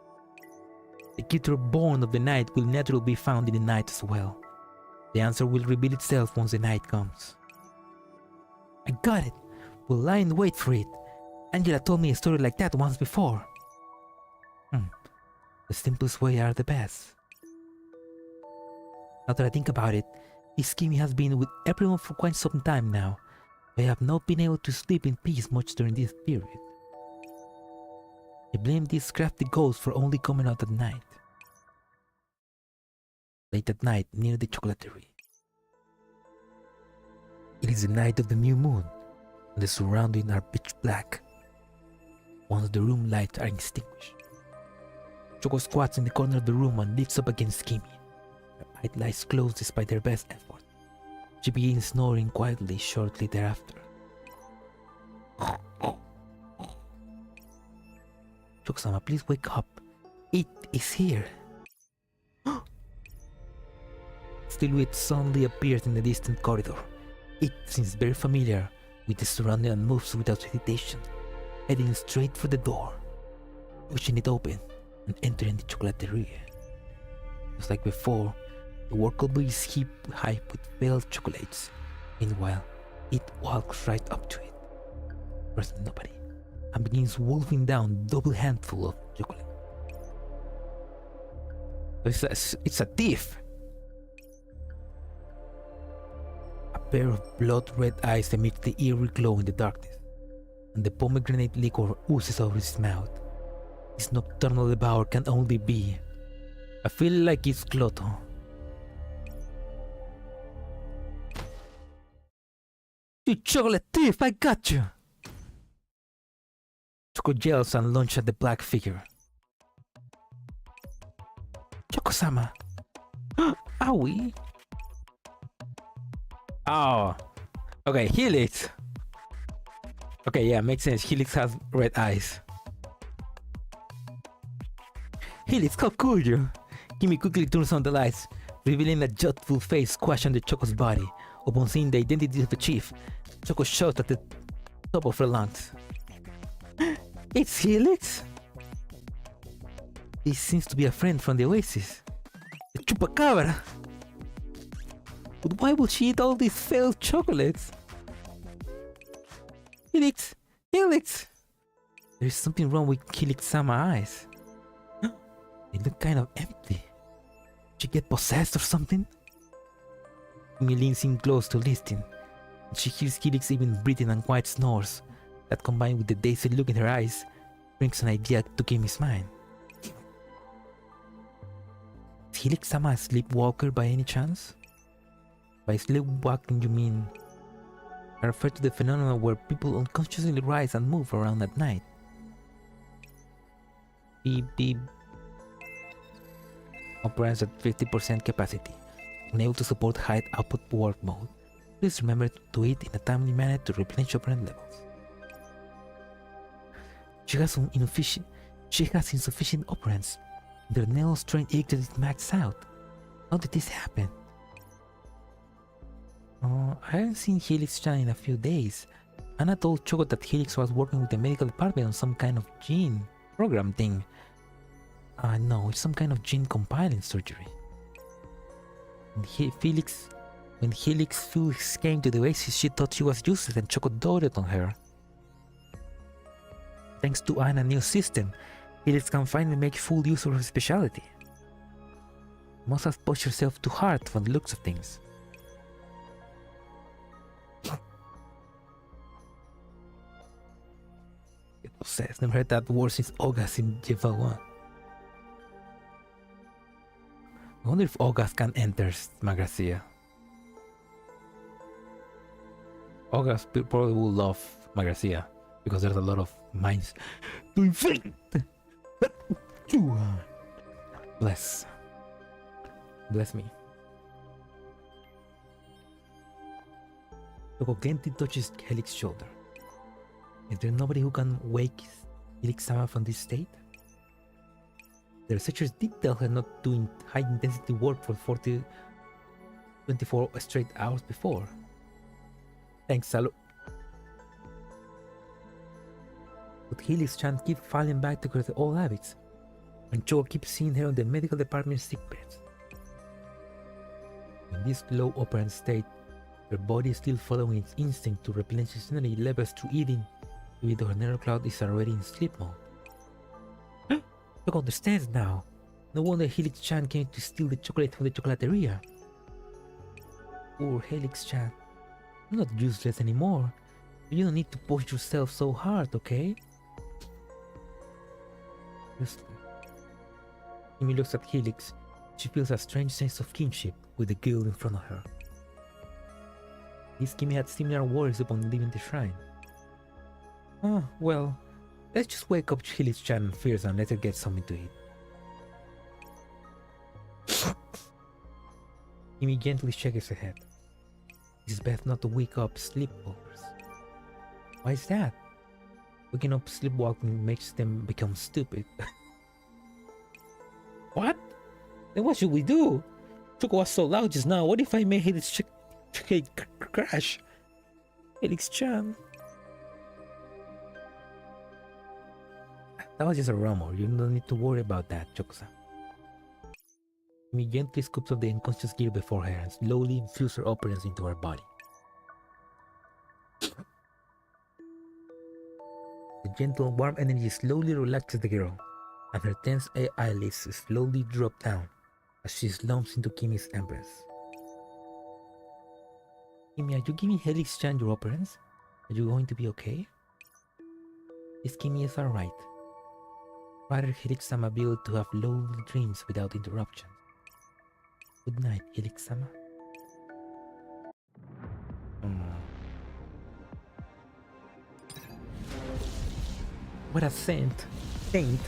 The creature born of the night will naturally be found in the night as well. The answer will reveal itself once the night comes. I got it! We'll lie in wait for it. Angela told me a story like that once before. The simplest way are the best. Now that I think about it, this Kimie has been with everyone for quite some time now. I have not been able to sleep in peace much during this period. I blame this crafty ghost for only coming out at night. Late at night near the chocolatery. It is the night of the new moon, and the surroundings are pitch black. Once the room lights are extinguished, Choco squats in the corner of the room and lifts up against Kimie. Her eyes lies closed despite her best effort. She begins snoring quietly shortly thereafter. Choco-sama, please wake up. It is here. Silhouette suddenly appears in the distant corridor. It seems very familiar with the surrounding and moves without hesitation, heading straight for the door, pushing it open and entering the chocolateria. Just like before, the workable is heaped high with filled chocolates. Meanwhile, it walks right up to it, first nobody, and begins wolfing down double handful of chocolate. It's a thief! A pair of blood-red eyes emit the eerie glow in the darkness, and the pomegranate liquor oozes over his mouth. This nocturnal devourer can only be... I feel like it's Clotho. You chocolate thief, I got you! Choco yells and lunges at the black figure. Choco-sama! Owie! Oh! Okay, Helix! Okay, yeah, makes sense. Helix has red eyes. Helix, how could you? Kimie quickly turns on the lights, revealing a youthful face squashed under Choco's body. Upon seeing the identity of the chief, Choco shouts at the top of her lungs. It's Helix? This seems to be a friend from the Oasis. The Chupacabra! But why would she eat all these failed chocolates? Helix! Helix! There is something wrong with Helix-sama eyes. They look kind of empty. Did she get possessed or something? Kimie leans in close to listen. She hears Helix even breathing and quiet snores that, combined with the dazed look in her eyes, brings an idea to Kimie's mind. Is Helix-sama a sleepwalker by any chance? By sleepwalking you mean... I refer to the phenomenon where people unconsciously rise and move around at night. Beep beep. Operates at 50% capacity, unable to support high output work mode. Please remember to eat in a timely manner to replenish operant levels. She has insufficient operants. Their nail strength egg is maxed out. How did this happen? I haven't seen Helix-chan in a few days. Anna told Choco that Helix was working with the medical department on some kind of gene program thing. No, it's some kind of gene compiling surgery. When Felix came to the Oasis, she thought she was useless and Choco doted on her. Thanks to Anna's new system, Felix can finally make full use of her specialty. You must have pushed yourself too hard from the looks of things. Get obsessed. Never heard that word since August in Jeva 1. I wonder if August can enter Magrasea. August probably will love Magrasea because there's a lot of minds to inflict. Bless me. Choco gently touches Helix's shoulder. Is there nobody who can wake Helix-sama from this state? The researchers did tell her not doing high-intensity work for 24 straight hours before. Thanks, Salu. But Helix-chan keeps falling back to her old habits, and Choco keeps seeing her on the medical department sickbeds. In this low operant state, her body is still following its instinct to replenish its energy levels through eating, even though her neural cloud is already in sleep mode. Choco understands now. No wonder Helix-chan came to steal the chocolate from the chocolateria. Poor Helix-chan. You're not useless anymore. You don't need to push yourself so hard, okay? Kimie looks at Helix. She feels a strange sense of kinship with the girl in front of her. This Kimie had similar worries upon leaving the shrine. Well, let's just wake up Helix-chan first and let her get something to eat. Kimie gently shakes her head. It's best not to wake up sleepwalkers. Why is that? Waking up sleepwalking makes them become stupid. What? Then what should we do? Choco was so loud just now. What if I made Helix crash? Helix-chan. That was just a rumor. You don't need to worry about that, Choco-san. Kimie gently scoops up the unconscious gear before her and slowly infuses her operants into her body. The gentle, warm energy slowly relaxes the girl, and her tense eyelids slowly drop down as she slumps into Kimie's embrace. Kimie, are you giving Helix-chan your operants? Are you going to be okay? Yes, Kimie is alright. Rather, Helix-sama be able to have lovely dreams without interruption. Good night, Helix-sama. What a saint! Saint!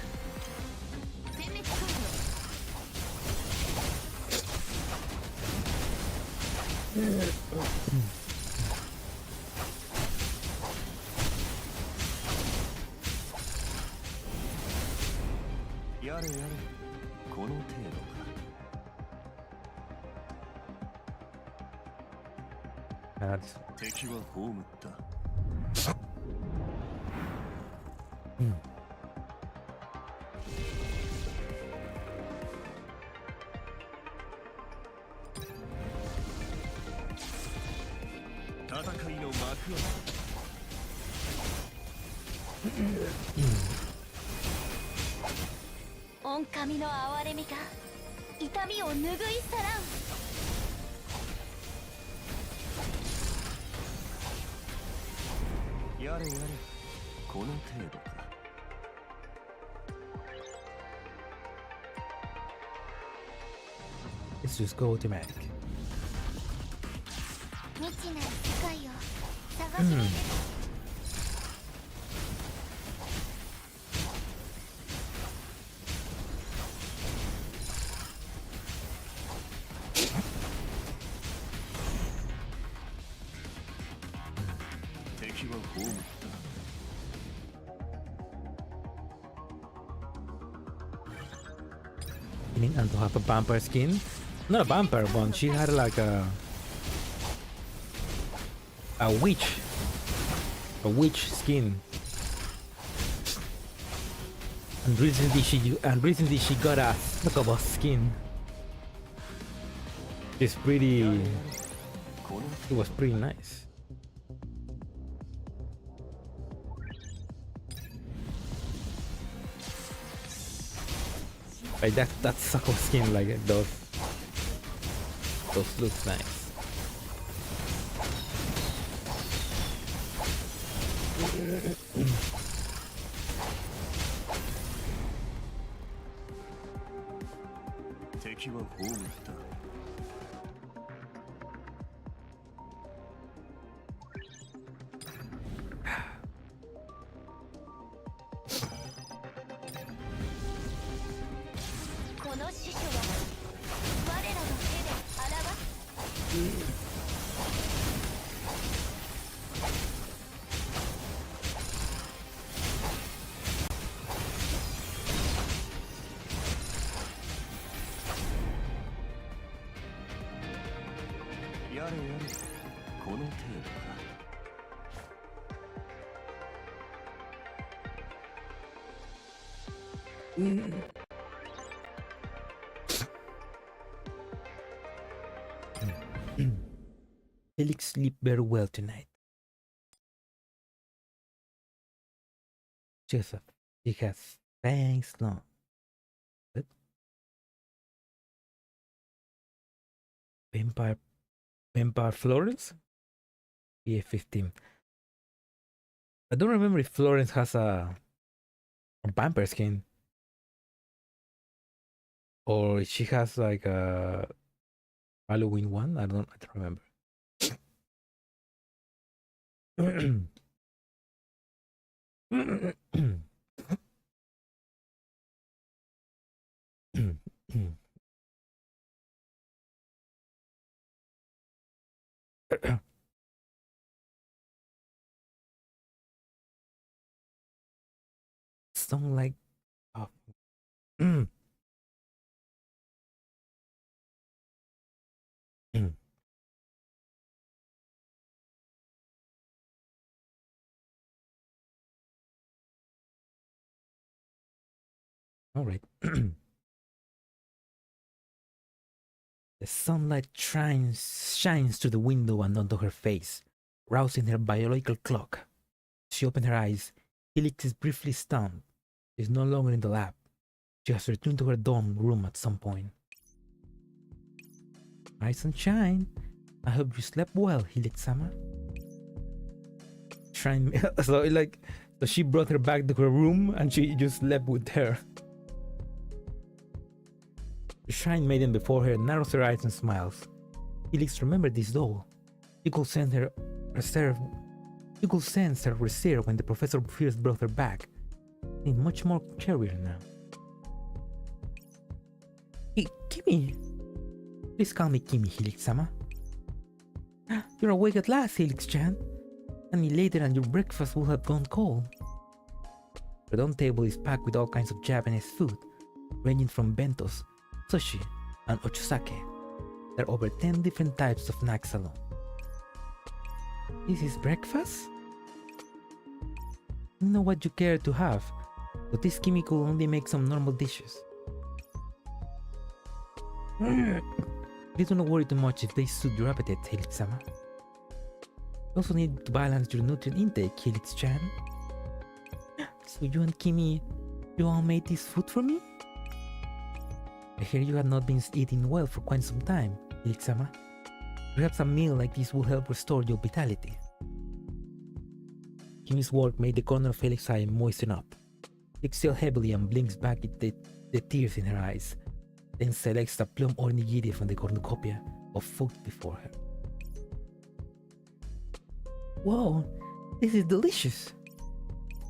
Onkami no awaremi ga itami o nugui saran. Let's just go automatic. 未知なる世界を探しに出る。Meaning and to have a bumper skin? Not a bumper one, she had like a witch A witch skin. And recently she got a succubus skin. It's pretty. It was pretty nice. Like that succubus skin, like those look nice. Felix sleep very well tonight. Joseph, he has thanks long. What? Vampire Florence? Yeah, 15. I don't remember if Florence has a vampire skin. Or she has like a Halloween one. I don't remember. Song like oh. All right. The sunlight shines through the window and onto her face, rousing her biological clock. She opened her eyes. Felix is briefly stunned. She is no longer in the lab. She has returned to her dorm room at some point. Hi, sunshine. I hope you slept well, Hilitsama. So she brought her back to her room and she just slept with her. The shrine maiden before her narrows her eyes and smiles. Felix remembered this doll. You could sense her reserve. You could sense her reserve when the professor first brought her back. She's much more carrier now. Hey, Kimie! Please call me Kimie, Helix-sama. You're awake at last, Helix-chan. Any later and your breakfast will have gone cold. The dorm table is packed with all kinds of Japanese food, ranging from bentos, sushi, and ochosake. There are over 10 different types of snacks alone. This is breakfast? I don't know what you care to have, but this Kimie could only make some normal dishes. Please do not worry too much if they suit your appetite, Helix-sama. You also need to balance your nutrient intake, Helix-chan. So you and Kimie, you all made this food for me? I hear you have not been eating well for quite some time, Helix-sama. Perhaps a meal like this will help restore your vitality. Kimie's work made the corner of Felix's eye moisten up. She exhales heavily and blinks back at the tears in her eyes, then selects a plum onigiri from the cornucopia of food before her. Whoa, this is delicious!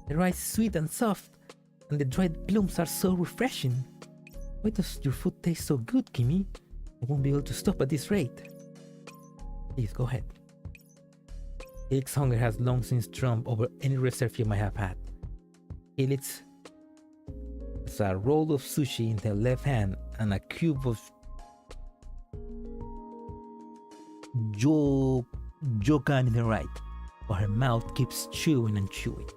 The rice is sweet and soft, and the dried plums are so refreshing. Why does your food taste so good, Kimie? I won't be able to stop at this rate. Please, go ahead. Felix's hunger has long since trumped over any reserve you might have had. Felix has a roll of sushi in her left hand and a cube of jokan in her right. but her mouth keeps chewing and chewing.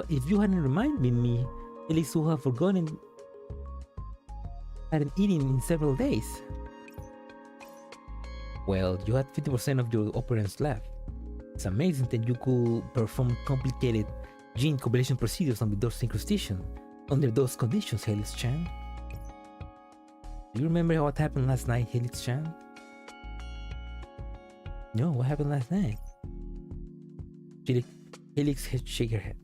If you hadn't reminded me, Helix would have forgotten. Hadn't eaten in several days. Well, you had 50% of your operands left. It's amazing that you could perform complicated gene combination procedures under those incrustations. Under those conditions, Helix-chan. Do you remember what happened last night, Helix-chan? No, what happened last night? Helix shake her head.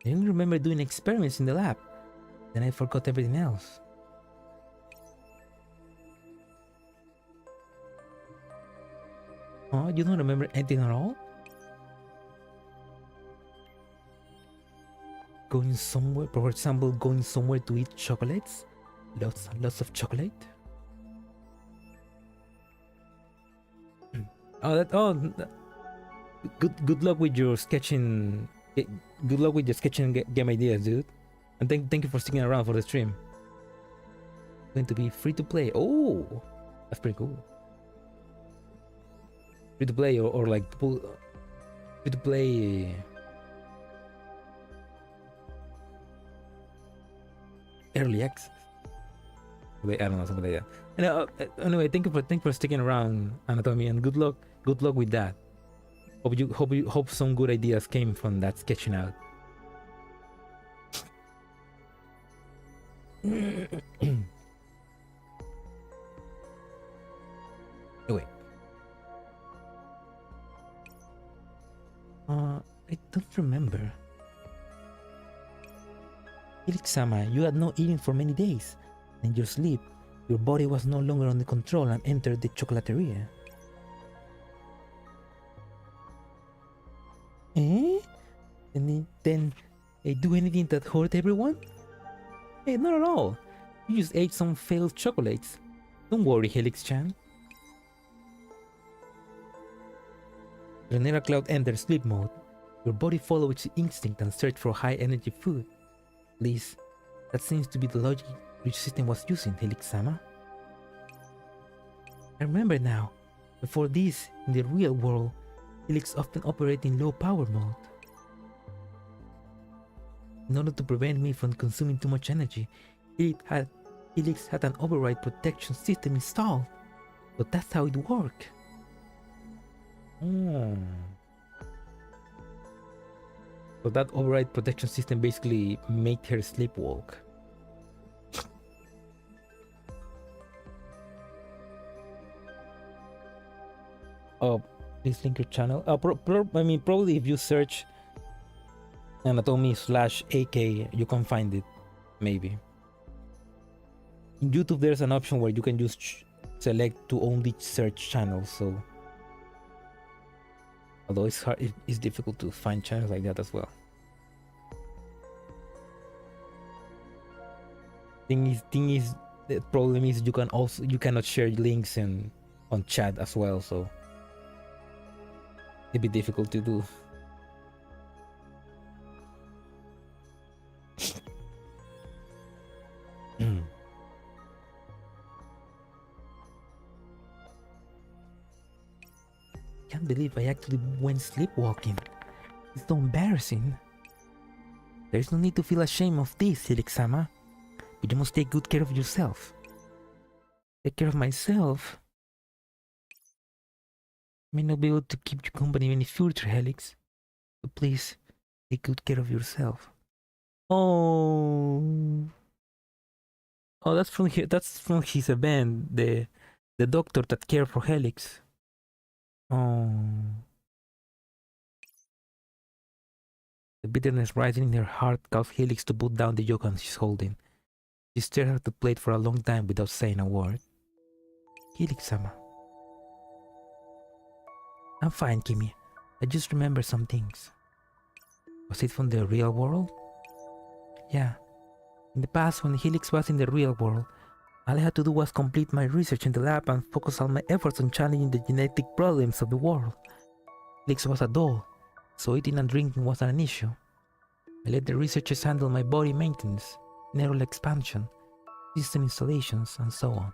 I only remember doing experiments in the lab. Then I forgot everything else. Oh, you don't remember anything at all? Going somewhere, for example, going somewhere to eat chocolates? Lots and lots of chocolate? Good luck with your sketching. Good luck with your sketching game ideas, dude. And thank you for sticking around for the stream. Going to be free to play. Oh, that's pretty cool. Free to play or like free to play. Early access. I don't know, something like that. Anyway, thank you for sticking around, Anatomy, and good luck with that. Hope some good ideas came from that sketching out. Wait. I don't remember. Helix-sama, you had not eaten for many days. In your sleep, your body was no longer under control and entered the chocolateria. And then they do anything that hurt everyone? Hey, not at all. You just ate some failed chocolates. Don't worry, Helix-chan. Whenever Cloud enters sleep mode, your body follows its instinct and search for high energy food. At least, that seems to be the logic which system was using, Helix-sama. I remember now. Before this, in the real world, Helix often operated in low power mode. In order to prevent me from consuming too much energy, Helix had an override protection system installed. But that's how it worked. So that override protection system basically made her sleepwalk. Oh, please link your channel. Probably if you search Anatomy/AK, you can find it. Maybe. In YouTube, there's an option where you can just select to only search channels. So, although it's hard, it's difficult to find channels like that as well. Thing is, the problem is you cannot share links on chat as well. So it'd be difficult to do. Can't believe I actually went sleepwalking. It's so embarrassing. There's no need to feel ashamed of this, Helix-sama. But you must take good care of yourself. Take care of myself. I may not be able to keep you company in the future, Helix. So please, take good care of yourself. Oh, that's from here. That's from his event. The doctor that cared for Helix. Oh, the bitterness rising in her heart caused Helix to put down the yoga she's holding. She stared at the plate for a long time without saying a word. Helix-sama. I'm fine, Kimie. I just remember some things. Was it from the real world? Yeah. In the past, when Helix was in the real world, all I had to do was complete my research in the lab and focus all my efforts on challenging the genetic problems of the world. Helix was a doll, so eating and drinking wasn't an issue. I let the researchers handle my body maintenance, neural expansion, system installations, and so on.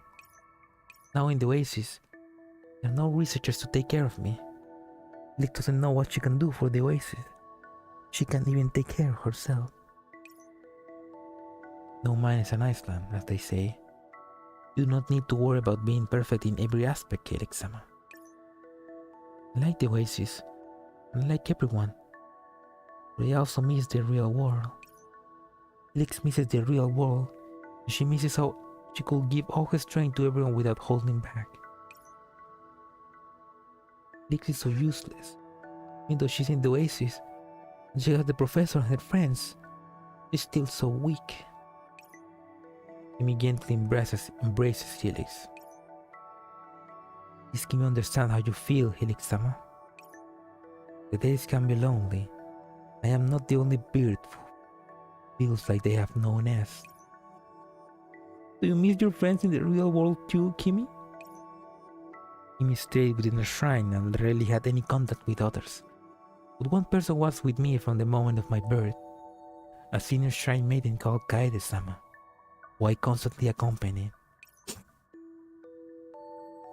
Now in the Oasis, there are no researchers to take care of me. Lick doesn't know what she can do for the Oasis. She can't even take care of herself. No man is an Iceland, as they say. You do not need to worry about being perfect in every aspect, Kaede-sama. I like the Oasis, and I like everyone. But I also miss the real world. Lix misses the real world, and she misses how she could give all her strength to everyone without holding back. Lix is so useless. Even though she's in the Oasis, and she has the professor and her friends, she's still so weak. Kimie gently embraces Helix. Please Kimie understand how you feel, Helix-sama. The days can be lonely. I am not the only bird who feels like they have no nest. Do you miss your friends in the real world too, Kimie? Kimie stayed within the shrine and rarely had any contact with others. But one person was with me from the moment of my birth, a senior shrine maiden called Kaede-sama, who I constantly accompanied.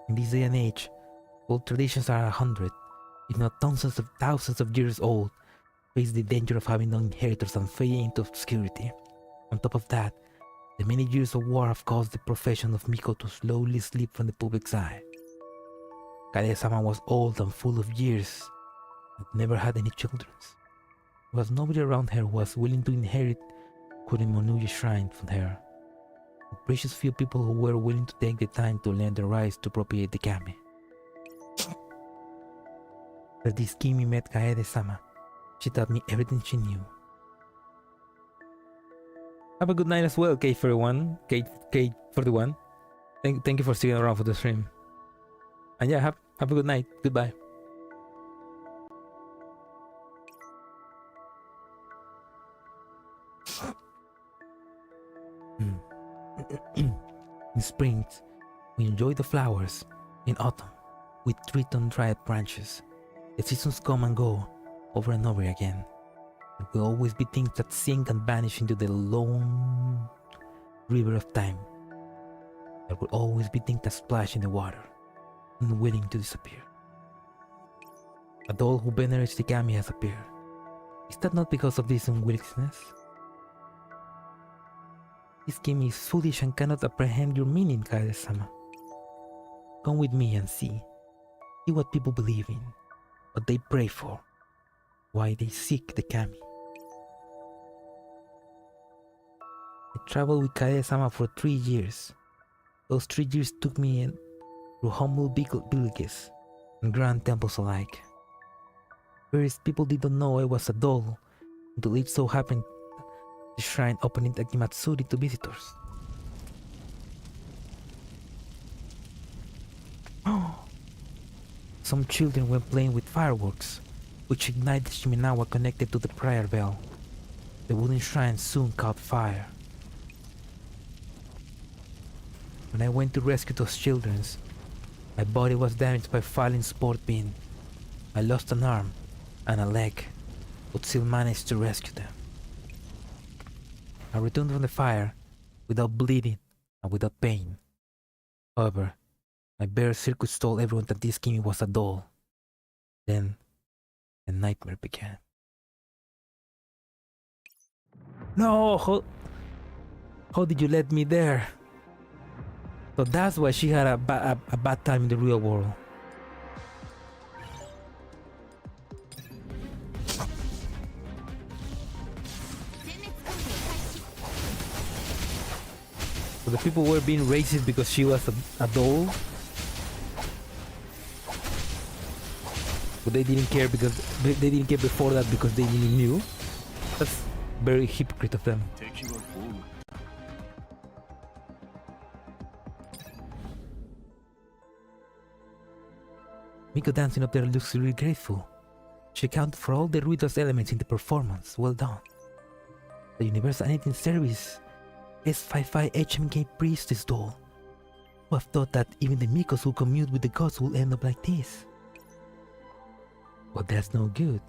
In this day and age, old traditions are 100, if not thousands of years old, face the danger of having no inheritors and fading into obscurity. On top of that, the many years of war have caused the profession of Miko to slowly slip from the public's eye. Kaede-sama was old and full of years, but never had any children. There was nobody around her who was willing to inherit Kurimonuji Shrine from her. The precious few people who were willing to take the time to learn the rights to appropriate the kami. But this Kimie met Kaede-sama. She taught me everything she knew. Have a good night as well, K41. K41. Thank you for sticking around for the stream. And yeah, have a good night. Goodbye. In spring, we enjoy the flowers. In autumn, we treat on dried branches. The seasons come and go, over and over again. There will always be things that sink and vanish into the lone river of time. There will always be things that splash in the water, unwilling to disappear. A doll who venerates the kami has appeared. Is that not because of this unwillingness? This Kimie is foolish and cannot apprehend your meaning, Kaede-sama. Come with me and see. See what people believe in, what they pray for, why they seek the kami. I traveled with Kaede-sama for 3 years. Those 3 years took me through humble villages and grand temples alike. First, people didn't know I was a doll until it so happened the shrine opened at Akimatsuri to visitors. Some children were playing with fireworks, which ignited the Shiminawa connected to the prayer bell. The wooden shrine soon caught fire. When I went to rescue those children, my body was damaged by falling sport beam. I lost an arm and a leg, but still managed to rescue them. I returned from the fire without bleeding and without pain. However, my bare circuits told everyone that this Kimie was a doll. Then, the nightmare began. No! How did you let me there? So that's why she had a bad time in the real world. So the people were being racist because she was a doll, but they didn't care because they didn't care before that because they didn't knew. That's very hypocrite of them. Miko dancing up there looks really grateful. She accounted for all the rituals elements in the performance. Well done. The Universal Anything Service S55 HMK Priestess doll. Who have thought that even the Mikos who commute with the gods will end up like this? But that's no good.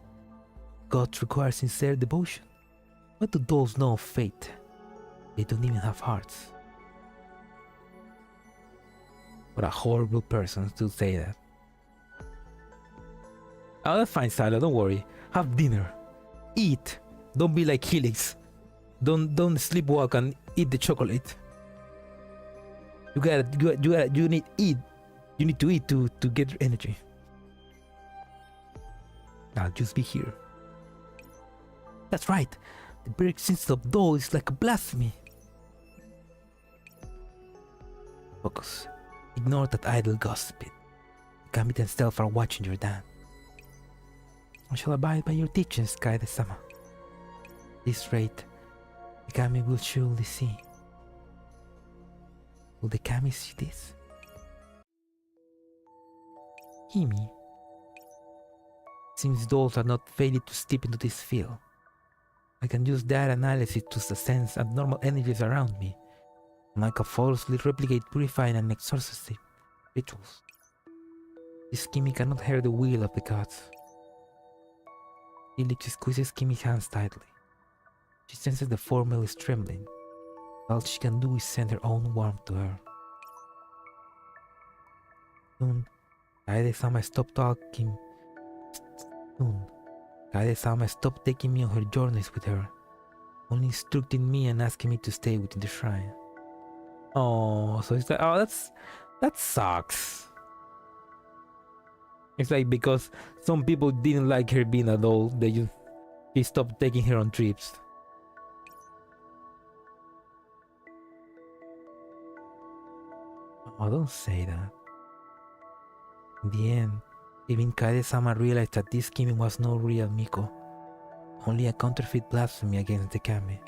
Gods require sincere devotion. What do those know of fate? They don't even have hearts. What a horrible person to say that. Oh, that's fine, Salo. Don't worry. Have dinner. Eat. Don't be like Helix. Don't sleepwalk and eat the chocolate. You need eat. You need to eat to get energy. I'll just be here. That's right. The bare existence of those is like a blasphemy. Focus. Ignore that idle gossip. Kamita and Stealth are watching your dance. I shall abide by your teachings, Kaede-sama. At this rate, the Kami will surely see. Will the Kami see this? Kimie. Seems those are not failing to step into this field. I can use that analysis to sense abnormal energies around me, and I can falsely replicate purifying and exorcism rituals. This Kimie cannot hear the will of the gods. Helix squeezes Kimie's hands tightly. She senses the formula is trembling. All she can do is send her own warmth to her. Soon, Kaede-sama stopped talking. Soon, Kaede-sama stopped taking me on her journeys with her, only instructing me and asking me to stay within the shrine. Oh, so it's like, oh, that sucks. It's like because some people didn't like her being a doll, he stopped taking her on trips. Oh, don't say that. In the end, even Kaede-sama realized that this Kimie was no real Miko, only a counterfeit blasphemy against the Kami.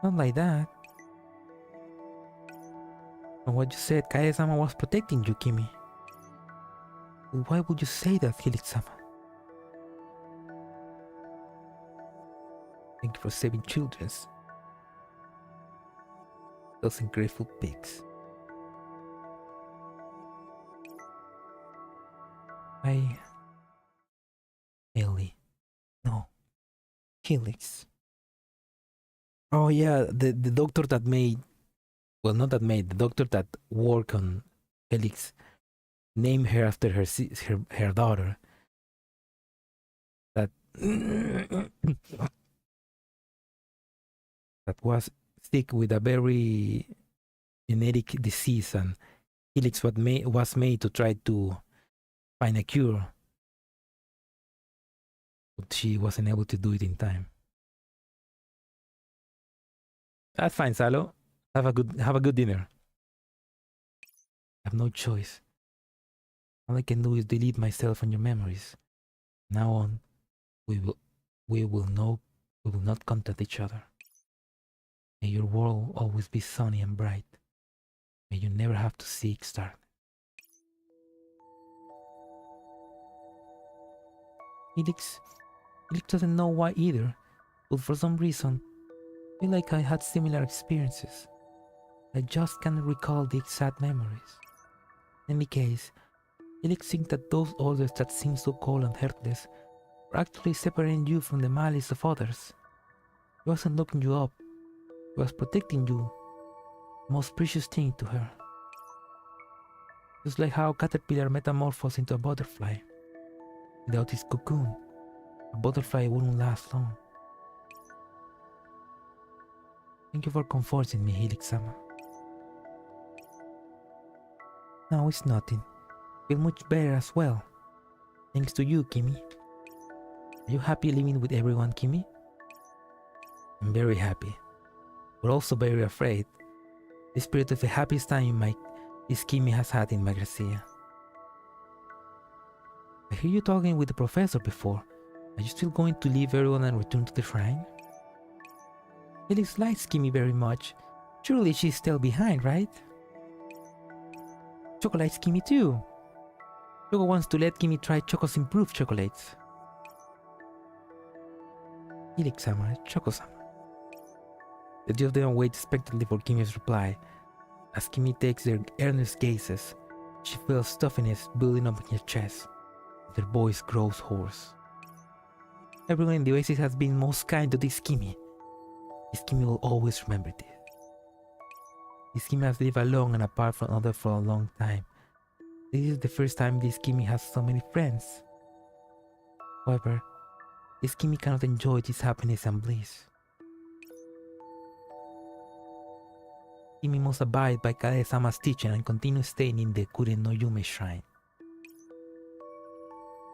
Not like that. From what you said, Kaede-sama was protecting you, Kimie. But why would you say that, Helix-sama? Thank you for saving children. Those ungrateful pigs. Ellie. No. Helix. Oh yeah, the doctor that made... Well, not that made. The doctor that worked on Helix named her after her daughter. That... that was sick with a very genetic disease, and Helix was made to try to find a cure, but she wasn't able to do it in time. That's fine, Salo. Have a good dinner. I have no choice. All I can do is delete myself from your memories. From now on, we will not contact each other. May your world always be sunny and bright. May you never have to seek stars. Helix doesn't know why either, but for some reason, I feel like I had similar experiences. I just can't recall the exact memories. In any case, Helix thinks that those orders that seem so cold and heartless were actually separating you from the malice of others. He wasn't looking you up, he was protecting you, the most precious thing to her. Just like how a caterpillar metamorphosed into a butterfly. Without its cocoon, a butterfly wouldn't last long. Thank you for comforting me, Helix-sama. No, it's nothing. I feel much better as well. Thanks to you, Kimie. Are you happy living with everyone, Kimie? I'm very happy, but also very afraid. The spirit of the happiest time this Kimie has had in Magrasea. I hear you talking with the professor before. Are you still going to leave everyone and return to the shrine? Helix likes Kimie very much. Surely she's still behind, right? Choco likes Kimie too. Choco wants to let Kimie try Choco's improved chocolates. Helix-sama, Choco-sama. The two of them wait expectantly for Kimie's reply. As Kimie takes their earnest gazes, she feels stuffiness building up in her chest. Their voice grows hoarse. Everyone in the Oasis has been most kind to this Kimie. This Kimie will always remember this. This Kimie has lived alone and apart from others for a long time. This is the first time this Kimie has so many friends. However, this Kimie cannot enjoy this happiness and bliss. Kimie must abide by Kade-sama's teaching and continue staying in the Kuren no Yume shrine.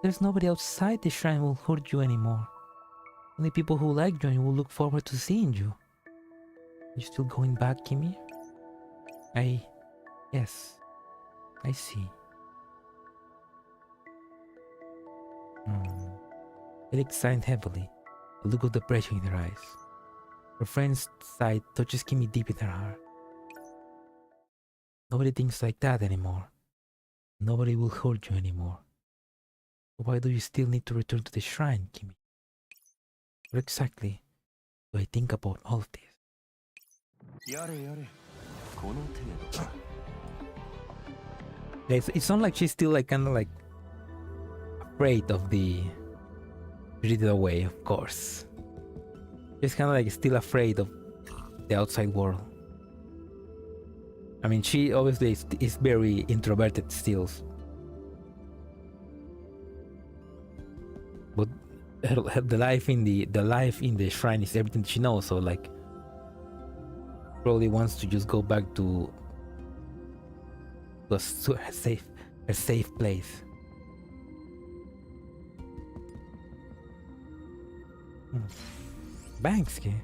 There's nobody outside the shrine who will hurt you anymore. Only people who like you and will look forward to seeing you. You still going back, Kimie? Yes, I see. Felix sighed heavily, a look of depression in her eyes. Her friend's side touches Kimie deep in her heart. Nobody thinks like that anymore. Nobody will hurt you anymore. So why do you still need to return to the shrine, Kimie? What exactly do I think about all of this? It's not like she's still like kind of like afraid of the spirited away, of course. She's kind of like still afraid of the outside world. I mean, she obviously is very introverted still. But the life in the shrine is everything she knows, so like probably wants to just go back to a safe place. Banksy.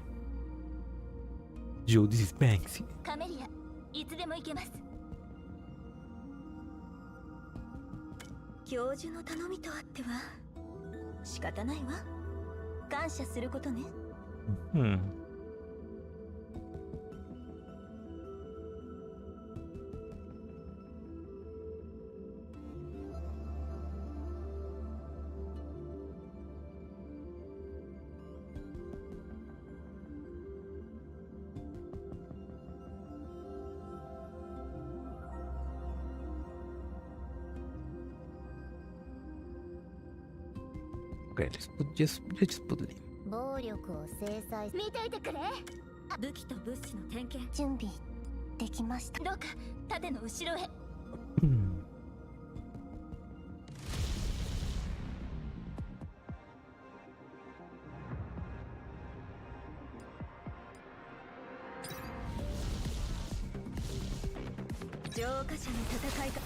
Joe, this is Banksy. カメリア、いつでも行けます。教授の頼みとあっては仕方ないわ。感謝することね。Okay, just put it in. 暴力を制裁。見ていてくれ。武器と物資の点検。準備できました。どうか盾の後ろへ。浄化者の戦いが。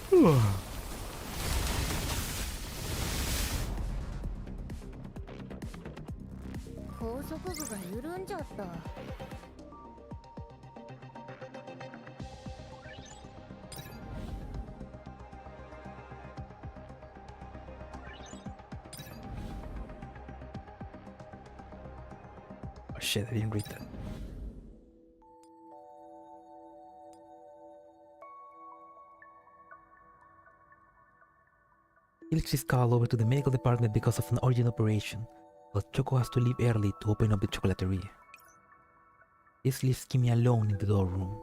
高速部が緩んじゃった。Oh shit, I didn't read that. Felix is called over to the medical department because of an urgent operation, but Choco has to leave early to open up the chocolateria. This leaves Kimie alone in the door room.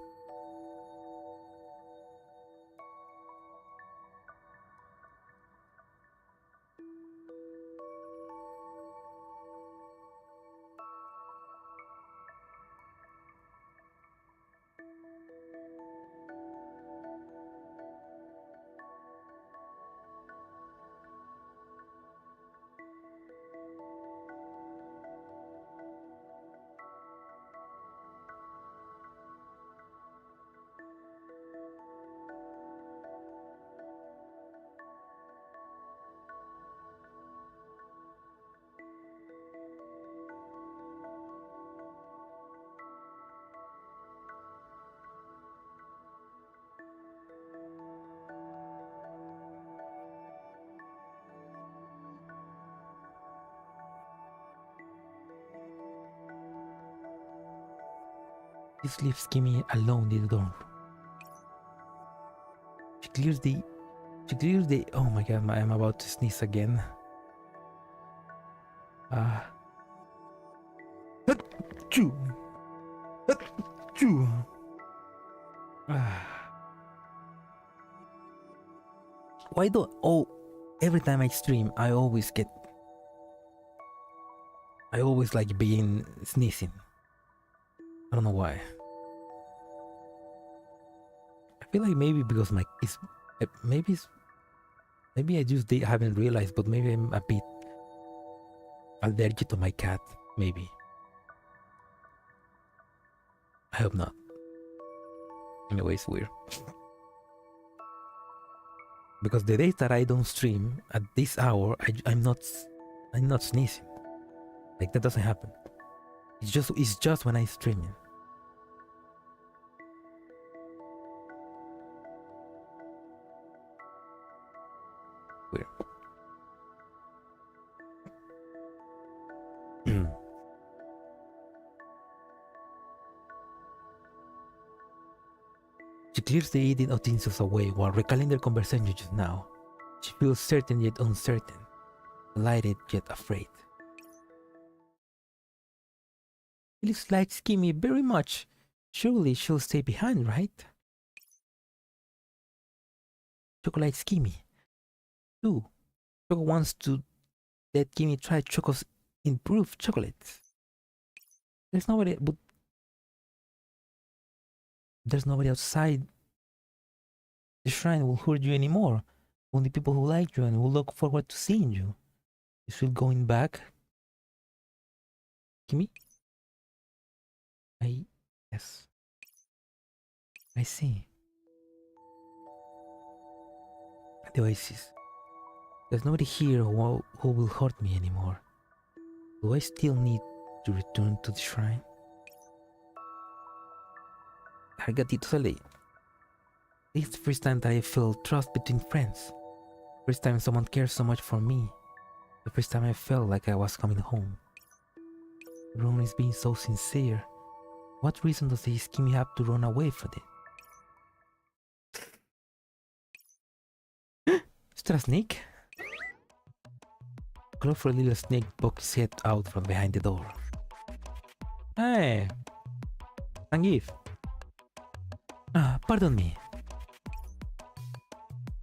This leaves Kimie alone in the dorm room. She clears the oh my god, I'm about to sneeze again. Why do every time I stream I always get I always like being sneezing. I don't know why. I feel like maybe because maybe I just haven't realized, but maybe I'm a bit allergic to my cat. Maybe. I hope not. Anyways, weird. Because the days that I don't stream at this hour, I'm not sneezing. Like that doesn't happen. It's just when I stream. Weird. She clears the eating utensils away while recalling their conversation just now. She feels certain yet uncertain, delighted yet afraid. Felix likes Kimie very much. Surely she'll stay behind, right? Choco likes Kimie too. Choco wants to let Kimie try Choco's improved chocolates. There's nobody outside the shrine will hurt you anymore. Only people who like you and who look forward to seeing you. You still going back, Kimie? Yes. I see. The oasis. There's nobody here who will hurt me anymore. Do I still need to return to the shrine? Gatito Sale. This is the first time that I feel trust between friends. First time someone cares so much for me. The first time I felt like I was coming home. Everyone is being so sincere. What reason does this Kimie have to run away from it? Is that a snake? A colorful little snake pokes its head out from behind the door. Hey! Zangief! Pardon me.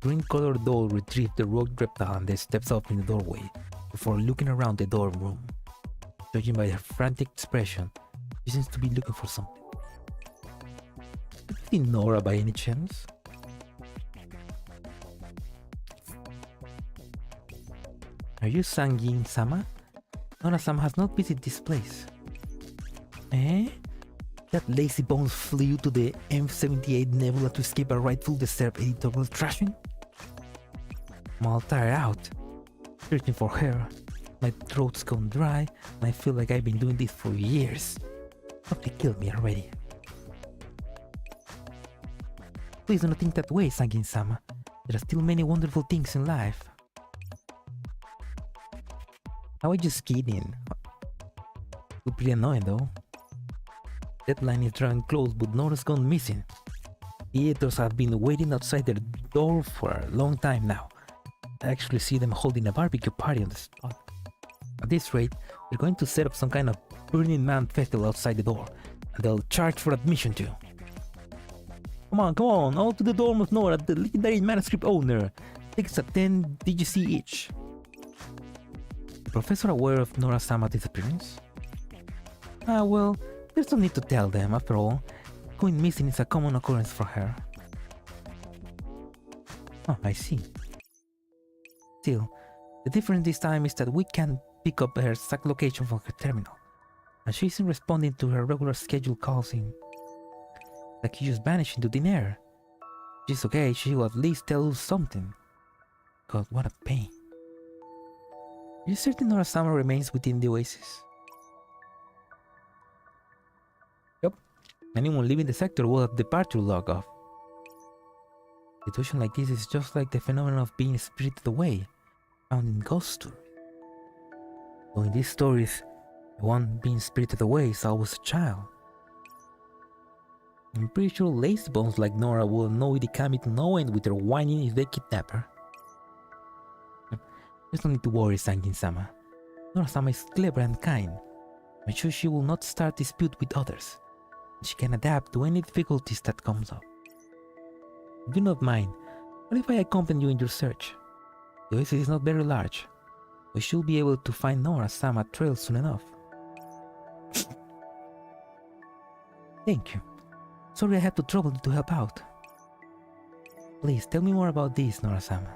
Green-colored doll retrieves the rogue reptile and then steps up in the doorway before looking around the dorm room. Judging by her frantic expression, she seems to be looking for something. Is it Nora by any chance? Are you Sangin-sama? Nora-sama has not visited this place. Eh? That lazy bones flew to the M78 Nebula to escape a rightful deserved editorial trashing? I'm all tired out, searching for her. My throat's gone dry, and I feel like I've been doing this for years. Somebody killed me already. Please do not think that way, Sangin-sama. There are still many wonderful things in life. I was just kidding. It's pretty annoying though. Deadline is drawing close, but Nora's gone missing. The editors have been waiting outside their door for a long time now. I actually see them holding a barbecue party on the spot. At this rate, they're going to set up some kind of Burning Man festival outside the door, and they'll charge for admission too. Come on, all to the dorm of Nora, the legendary manuscript owner. Tickets at 10 DGC each. The professor aware of Nora-sama's disappearance? Well, there's no need to tell them, after all. Going missing is a common occurrence for her. Oh, I see. Still, the difference this time is that we can pick up her exact location from her terminal, and she isn't responding to her regular scheduled calls in. Like she just vanished into thin air. She's okay, she will at least tell us something. God, what a pain. Are you certain Nora-sama remains within the oasis? Yep. Anyone leaving the sector will have departure log off. A situation like this is just like the phenomenon of being spirited away, found in ghost stories. Though in these stories, the one being spirited away is always a child. I'm pretty sure lazy bones like Nora will annoy the Kami to no end with their whining if they kidnap her. There's no need to worry, Sangin-sama. Nora-sama is clever and kind. I'm sure she will not start dispute with others. She can adapt to any difficulties that comes up. Do not mind. What if I accompany you in your search? The oasis is not very large. We should be able to find Nora-sama trail soon enough. Thank you. Sorry I had to trouble you to help out. Please tell me more about this, Nora-sama.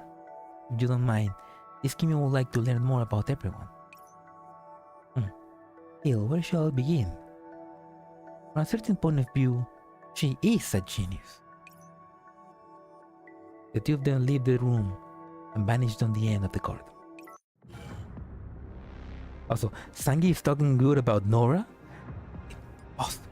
If you don't mind, this Kimie would like to learn more about everyone. Still, where shall I begin? From a certain point of view, she is a genius. The two of them leave the room and vanished on the end of the corridor. Also, Sangi is talking good about Nora? Impossible.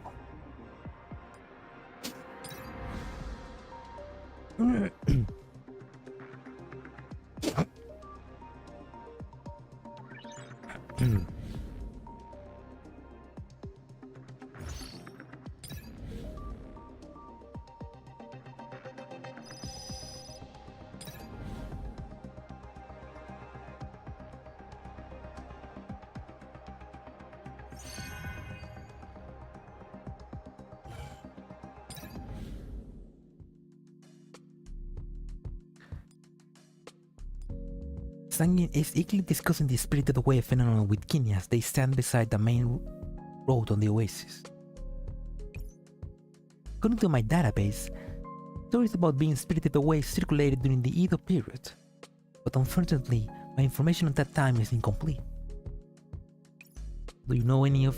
Sangi is eagerly discussing the spirited away phenomenon with Kimie as they stand beside the main road on the oasis. According to my database, stories about being spirited away circulated during the Edo period, but unfortunately, my information at that time is incomplete. Do you know any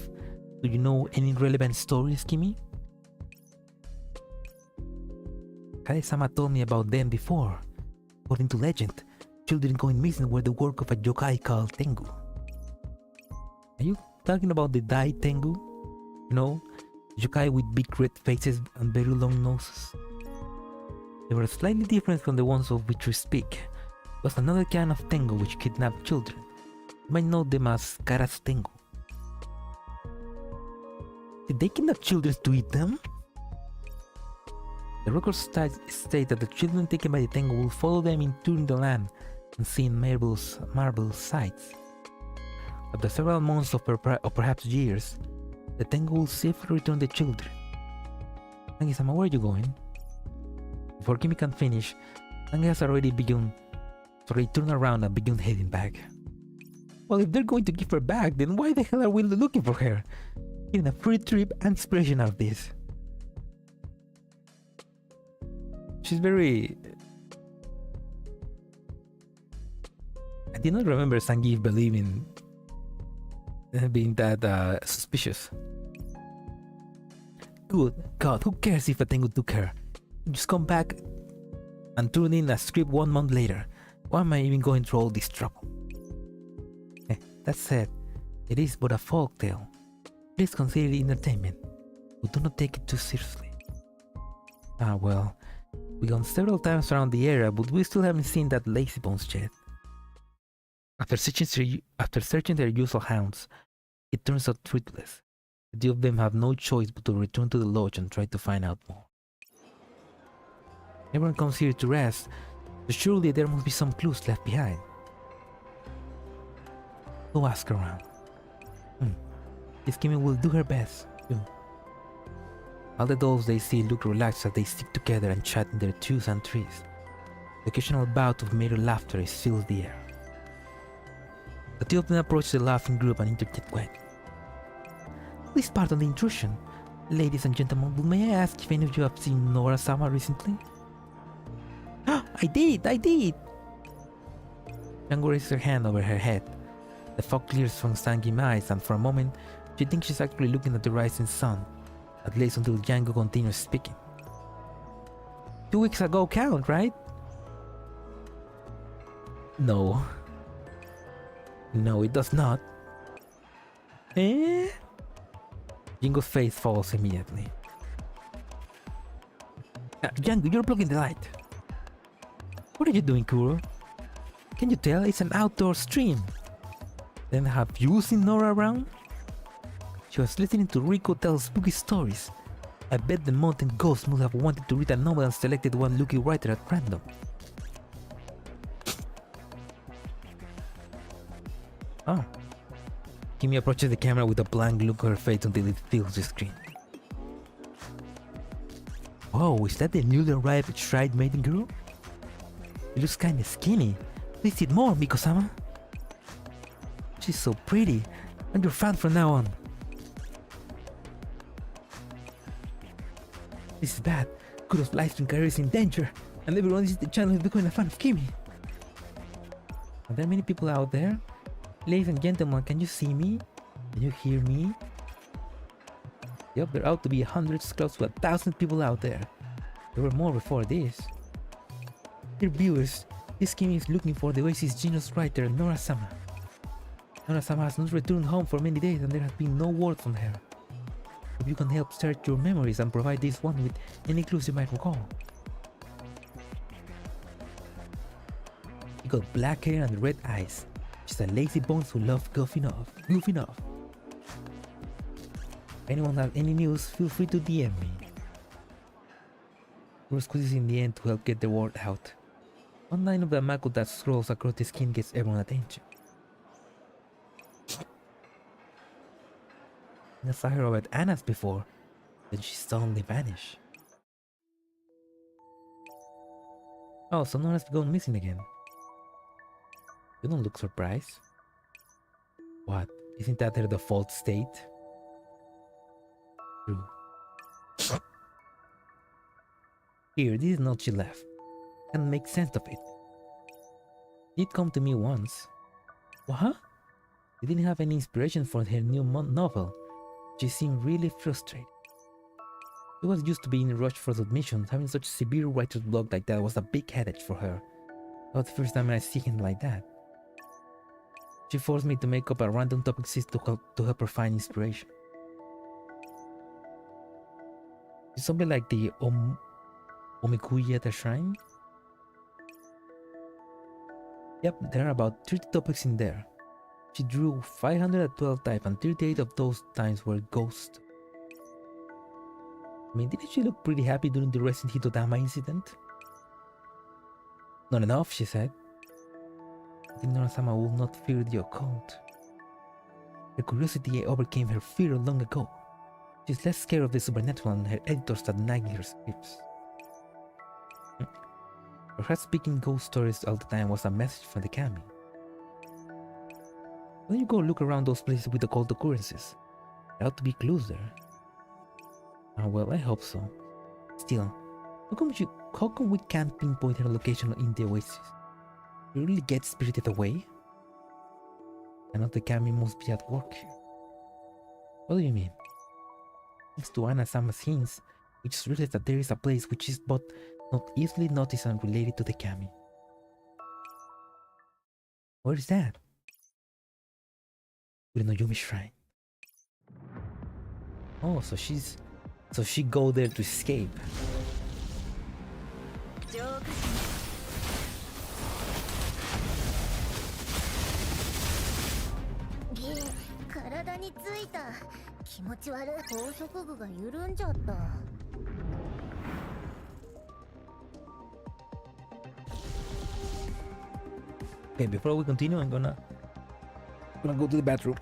relevant stories, Kimie? Kade-sama told me about them before. According to legend, children going missing were the work of a yokai called Tengu. Are you talking about the Dai Tengu? You know, yokai with big red faces and very long noses? They were slightly different from the ones of which we speak. It was another kind of Tengu which kidnapped children. You might know them as Karas Tengu. Did they kidnap children to eat them? The records state that the children taken by the Tengu will follow them in touring the land and seeing marble sights. After several months or perhaps years, the Tengu will safely return the children. Sangi-sama, where are you going? Before Kimie can finish, Sangi has already turned around and begun heading back. Well, if they're going to give her back, then why the hell are we looking for her? Getting a free trip and inspiration out of this. She's very... I did not remember Sangi believing being that suspicious. Good God, who cares if a Tengu took her? Just come back and turn in a script 1 month later. Why am I even going through all this trouble? That said, it is but a folk tale. Please consider it entertainment, but do not take it too seriously. Ah well, we've gone several times around the area, but we still haven't seen that lazy bones yet. After searching their usual hounds, it turns out fruitless. The two of them have no choice but to return to the lodge and try to find out more. Everyone comes here to rest, so surely there must be some clues left behind. Go ask around. This Kimie will do her best, too. All the dolls they see look relaxed as they stick together and chat in their 2s and 3s. The occasional bout of merry laughter fills the air. The two of them approach the laughing group and interject quietly. Please pardon the intrusion. Ladies and gentlemen, but may I ask if any of you have seen Nora-sama recently? I did! Yango raises her hand over her head. The fog clears from Sangi's eyes, and for a moment, she thinks she's actually looking at the rising sun, at least until Django continues speaking. 2 weeks ago count, right? No. No, it does not. Jingo's face falls immediately. Django, you're blocking the light. What are you doing, Kuro? Can you tell? It's an outdoor stream. Then have you seen Nora around? She was listening to Rico tell spooky stories. I bet the mountain ghost must have wanted to read a novel and selected one lucky writer at random. Oh. Kimie approaches the camera with a blank look on her face until it fills the screen. Whoa, is that the newly arrived Shrine Maiden girl? She looks kinda skinny. Please eat more, Miko-sama. She's so pretty. I'm your fan from now on. This is bad. Kuro's life and career is in danger, and everyone in the channel is becoming a fan of Kimie. Are there many people out there? Ladies and gentlemen, can you see me? Can you hear me? Yup, there ought to be hundreds, close to 1,000 people out there. There were more before this. Dear viewers, this Kimie is looking for the Oasis genius writer Nora-sama. Nora-sama has not returned home for many days and there has been no word from her. If you can help search your memories and provide this one with any clues you might recall. She got black hair and red eyes. She's a lazy bones who loves goofing off. If anyone has any news, feel free to DM me. Kuro squeezes in the end to help get the word out. One line of the mako that scrolls across the skin gets everyone's attention. I saw her over at Anna's before, then she suddenly vanished. Oh, so Nora's gone missing again. You don't look surprised. What? Isn't that her default state? True. Here, this is not she left. Can't make sense of it. Did come to me once. What? She didn't have any inspiration for her new novel. She seemed really frustrated. She was used to being rushed for submissions. Having such severe writer's block like that was a big headache for her. That was the first time I see him like that. She forced me to make up a random topic list to help her find inspiration. It's something like the Omikuya the Shrine? Yep, there are about 30 topics in there. She drew 512 times and 38 of those times were ghosts. I mean, didn't she look pretty happy during the recent Hitodama incident? Not enough, she said. I think Nora-sama will not fear the occult. Her curiosity overcame her fear long ago. She's less scared of the supernatural and her editors start nagging her scripts. Perhaps speaking ghost stories all the time was a message from the Kami. Why don't you go look around those places with occult occurrences? There ought to be clues there. Well, I hope so. Still, how come we can't pinpoint her location in the Oasis? You really get spirited away? I know the Kami must be at work here. What do you mean? Thanks to Anna-sama's hints, we just realized that there is a place which is but not easily noticed and related to the Kami. Where is that? Urinoyumi Shrine. Oh, so she go there to escape. Okay, before we continue, I'm gonna go to the bathroom.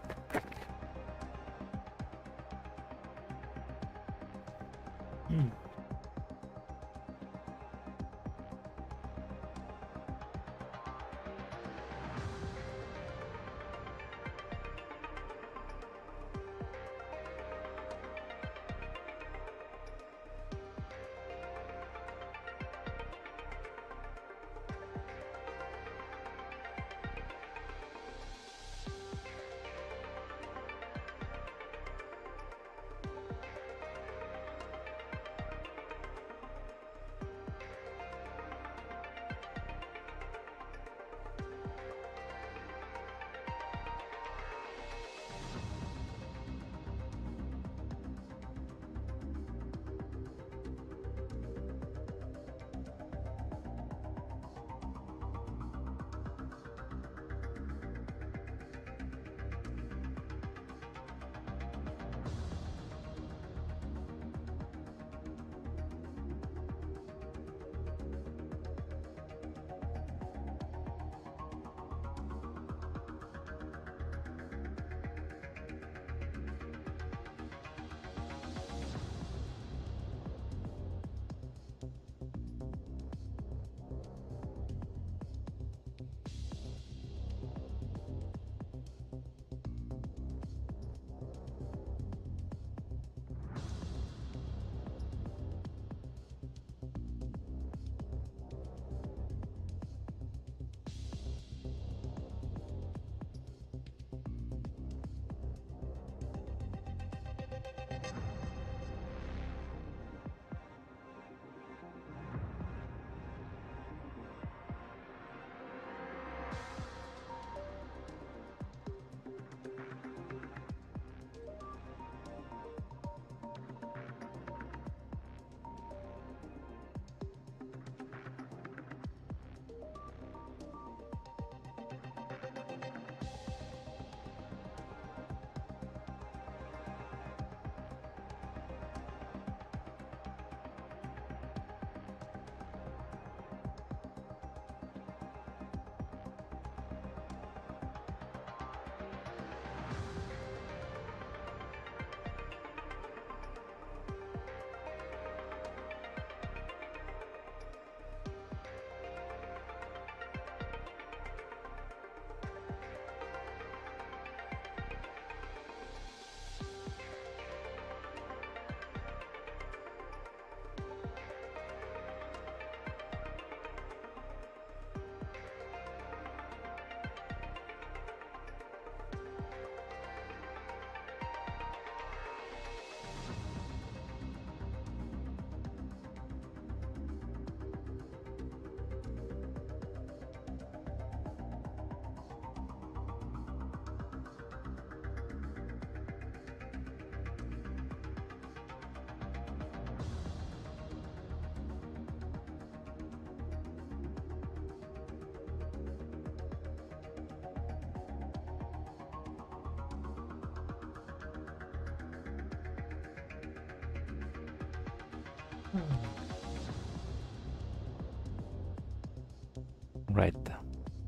Right,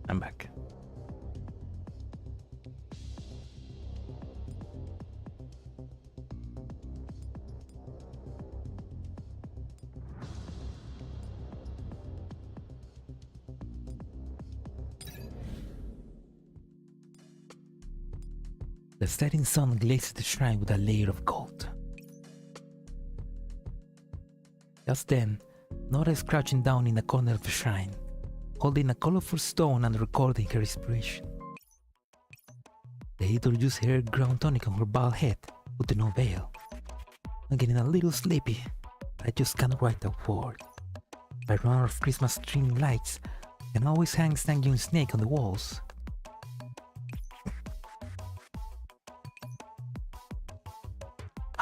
I'm back. The setting sun glazes the shrine with a layer of gold. Just then, Nora is crouching down in the corner of the shrine, holding a colorful stone and recording her inspiration. The editor used her ground tonic on her bald head with no veil. I'm getting a little sleepy. I just can't write a word. If I run out of Christmas string lights, I can always hang Sanguine Snake on the walls.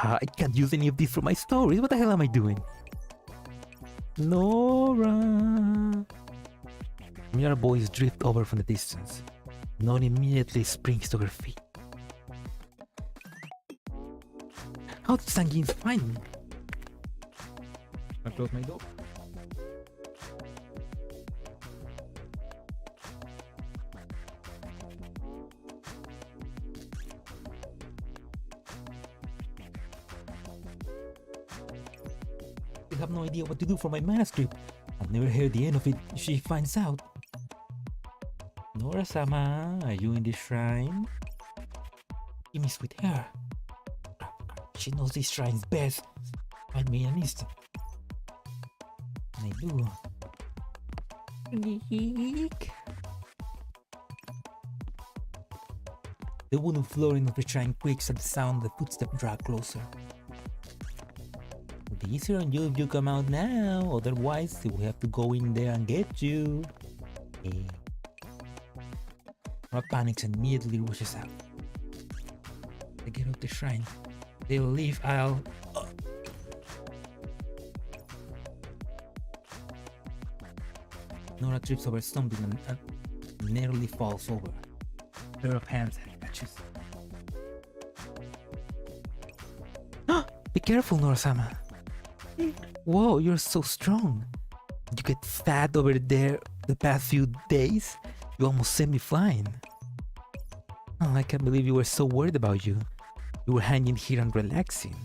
I can't use any of this for my stories. What the hell am I doing? Nora. Mere boys drift over from the distance. Nora immediately springs to her feet. How did Sanguine find me? I close my door. I have no idea what to do for my manuscript. I'll never hear the end of it if she finds out. Nora-sama, are you in the shrine? Kimie's with her. She knows these shrines best. Find me in an instant. And I do. Leak. The wooden flooring of the shrine quakes at the sound of the footsteps drag closer. It'll be easier on you if you come out now, otherwise we'll have to go in there and get you. Hey. Nora panics and immediately rushes out. They get out the shrine. They'll leave, I'll... Nora trips over something and nearly falls over. A pair of hands catches. Be careful, Nora-sama. Whoa, you're so strong. Did you get fat over there the past few days? You almost sent me flying. Oh, I can't believe you were so worried about you. You were hanging here and relaxing.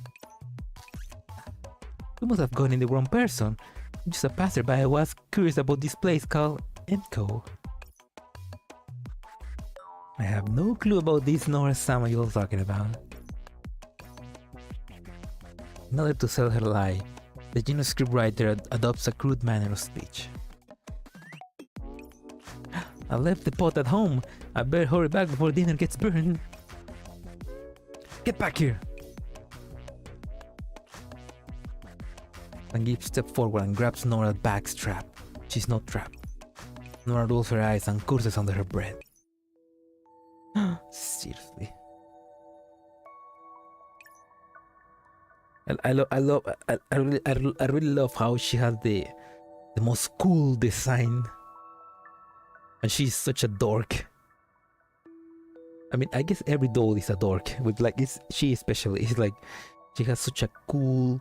You must have gone in the wrong person. I'm just a passerby. I was curious about this place called Enco. I have no clue about this Nora-sama you're talking about. In order to sell her lie, the genius scriptwriter adopts a crude manner of speech. I left the pot at home. I better hurry back before dinner gets burned. Get back here! Sangeep steps forward and grabs Nora's back strap. She's not trapped. Nora rolls her eyes and curses under her breath. Seriously. I really love how she has the most cool design. And she's such a dork. I mean, I guess every doll is a dork. With like, she especially is like, she has such a cool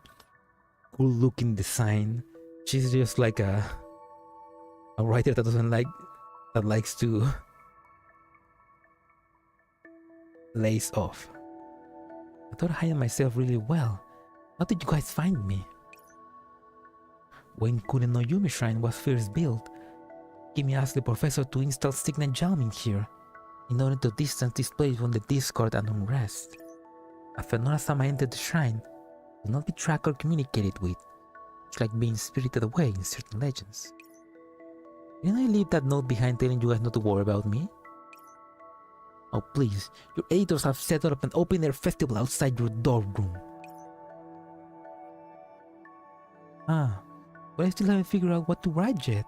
looking design. She's just like a writer that likes to lace off. I thought I hid myself really well. How did you guys find me? When Kune no Yume Shrine was first built, Kimie asked the professor to install signal jamming here in order to distance this place from the discord and unrest. After Nora-sama entered the shrine, it will not be tracked or communicated with. It's like being spirited away in certain legends. Didn't I leave that note behind telling you guys not to worry about me? Oh please, your editors have set up an open air festival outside your dorm room. But I still haven't figured out what to write yet.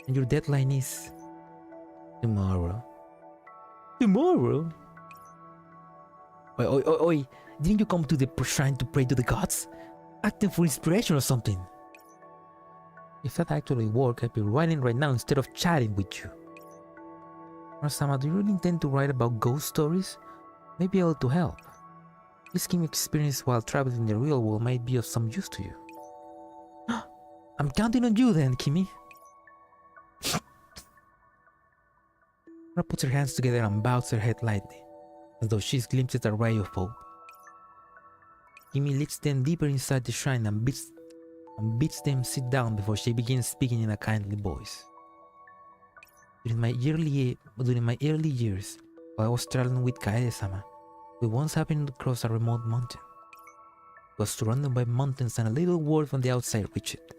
And your deadline is... tomorrow. Tomorrow? Oi, didn't you come to the shrine to pray to the gods? Acting for inspiration or something? If that actually worked, I'd be writing right now instead of chatting with you. Nora-sama, do you really intend to write about ghost stories? Maybe able to help. This Kimie experience while traveling in the real world might be of some use to you. I'm counting on you then, Kimie. Nora puts her hands together and bows her head lightly, as though she glimpses a ray of hope. Kimie leads them deeper inside the shrine and bids them sit down before she begins speaking in a kindly voice. During my early years, while I was traveling with Kaede-sama, we once happened to cross a remote mountain. It was surrounded by mountains and a little world from the outside reached it.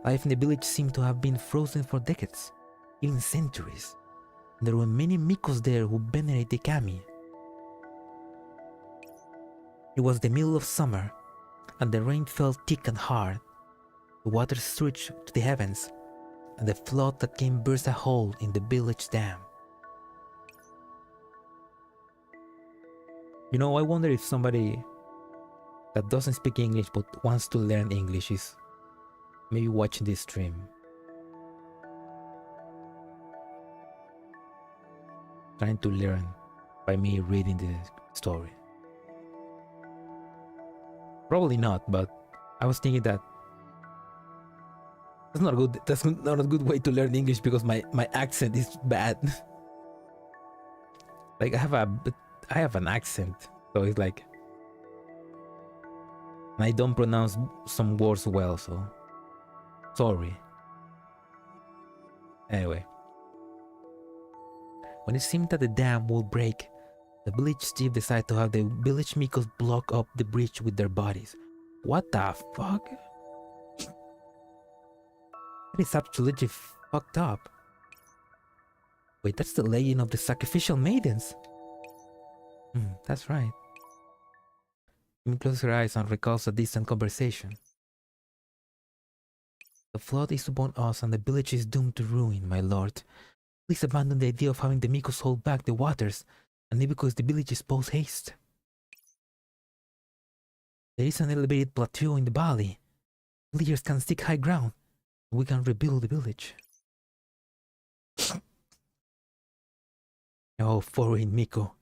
Life in the village seemed to have been frozen for decades, even centuries. And there were many Mikos there who venerate the kami. It was the middle of summer, and the rain fell thick and hard. The water surged to the heavens, and the flood that came burst a hole in the village dam. You know, I wonder if somebody that doesn't speak English but wants to learn English is maybe watching this stream. Trying to learn by me reading the story. Probably not, but I was thinking that that's not a good way to learn English because my accent is bad. Like I have an accent, so it's like I don't pronounce some words well, so sorry. Anyway, when it seemed that the dam would break, the village chief decided to have the village Mikos block up the breach with their bodies. What the fuck? That is absolutely fucked up. Wait, that's the legend of the sacrificial maidens. That's right. Kimie closes her eyes and recalls a distant conversation. The flood is upon us and the village is doomed to ruin, my lord. Please abandon the idea of having the Mikos hold back the waters, and leave because the village is post haste. There is an elevated plateau in the valley. Villagers can seek high ground, and we can rebuild the village. Oh, foreign Miko,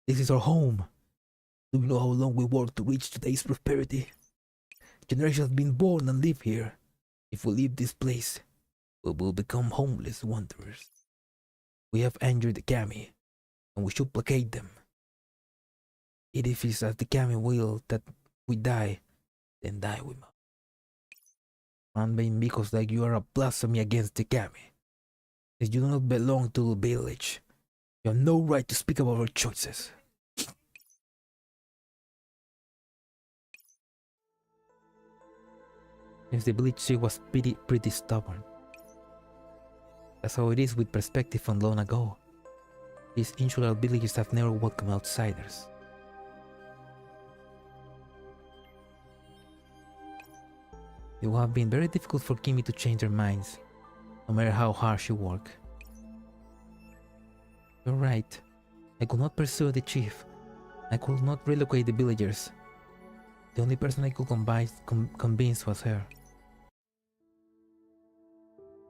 this is our home. Do you know how long we worked to reach today's prosperity? Generations have been born and live here. If we leave this place, we will become homeless wanderers. We have injured the kami, and we should placate them. If it is as the kami will that we die, then die we must. Man-made Mikos like you are a blasphemy against the kami. If you do not belong to the village, you have no right to speak about our choices. Since the village chief was pretty stubborn. That's how it is with perspective from long ago. These insular villages have never welcomed outsiders. It would have been very difficult for Kimie to change their minds, no matter how hard she worked. You're right. I could not pursue the chief. I could not relocate the villagers. The only person I could convince was her.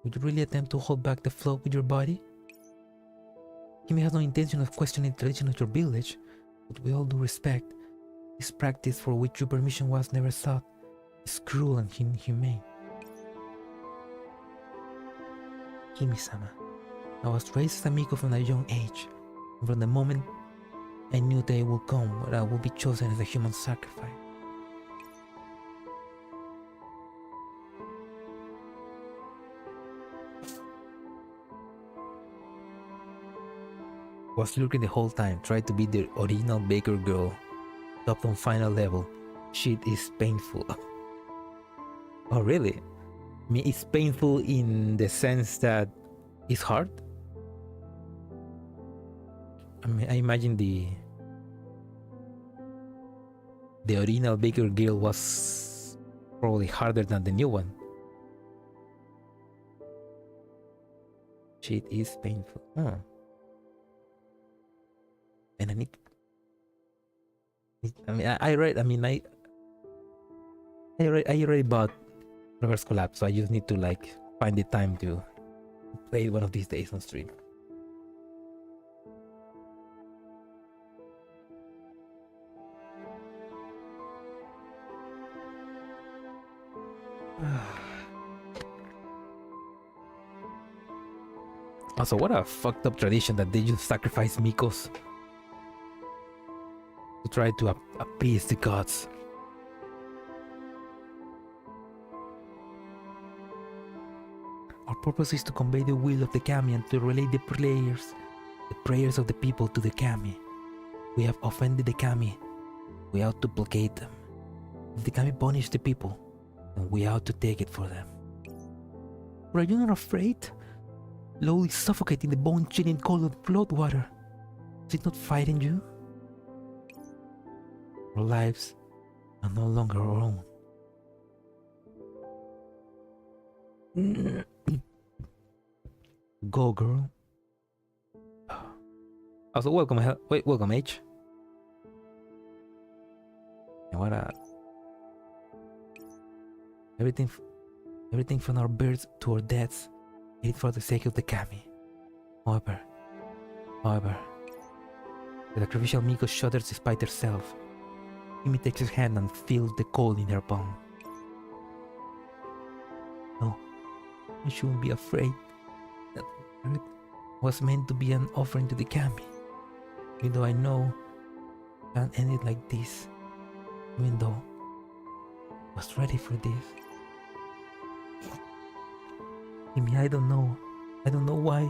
Would you really attempt to hold back the flow with your body? Kimie has no intention of questioning the tradition of your village, but with all due respect, this practice for which your permission was never sought is cruel and inhumane. Kimie-sama, I was raised as a Miko from a young age, and from the moment I knew day would come where I would be chosen as a human sacrifice. Was lurking the whole time, tried to be the original baker girl, topped on final level. Shit is painful. Oh really? I mean, it's painful in the sense that it's hard? I mean, I imagine the original baker girl was probably harder than the new one. Shit is painful. Huh. And I already bought Reverse Collapse, so I just need to like find the time to play it one of these days on stream. Also, what a fucked up tradition that they just sacrifice Mikos to try to appease the gods. Our purpose is to convey the will of the Kami and to relay the prayers of the people to the Kami. We have offended the Kami. We ought to placate them. If the Kami punish the people, then we ought to take it for them. But are you not afraid? Slowly suffocating the bone-chilling cold of blood water. Is it not frightening you? Our lives are no longer our own. Go, girl. Also, welcome, welcome, H. And what everything from our births to our deaths, did it for the sake of the Kami. However, the sacrificial Miko shudders despite herself. Kimie takes his hand and feels the cold in her palm. No, you shouldn't be afraid. That it was meant to be an offering to the Kami. Even though I know I can't end it like this. Even though I was ready for this. Kimie, I don't know why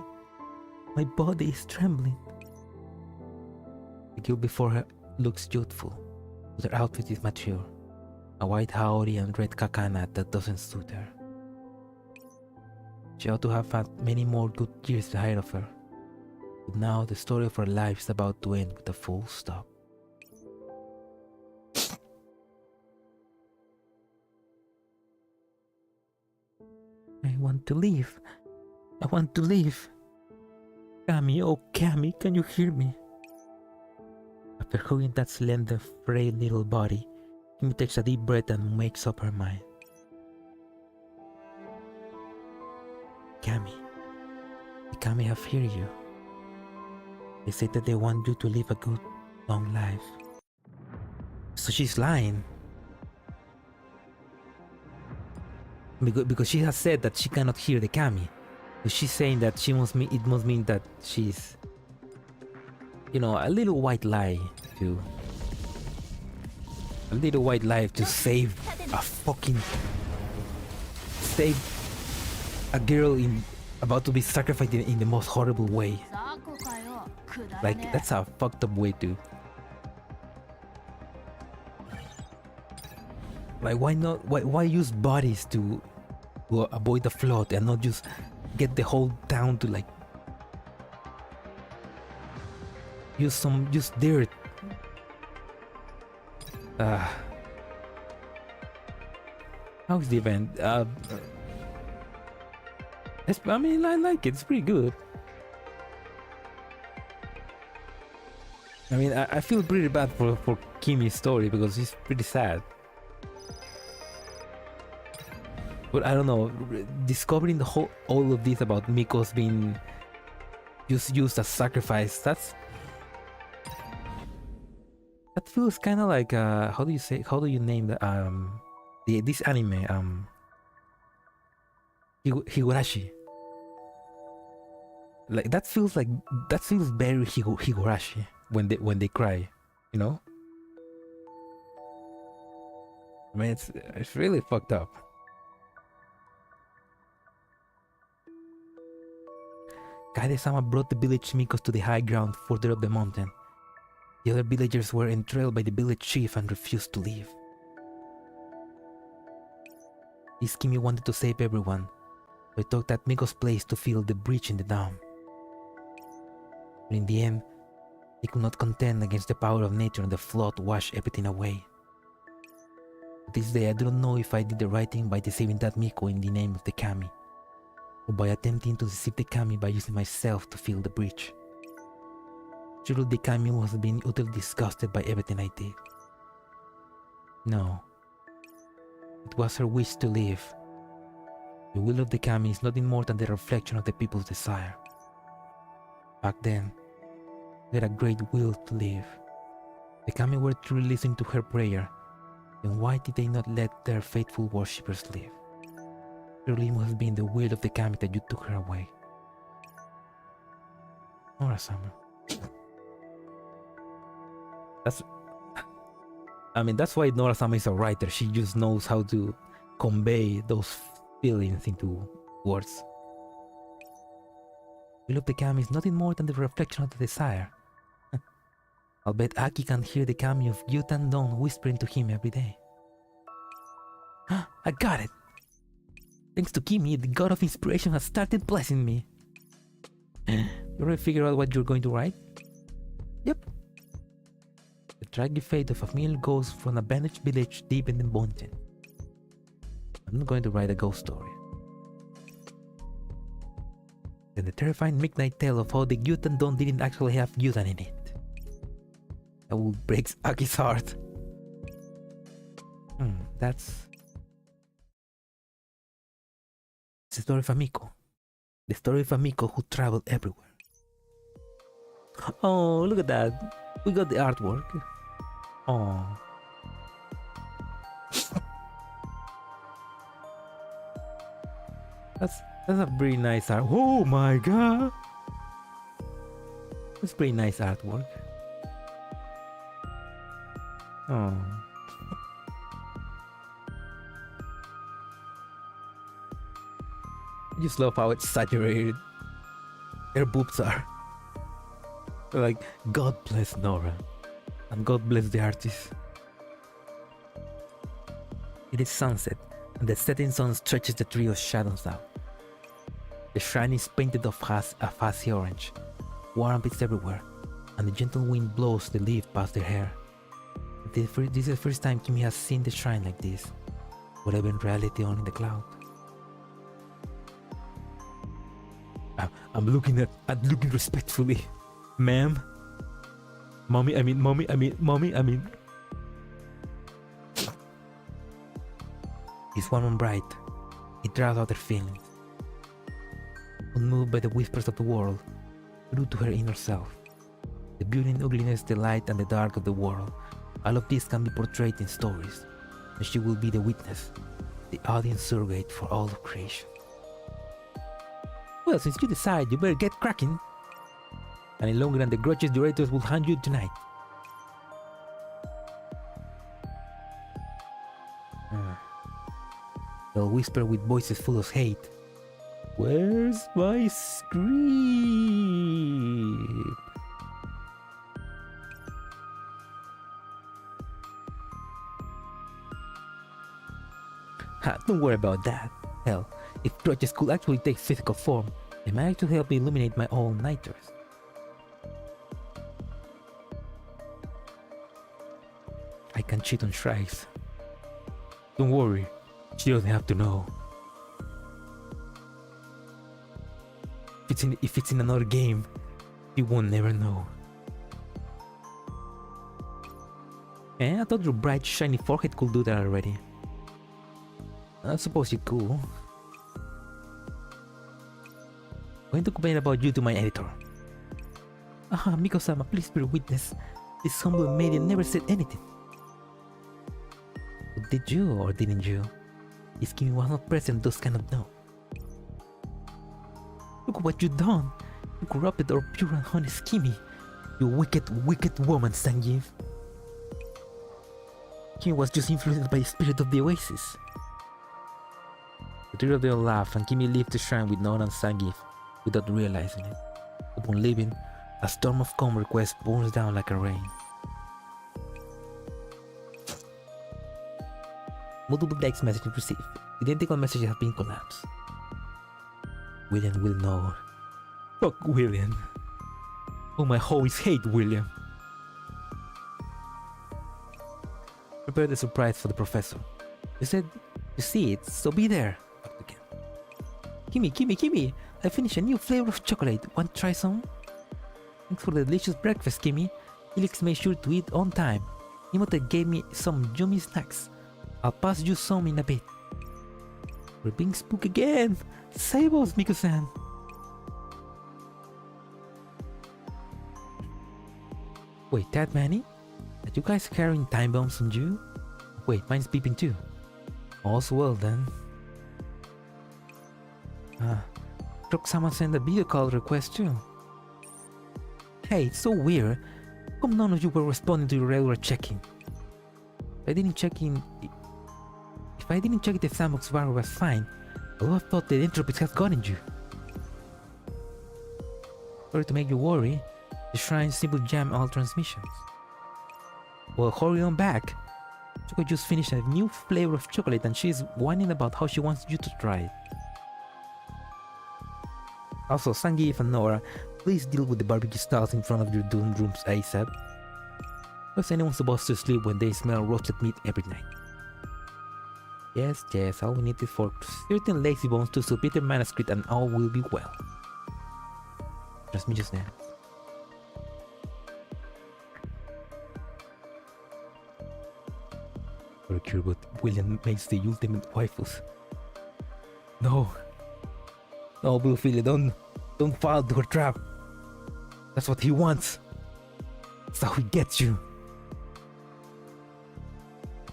my body is trembling. The girl before her looks youthful, but her outfit is mature. A white haori and red kakana that doesn't suit her. She ought to have had many more good years ahead of her. But now the story of her life is about to end with a full stop. I want to leave. I want to leave. Kami, oh Kami, can you hear me? After hugging that slender, frail little body, Kimie takes a deep breath and makes up her mind. Kami, the Kami have heard you. They say that they want you to live a good, long life. So she's lying. Because she has said that she cannot hear the Kami. So she's saying that it must mean that she's, you know, a little white lie to save a girl about to be sacrificed in the most horrible way. Like, that's a fucked up way to. Like, why not? Why use bodies to avoid the flood and not just get the whole town to like use dirt? How's the event? I mean, I like it. It's pretty good. I mean, I feel pretty bad for Kimie's story because it's pretty sad. But I don't know, discovering all of this about Mikos being used as sacrifice, that feels kind of like how do you name this anime, Higurashi. Like that feels very Higurashi when they cry, you know? I mean, it's really fucked up. Kaede-sama brought the village Mikos to the high ground further up the mountain. The other villagers were enthralled by the village chief and refused to leave. This Kimie wanted to save everyone, so he took that Mikos place to fill the breach in the dam. But in the end, he could not contend against the power of nature and the flood washed everything away. To this day, I don't know if I did the right thing by deceiving that Miko in the name of the Kami, or by attempting to deceive the Kami by using myself to fill the breach. Surely the Kami must have been utterly disgusted by everything I did. No. It was her wish to live. The will of the Kami is nothing more than the reflection of the people's desire. Back then, they had a great will to live. The Kami were truly listening to her prayer, then why did they not let their faithful worshippers live? Surely it must have been the will of the Kami that you took her away. Nora Summer. That's why Nora Summer is a writer. She just knows how to convey those feelings into words. Will of the Kami is nothing more than the reflection of the desire. I'll bet Aki can hear the Kami of youth and dawn whispering to him every day. I got it! Thanks to Kimie, the god of inspiration has started blessing me. You already figured out what you're going to write? Yep. The tragic fate of a female ghost from a banished village deep in the mountain. I'm not going to write a ghost story. Then the terrifying midnight tale of how the youth and dawn didn't actually have Yutan in it. That will break Aki's heart. That's the story of Amiko. The story of Amiko who traveled everywhere. Oh, look at that. We got the artwork. Oh. That's a pretty nice art. Oh my god. That's pretty nice artwork. Oh. I just love how exaggerated their boobs are. They're like, God bless Nora. And God bless the artist. It is sunset, and the setting sun stretches the tree of shadows out. The shrine is painted of a fuzzy orange. Warmth is everywhere, and the gentle wind blows the leaf past their hair. This is the first time Kimie has seen the shrine like this, whatever in reality only the cloud. I'm looking respectfully. Ma'am? Mommy. He's warm and bright. He draws out her feelings. Unmoved by the whispers of the world, true to her inner self. The beauty and ugliness, the light and the dark of the world. All of this can be portrayed in stories, and she will be the witness, the audience surrogate for all of creation. Well, since you decide, you better get cracking. And in longer than the grudges the orators will hand you tonight. They'll whisper with voices full of hate. Where's my script? Don't worry about that. Hell, if grudges could actually take physical form, they might actually help me illuminate my all-nighters. I can cheat on strikes. Don't worry, she doesn't have to know. If it's in another game, she won't never know. I thought your bright shiny forehead could do that already. I suppose you could. Going to complain about you to my editor. Miko-sama, please bear witness. This humble maiden never said anything. But did you or didn't you? If Kimie was not present, those cannot know. Look what you done. You corrupted our pure and honest Kimie. You wicked, wicked woman, Sangief. Kimie was just influenced by the spirit of the oasis. The three of them laugh and Kimie leaves the shrine with Nora and Sangief without realizing it. Upon leaving, a storm of calm requests pours down like a rain. Multiple text messages received. Identical messages have been collapsed. William will know. Fuck William. Oh, my hoes hate William. Prepare the surprise for the professor. You said you see it, so be there. Kimie, I finished a new flavor of chocolate. Want to try some? Thanks for the delicious breakfast, Kimie. Felix made sure to eat on time. Imhotep gave me some yummy snacks. I'll pass you some in a bit. We're being spooked again. Save us, Miko-san. Wait, that many? Are you guys carrying time bombs on you? Wait, mine's beeping too. All's well then. Roxama sent a video call request too. Hey, it's so weird. How come none of you were responding to your regular check-in? If I didn't check the sandbox bar was fine, I would have thought the entropies had gotten you. Sorry to make you worry. The shrine simply jammed all transmissions. Well, hurry on back. Choco just finished a new flavor of chocolate and she's whining about how she wants you to try it. Also, Zangief and Nora, please deal with the barbecue stalls in front of your dorm rooms ASAP. How's anyone supposed to sleep when they smell roasted meat every night? Yes, all we need is for certain lazy bones to submit the manuscript and all will be well. Trust me just now. Procure, but William makes the ultimate waifus. No, Bluefield, don't fall into her trap. That's what he wants. That's how he gets you.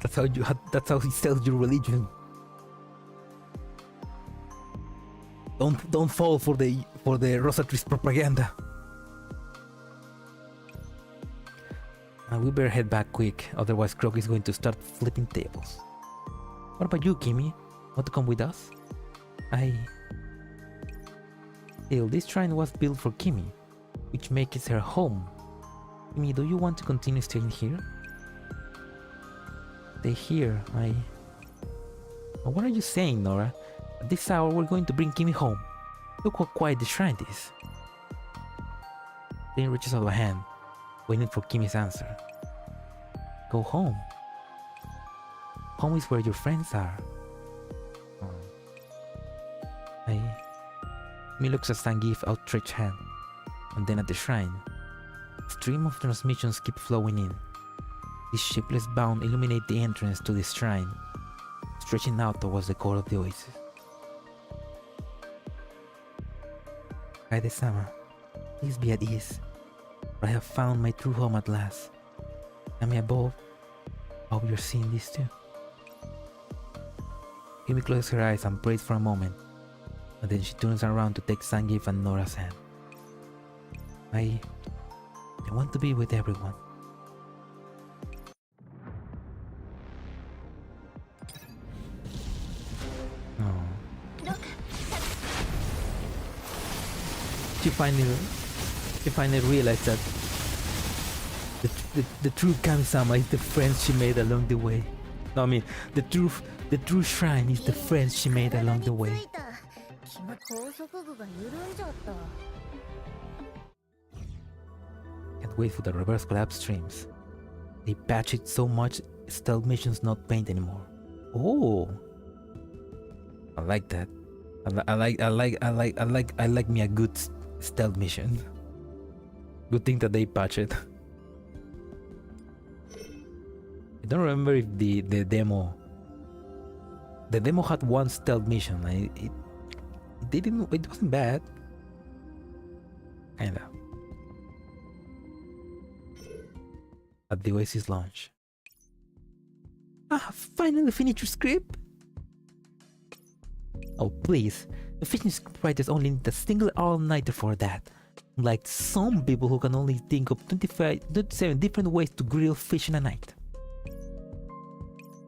That's how he sells your religion. Don't fall for the Rosatrice propaganda. We better head back quick, otherwise Croc is going to start flipping tables. What about you, Kimie? Want to come with us? Still, this shrine was built for Kimie, which makes it her home. Kimie, do you want to continue staying here? Stay here, What are you saying, Nora? At this hour, we're going to bring Kimie home. Look how quiet the shrine is. Then reaches out a hand, waiting for Kimie's answer. Go home. Home is where your friends are. Kimie looks at Zangief's outstretched hand, and then at the shrine. A stream of transmissions keep flowing in. This shapeless bound illuminate the entrance to the shrine, stretching out towards the core of the oasis. Kaede-sama, please be at ease, for I have found my true home at last. Kami above, I hope you're seeing this too. Kimie closes her eyes and prays for a moment, and then she turns around to take Zangief and Nora's hand. I want to be with everyone. She finally realized that the true Kami-sama is the friends she made along the way. No, I mean the true shrine is the friends she made along the way. Can't wait for the reverse collapse streams. They patch it so much stealth missions not paint anymore. Oh, I like that. I like me a good stealth mission. Good thing that they patch it. I don't remember if the demo had one stealth mission. It wasn't bad. Kinda. At the Oasis launch. Finally finished your script? Oh please, the fishing scriptwriters only need a single all-nighter for that. Like some people who can only think of 27 different ways to grill fish in a night.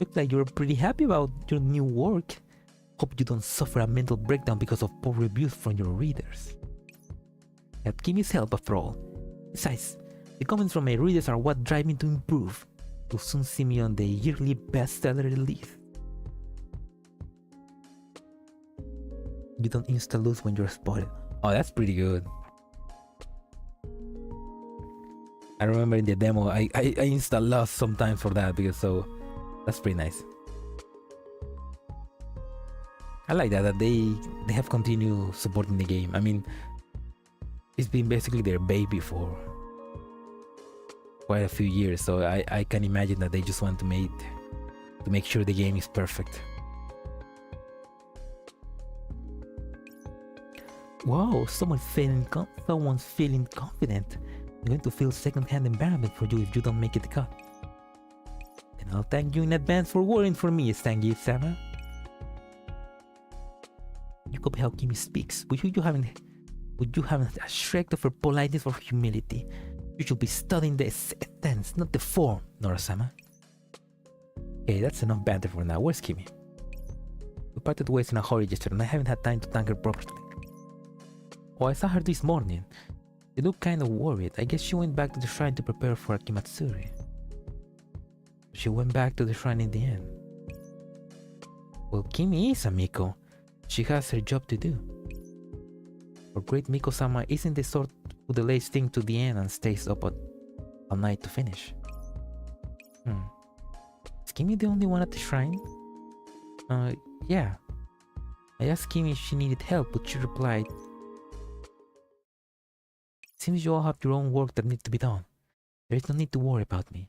Looks like you're pretty happy about your new work. Hope you don't suffer a mental breakdown because of poor reviews from your readers. Have Kimie's help after all. Besides, the comments from my readers are what drive me to improve. You'll soon see me on the yearly bestseller list. You don't insta-lose when you're spotted. Oh, that's pretty good. I remember in the demo, I insta-lost sometimes for that because that's pretty nice. I like that they have continued supporting the game. I mean, it's been basically their baby for quite a few years, so I can imagine that they just want to make sure the game is perfect. Wow, someone's feeling confident. I'm going to feel second-hand embarrassment for you if you don't make it the cut. And I'll thank you in advance for worrying for me, Zangief-sama. You copy how Kimie speaks, which you haven't Would you have a shred of her politeness or humility? You should be studying the essence, not the form, Nora-sama. Okay, that's enough banter for now. Where's Kimie? We parted ways in a hurry yesterday and I haven't had time to thank her properly. Oh, I saw her this morning. She looked kind of worried. I guess she went back to the shrine to prepare for Akimatsuri. She went back to the shrine in the end. Well, Kimie is a Miko. She has her job to do. Our great Miko-sama isn't the sort who delays things to the end and stays up all night to finish. Is Kimie the only one at the shrine? Yeah. I asked Kimie if she needed help, but she replied, "Seems you all have your own work that needs to be done. There is no need to worry about me."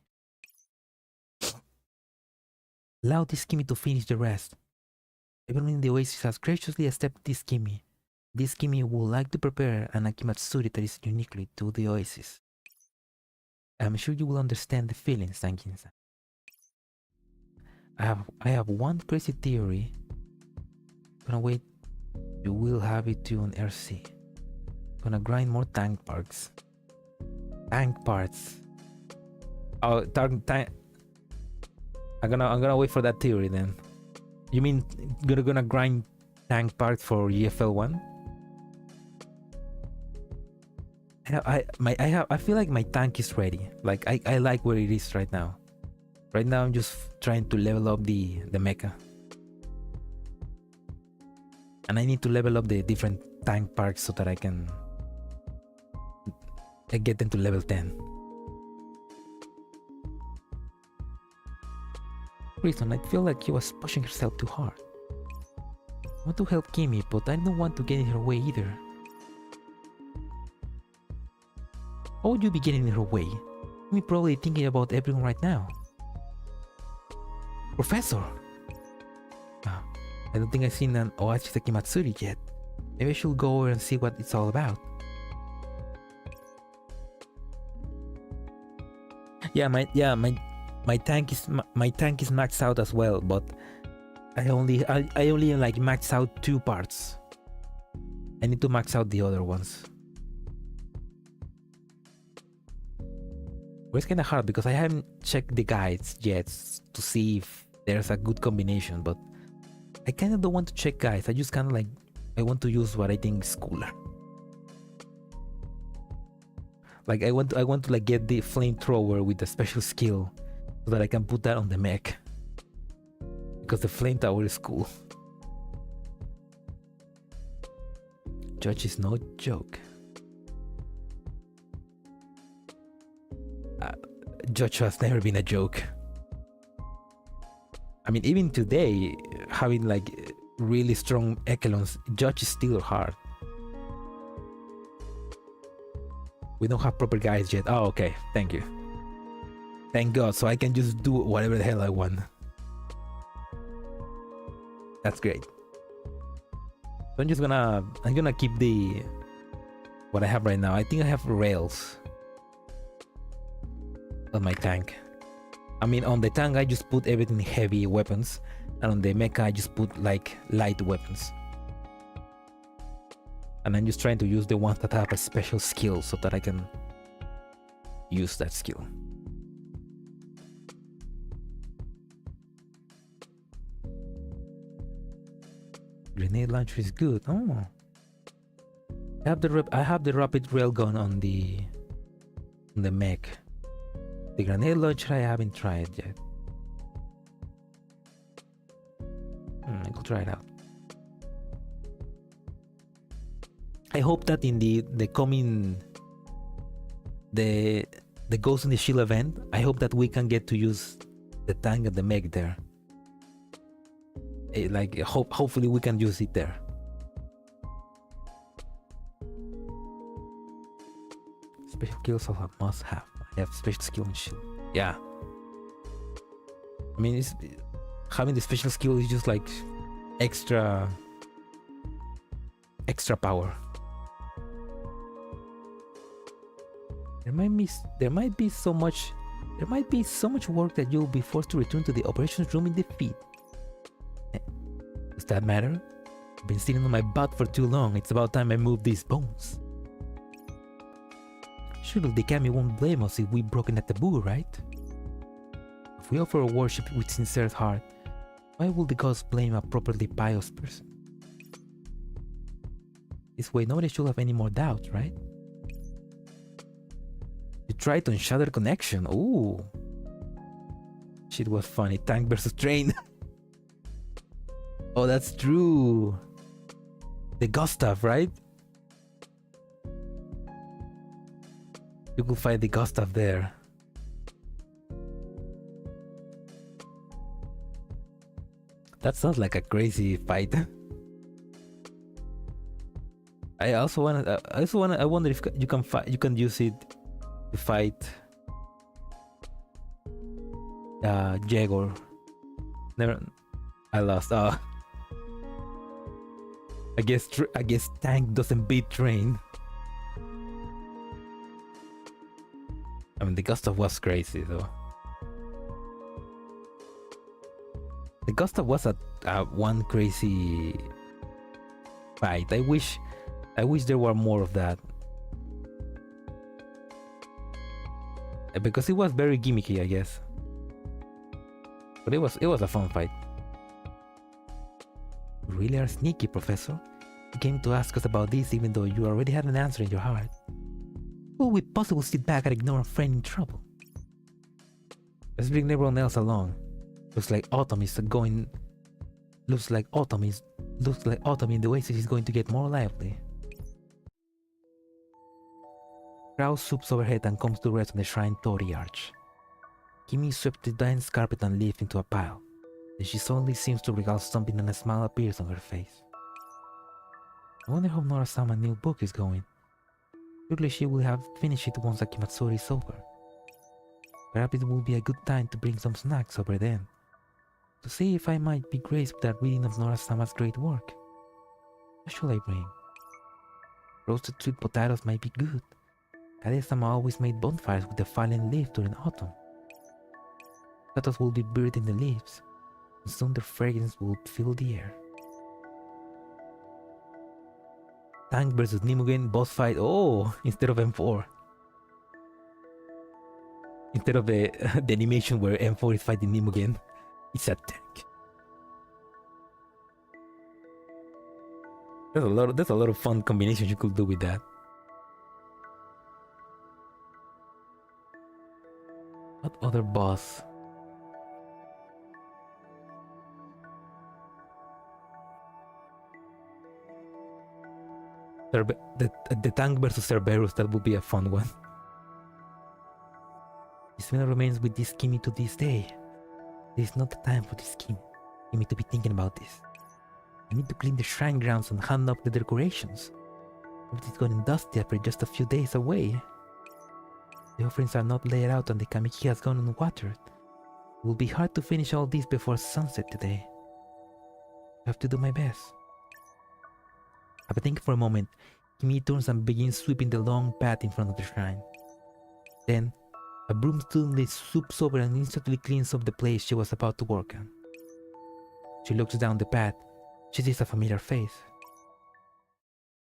Allow this Kimie to finish the rest. Everyone in the Oasis has graciously accepted this Kimie. This Kimie would like to prepare an Akimatsuri that is uniquely to the Oasis. I'm sure you will understand the feeling, Sankin-san. I have one crazy theory. Gonna wait. You will have it too on RC. Gonna grind more tank parts. Tank parts. Oh, tank. I'm gonna wait for that theory then. You mean gonna grind tank parts for EFL1? I feel like my tank is ready. Like I like where it is right now. Right now I'm just trying to level up the mecha. And I need to level up the different tank parts so that I can get them to level 10. Reason, I feel like she was pushing herself too hard. I want to help Kimie, but I don't want to get in her way either. How would you be getting in her way? Kimie probably thinking about everyone right now. Professor! I don't think I've seen an Oasis Akimatsuri yet. Maybe I should go over and see what it's all about. My tank is maxed out as well, but I only like maxed out 2 parts. I need to max out the other ones. But it's kind of hard because I haven't checked the guides yet to see if there's a good combination, but I kind of don't want to check guides. I just kind of like, I want to use what I think is cooler. Like I want to like get the flamethrower with the special skill so that I can put that on the mech. Because the flamethrower is cool. Judge is no joke. Judge has never been a joke. I mean, even today, having like really strong echelons, Judge is still hard. We don't have proper guides yet. Oh, okay. Thank you. Thank God. So I can just do whatever the hell I want. That's great. So I'm gonna keep what I have right now. I think I have rails on my tank. I mean, on the tank I just put everything heavy weapons, and on the mecha I just put like light weapons. And I'm just trying to use the ones that have a special skill so that I can use that skill. Grenade launcher is good. Oh, I have the rapid railgun on the mech. The grenade launcher I haven't tried yet. I could try it out. I hope that in the coming the Ghost in the Shield event, I hope that we can get to use the tank and the mech there. Hopefully we can use it there. Special skills are a must have. I have special skill and shield. Yeah. I mean, having the special skill is just like extra power. There might be so much work that you'll be forced to return to the operations room in defeat. Does that matter? I've been sitting on my butt for too long. It's about time I move these bones. Surely the Kimie won't blame us if we've broken a taboo, right? If we offer worship with sincere heart, why would the gods blame a properly pious person? This way nobody should have any more doubts, right? You tried to unshatter connection. Ooh. Shit was funny. Tank versus train. Oh, that's true. The Gustav, right? You could fight the Gustav there. That sounds like a crazy fight. I wonder if you can fight. You can use it to fight Jegor. Never. I lost. I guess tank doesn't beat train. I mean, the Gustav was crazy though. The Gustav was a one crazy fight. I wish there were more of that. Because it was very gimmicky, I guess. But it was a fun fight. You really are sneaky, Professor. You came to ask us about this even though you already had an answer in your heart. Will we possibly sit back and ignore a friend in trouble? Let's bring everyone else along. Looks like Autumn in the Oasis is going to get more lively. Crowd swoops overhead and comes to rest on the shrine Torii arch. Kimie swept the dense carpet and leaf into a pile. Then she suddenly seems to recall something and a smile appears on her face. I wonder how Nora-sama's new book is going. Surely she will have finished it once Akimatsuri is over. Perhaps it will be a good time to bring some snacks over then. To see if I might be graced with that reading of Nora-sama's great work. What shall I bring? Roasted sweet potatoes might be good. Kade-sama always made bonfires with the fallen leaf during autumn. Potatoes will be buried in the leaves, and soon their fragrance will fill the air. Tank versus Nimugen boss fight. Oh, instead of M4. Instead of the animation where M4 is fighting Nimugen, it's a tank. There's a lot of fun combinations you could do with that. What other boss? The tank versus Cerberus, that would be a fun one. This man remains with this Kimie to this day. There is not the time for this Kimie to be thinking about this. I need to clean the shrine grounds and hand up the decorations. Everything's gotten dusty after just a few days away. The offerings are not laid out and the kamiki has gone unwatered. It will be hard to finish all this before sunset today. I have to do my best. After thinking for a moment, Kimie turns and begins sweeping the long path in front of the shrine. Then, a broom suddenly swoops over and instantly cleans up the place she was about to work on. She looks down the path. She sees a familiar face.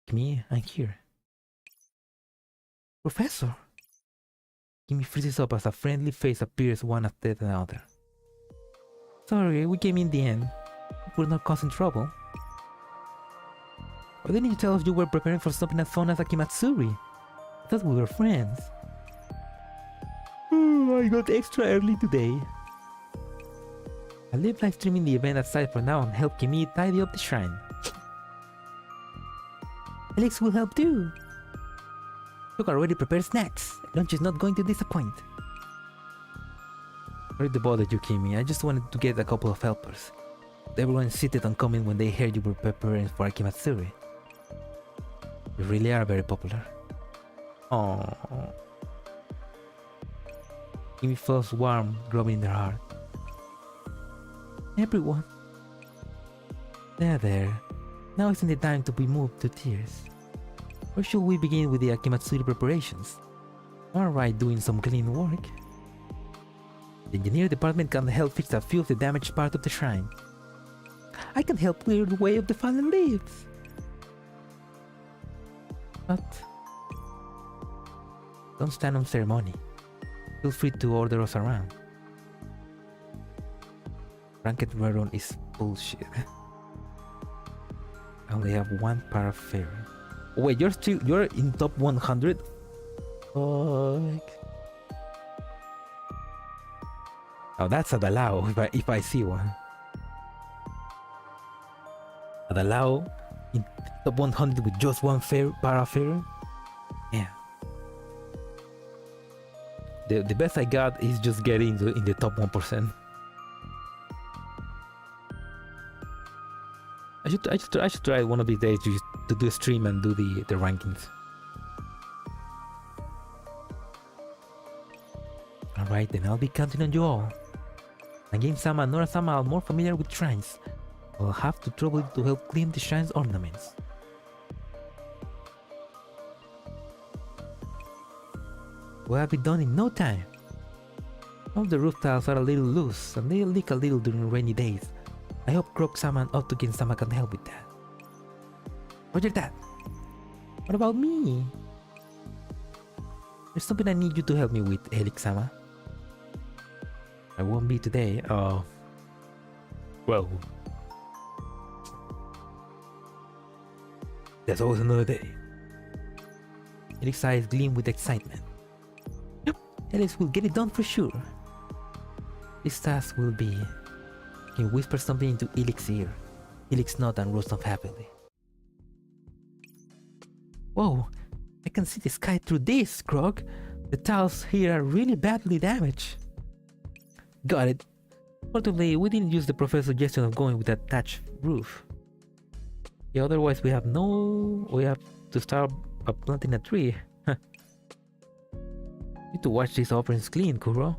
Kimie, I'm here. Professor! Kimie freezes up as a friendly face appears one after another. Sorry, we came in the end. We're not causing trouble. Why didn't you tell us you were preparing for something as fun as Akimatsuri? I thought we were friends. Oh, I got extra early today. I'll leave live streaming the event aside for now and help Kimie tidy up the shrine. Alex will help too. Look, already prepared snacks. Lunch is not going to disappoint. Sorry to bother you, Kimie. I just wanted to get a couple of helpers. Everyone insisted on coming when they heard you were preparing for Akimatsuri. You really are very popular. Oh. Kimie feels warm growing in her heart. Everyone. There. Now isn't the time to be moved to tears. Or should we begin with the Akimatsuri preparations? Alright, doing some clean work. The engineer department can help fix a few of the damaged parts of the shrine. I can help clear the way of the fallen leaves. But don't stand on ceremony. Feel free to order us around. Ranked Veron is bullshit. I only have one paraphernalia. Wait, you're in top 100? Oh, that's a Dalao if I see one. A Dalao in top 100 with just one paraphernalia? Yeah. The best I got is just getting in the top 1%. I should try one of these days to do a stream and do the rankings. Alright, then I'll be counting on you all. Game-sama and Nora-sama are more familiar with shrines. I'll have to trouble you to help clean the shrine's ornaments. We'll have it done in no time. Some of the roof tiles are a little loose and they leak a little during rainy days. I hope Croc-sama and Ottogen-sama can help with that. Roger that. What about me? There's something I need you to help me with, Helix-sama. I won't be today. Well, there's always another day. Helix's eyes gleam with excitement. Yep, Helix will get it done for sure. This task will be... He whispers something into Helix's ear. Helix nods and roars off happily. Whoa, I can see the sky through this, Krog. The tiles here are really badly damaged. Got it. Fortunately, we didn't use the professor's suggestion of going with a thatched roof. Yeah, otherwise we have to start planting a tree. Need to watch these offerings clean, Kuro.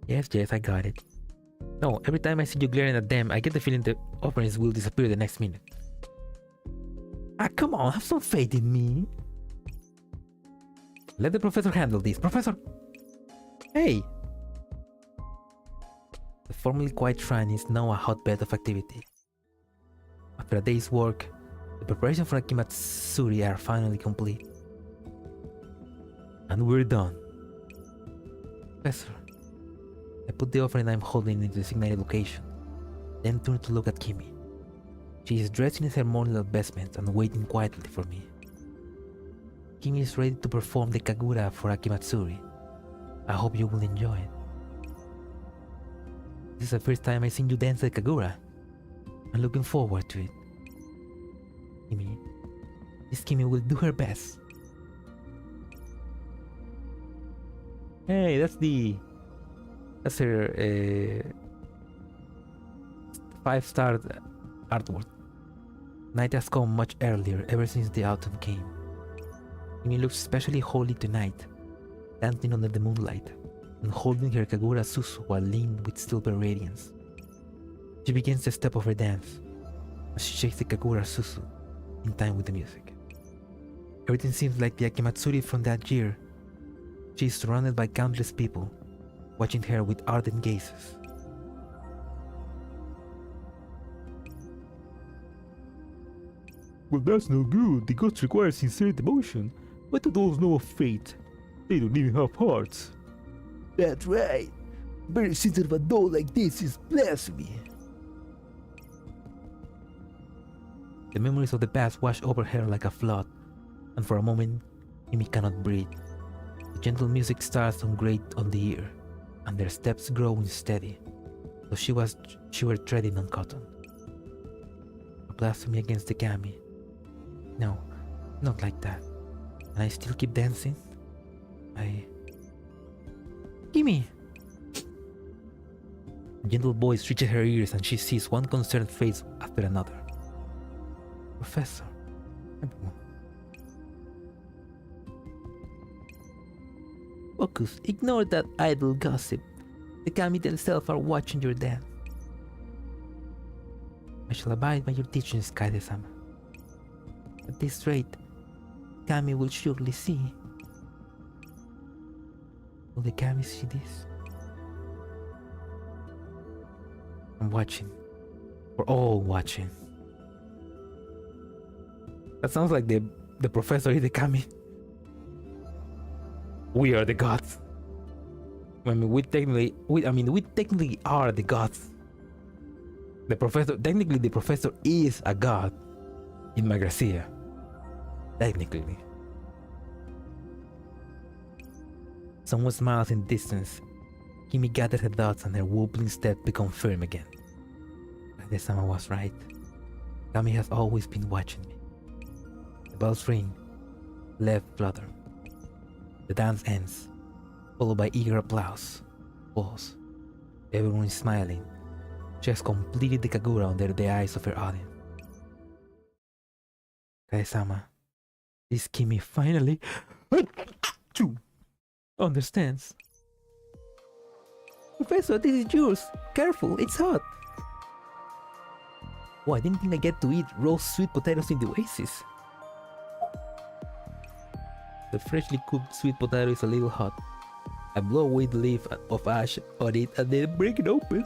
Yes, I got it. No, every time I see you glaring at them, I get the feeling the offerings will disappear the next minute. Ah, come on, have some faith in me. Let the professor handle this. Professor! Hey! The formerly quiet shrine is now a hotbed of activity. After a day's work, the preparations for Akimatsuri are finally complete. And we're done. Professor, I put the offering I'm holding into the designated location, then turned to look at Kimie. She is dressed in a ceremonial vestment and waiting quietly for me. Kimie is ready to perform the Kagura for Akimatsuri. I hope you will enjoy it. This is the first time I've seen you dance the Kagura. I'm looking forward to it. Kimie, Miss Kimie will do her best. Hey, that's her 5-star artwork. Night has come much earlier ever since the autumn came. Kimie looks especially holy tonight, dancing under the moonlight and holding her Kagura Susu while leaned with silver radiance. She begins the step of her dance as she shakes the Kagura Susu in time with the music. Everything seems like the Akimatsuri from that year. She is surrounded by countless people, watching her with ardent gazes. Well, that's no good. The gods require sincere devotion. What do those know of fate? They don't even have hearts. That's right. Very sensitive a doll like this is blasphemy. The memories of the past wash over her like a flood, and for a moment, Kimie cannot breathe. The gentle music starts to grate on the ear, and their steps grow unsteady, though she were treading on cotton. A blasphemy against the kami. No, not like that. And I still keep dancing? Kimie! A gentle voice reaches her ears and she sees one concerned face after another. Professor, everyone. Focus, ignore that idle gossip. The kami themselves are watching your dance. I shall abide by your teachings, Kaede-sama. At this rate, Kami will surely see. Will the Kami see this? I'm watching We're all watching. That sounds like the professor Hidekami. We are the gods. I mean, we technically are the gods. The professor, technically, the professor is a god in Magrasea. Technically. Someone smiles in the distance. Kimie gathered her thoughts and her wobbling step became firm again. Kaede-sama was right. Kami has always been watching me. The bells ring. Left flutter. The dance ends, followed by eager applause. Pause. Everyone is smiling. She has completed the kagura under the eyes of her audience. Kaede-sama, this Kimie finally understands. Professor, this is yours. Careful, it's hot. Oh, I didn't think I get to eat roast sweet potatoes in the oasis. The freshly cooked sweet potato is a little hot. I blow away the leaf of ash on it and then break it open.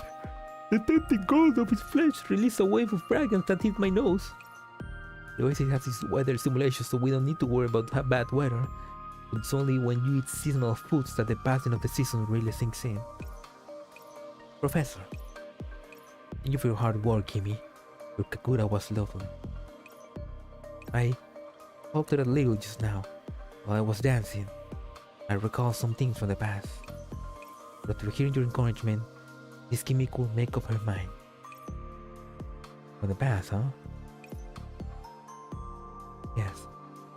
The tempting cold of its flesh releases a wave of fragrance that hits my nose. The oasis has its weather simulation, so we don't need to worry about bad weather. But it's only when you eat seasonal foods that the passing of the season really sinks in. Professor, thank you for your hard work, Kimie. Your kagura was lovely. I faltered a little just now. While I was dancing, I recalled some things from the past. But after hearing your encouragement, this Kimie could make up her mind. From the past, huh? Yes.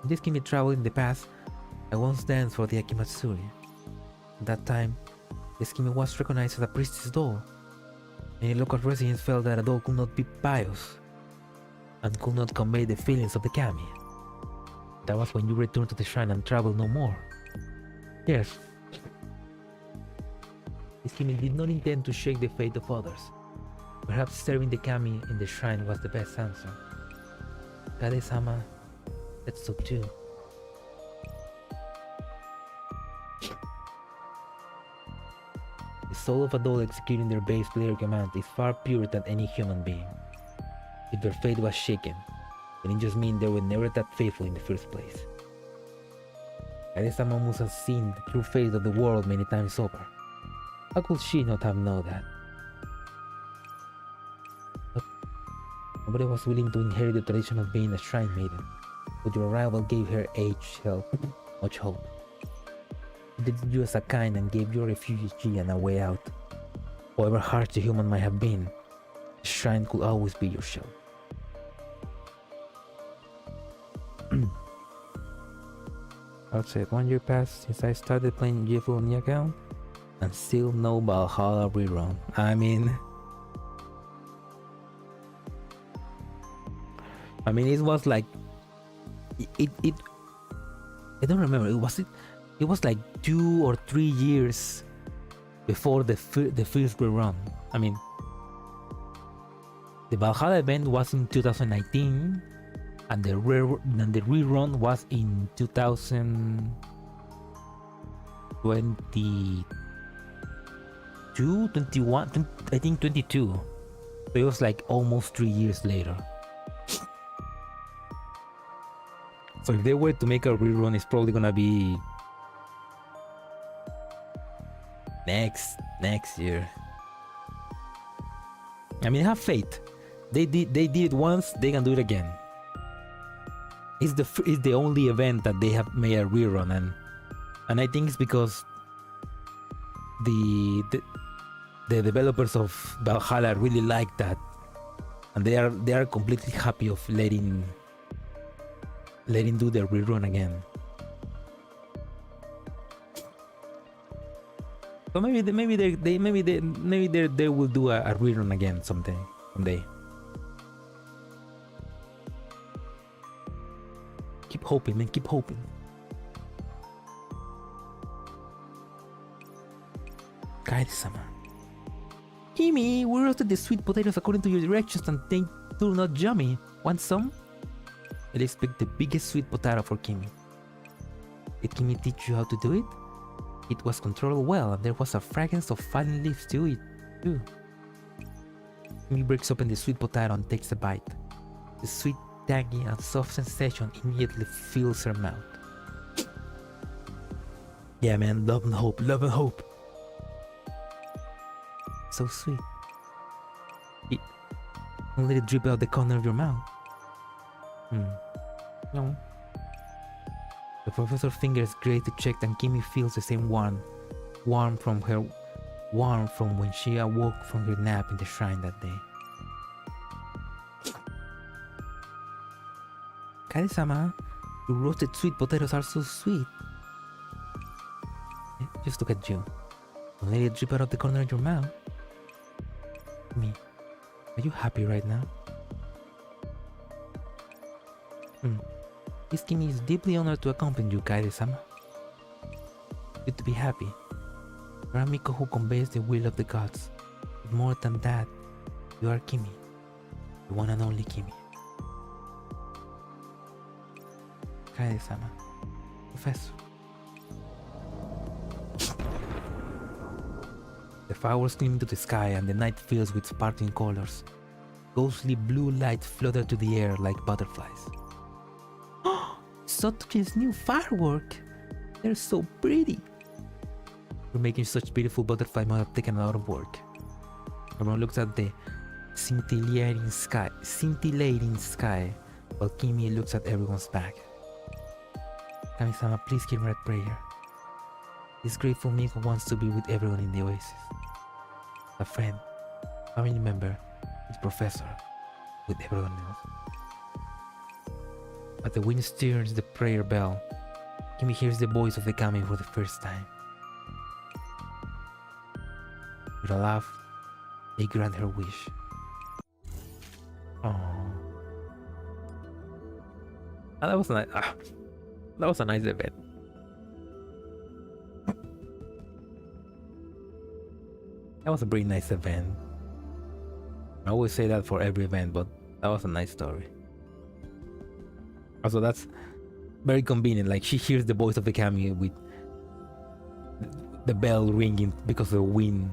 When this Kimie traveled in the past, I once danced for the Akimatsuri. At that time, this Kimie was recognized as a priestess doll. Many local residents felt that a doll could not be pious and could not convey the feelings of the kami. That was when you returned to the shrine and traveled no more. Yes. This Kimie did not intend to shake the fate of others. Perhaps serving the kami in the shrine was the best answer. Kaede-sama said so too. The soul of a doll executing their base player command is far purer than any human being. If their fate was shaken, then it just means they were never that faithful in the first place. Kaede-sama must have seen the true face of the world many times over. How could she not have known that? But nobody was willing to inherit the tradition of being a shrine maiden, but your arrival gave her much hope. They did you as a kind and gave your refugee and a way out. However harsh the human might have been, the shrine could always be your shelter. Outside 1 year passed since I started playing G4 on the account, and still no Valhalla rerun. I mean, it was like it I don't remember. It was like 2 or 3 years before the first rerun. I mean, the Valhalla event was in 2019, and the rerun was in 2022, 21, I think 22. So it was like almost 3 years later. So if they were to make a rerun, it's probably gonna be next year. I mean, have faith. They did it once, they can do it again. It's the only event that they have made a rerun, and I think it's because the developers of Valhalla really like that, and they are completely happy of letting do their rerun again. So maybe they will do a rerun again someday. Keep hoping, man. Keep hoping. Kaede-sama. Kimie, we roasted the sweet potatoes according to your directions and they do not yummy. Want some? I'll expect the biggest sweet potato for Kimie. Did Kimie teach you how to do it? It was controlled well and there was a fragrance of fallen leaves to it too. Kimie breaks open the sweet potato and takes a bite. The sweet, tangy, and soft sensation immediately fills her mouth. Yeah, man, love and hope, love and hope. So sweet. Don't let it drip out the corner of your mouth. No. The professor's fingers graze to check, and Kimie feels the same warmth from when she awoke from her nap in the shrine that day. Kari-sama, your roasted sweet potatoes are so sweet. Just look at you. Don't let it drip out of the corner of your mouth. Kimie, are you happy right now? This Kimie is deeply honored to accompany you, Kaede-sama. Good to be happy. You're a Miko who conveys the will of the gods. But more than that, you are Kimie. The one and only Kimie. Kaede-sama. Professor. The flowers gleam into the sky and the night fills with sparkling colors. Ghostly blue light flutter to the air like butterflies. Sotochi's new firework! They're so pretty! We're making such beautiful butterfly might have taken a lot of work. Everyone looks at the scintillating sky, while Kimie looks at everyone's back. Kami-sama, please hear my prayer. This grateful Miko wants to be with everyone in the oasis. A friend, family member, his professor, with everyone else. As the wind stirs the prayer bell, Kimie hears the voice of the kami for the first time. With a laugh, they grant her wish. Oh, that was nice. That was a nice event. That was a pretty nice event. I always say that for every event, but that was a nice story. Also, that's very convenient. Like, she hears the voice of the kami with the bell ringing because of the wind.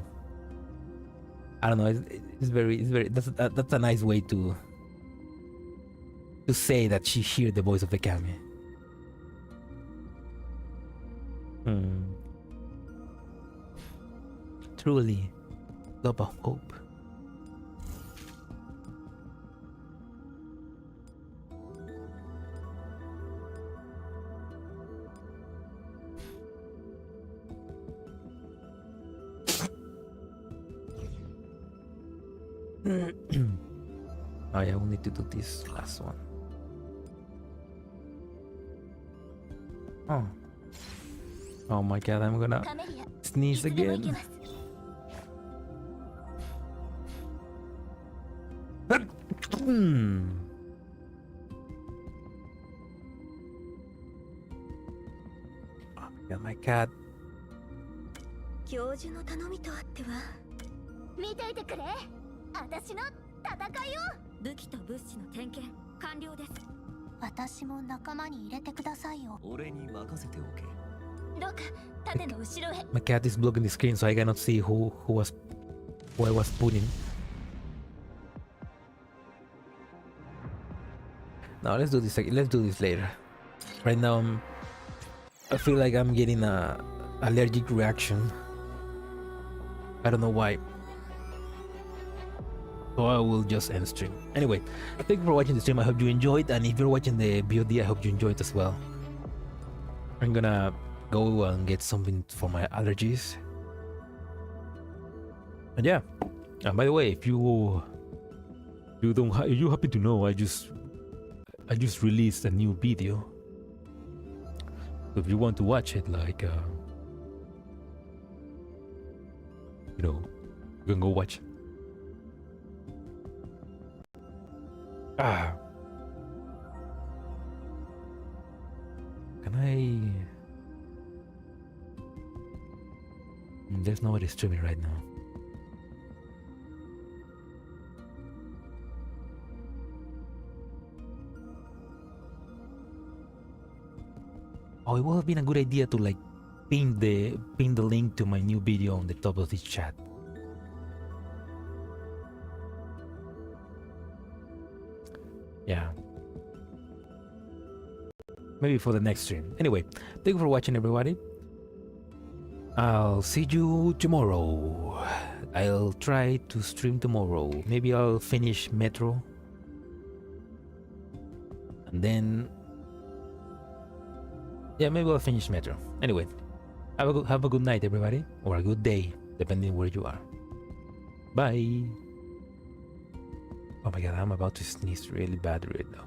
I don't know. It's very. That's a nice way to say that she hears the voice of the kami. Truly, love of hope. Oh yeah, we need to do this last one. Oh my god, I'm gonna sneeze again. Oh my god, my cat. 教授の頼みとあっては見ていてくれ。私の戦いを。武器と物資の点検完了です。私も仲間に入れてくださいよ。俺に任せておけ。どうか盾の後ろへ。My cat is blocking the screen, so I cannot see who I was putting. No, let's do this. Let's do this later. Right now, I feel like I'm getting a allergic reaction. I don't know why. So I will just end stream. Anyway, thank you for watching the stream. I hope you enjoyed, and if you're watching the VOD, I hope you enjoyed as well. I'm gonna go and get something for my allergies. And yeah, and by the way, if you happen to know, I just released a new video. So if you want to watch it, like you know, you can go watch it. Can I? There's nobody streaming right now. Oh, it would have been a good idea to like pin the link to my new video on the top of this chat. Yeah. Maybe for the next stream. Anyway, thank you for watching, everybody. I'll see you tomorrow. I'll try to stream tomorrow. Maybe I'll finish Metro. And then... yeah, maybe I'll finish Metro. Anyway, have a good night, everybody. Or a good day, depending where you are. Bye. Oh my god, I'm about to sneeze really bad right now.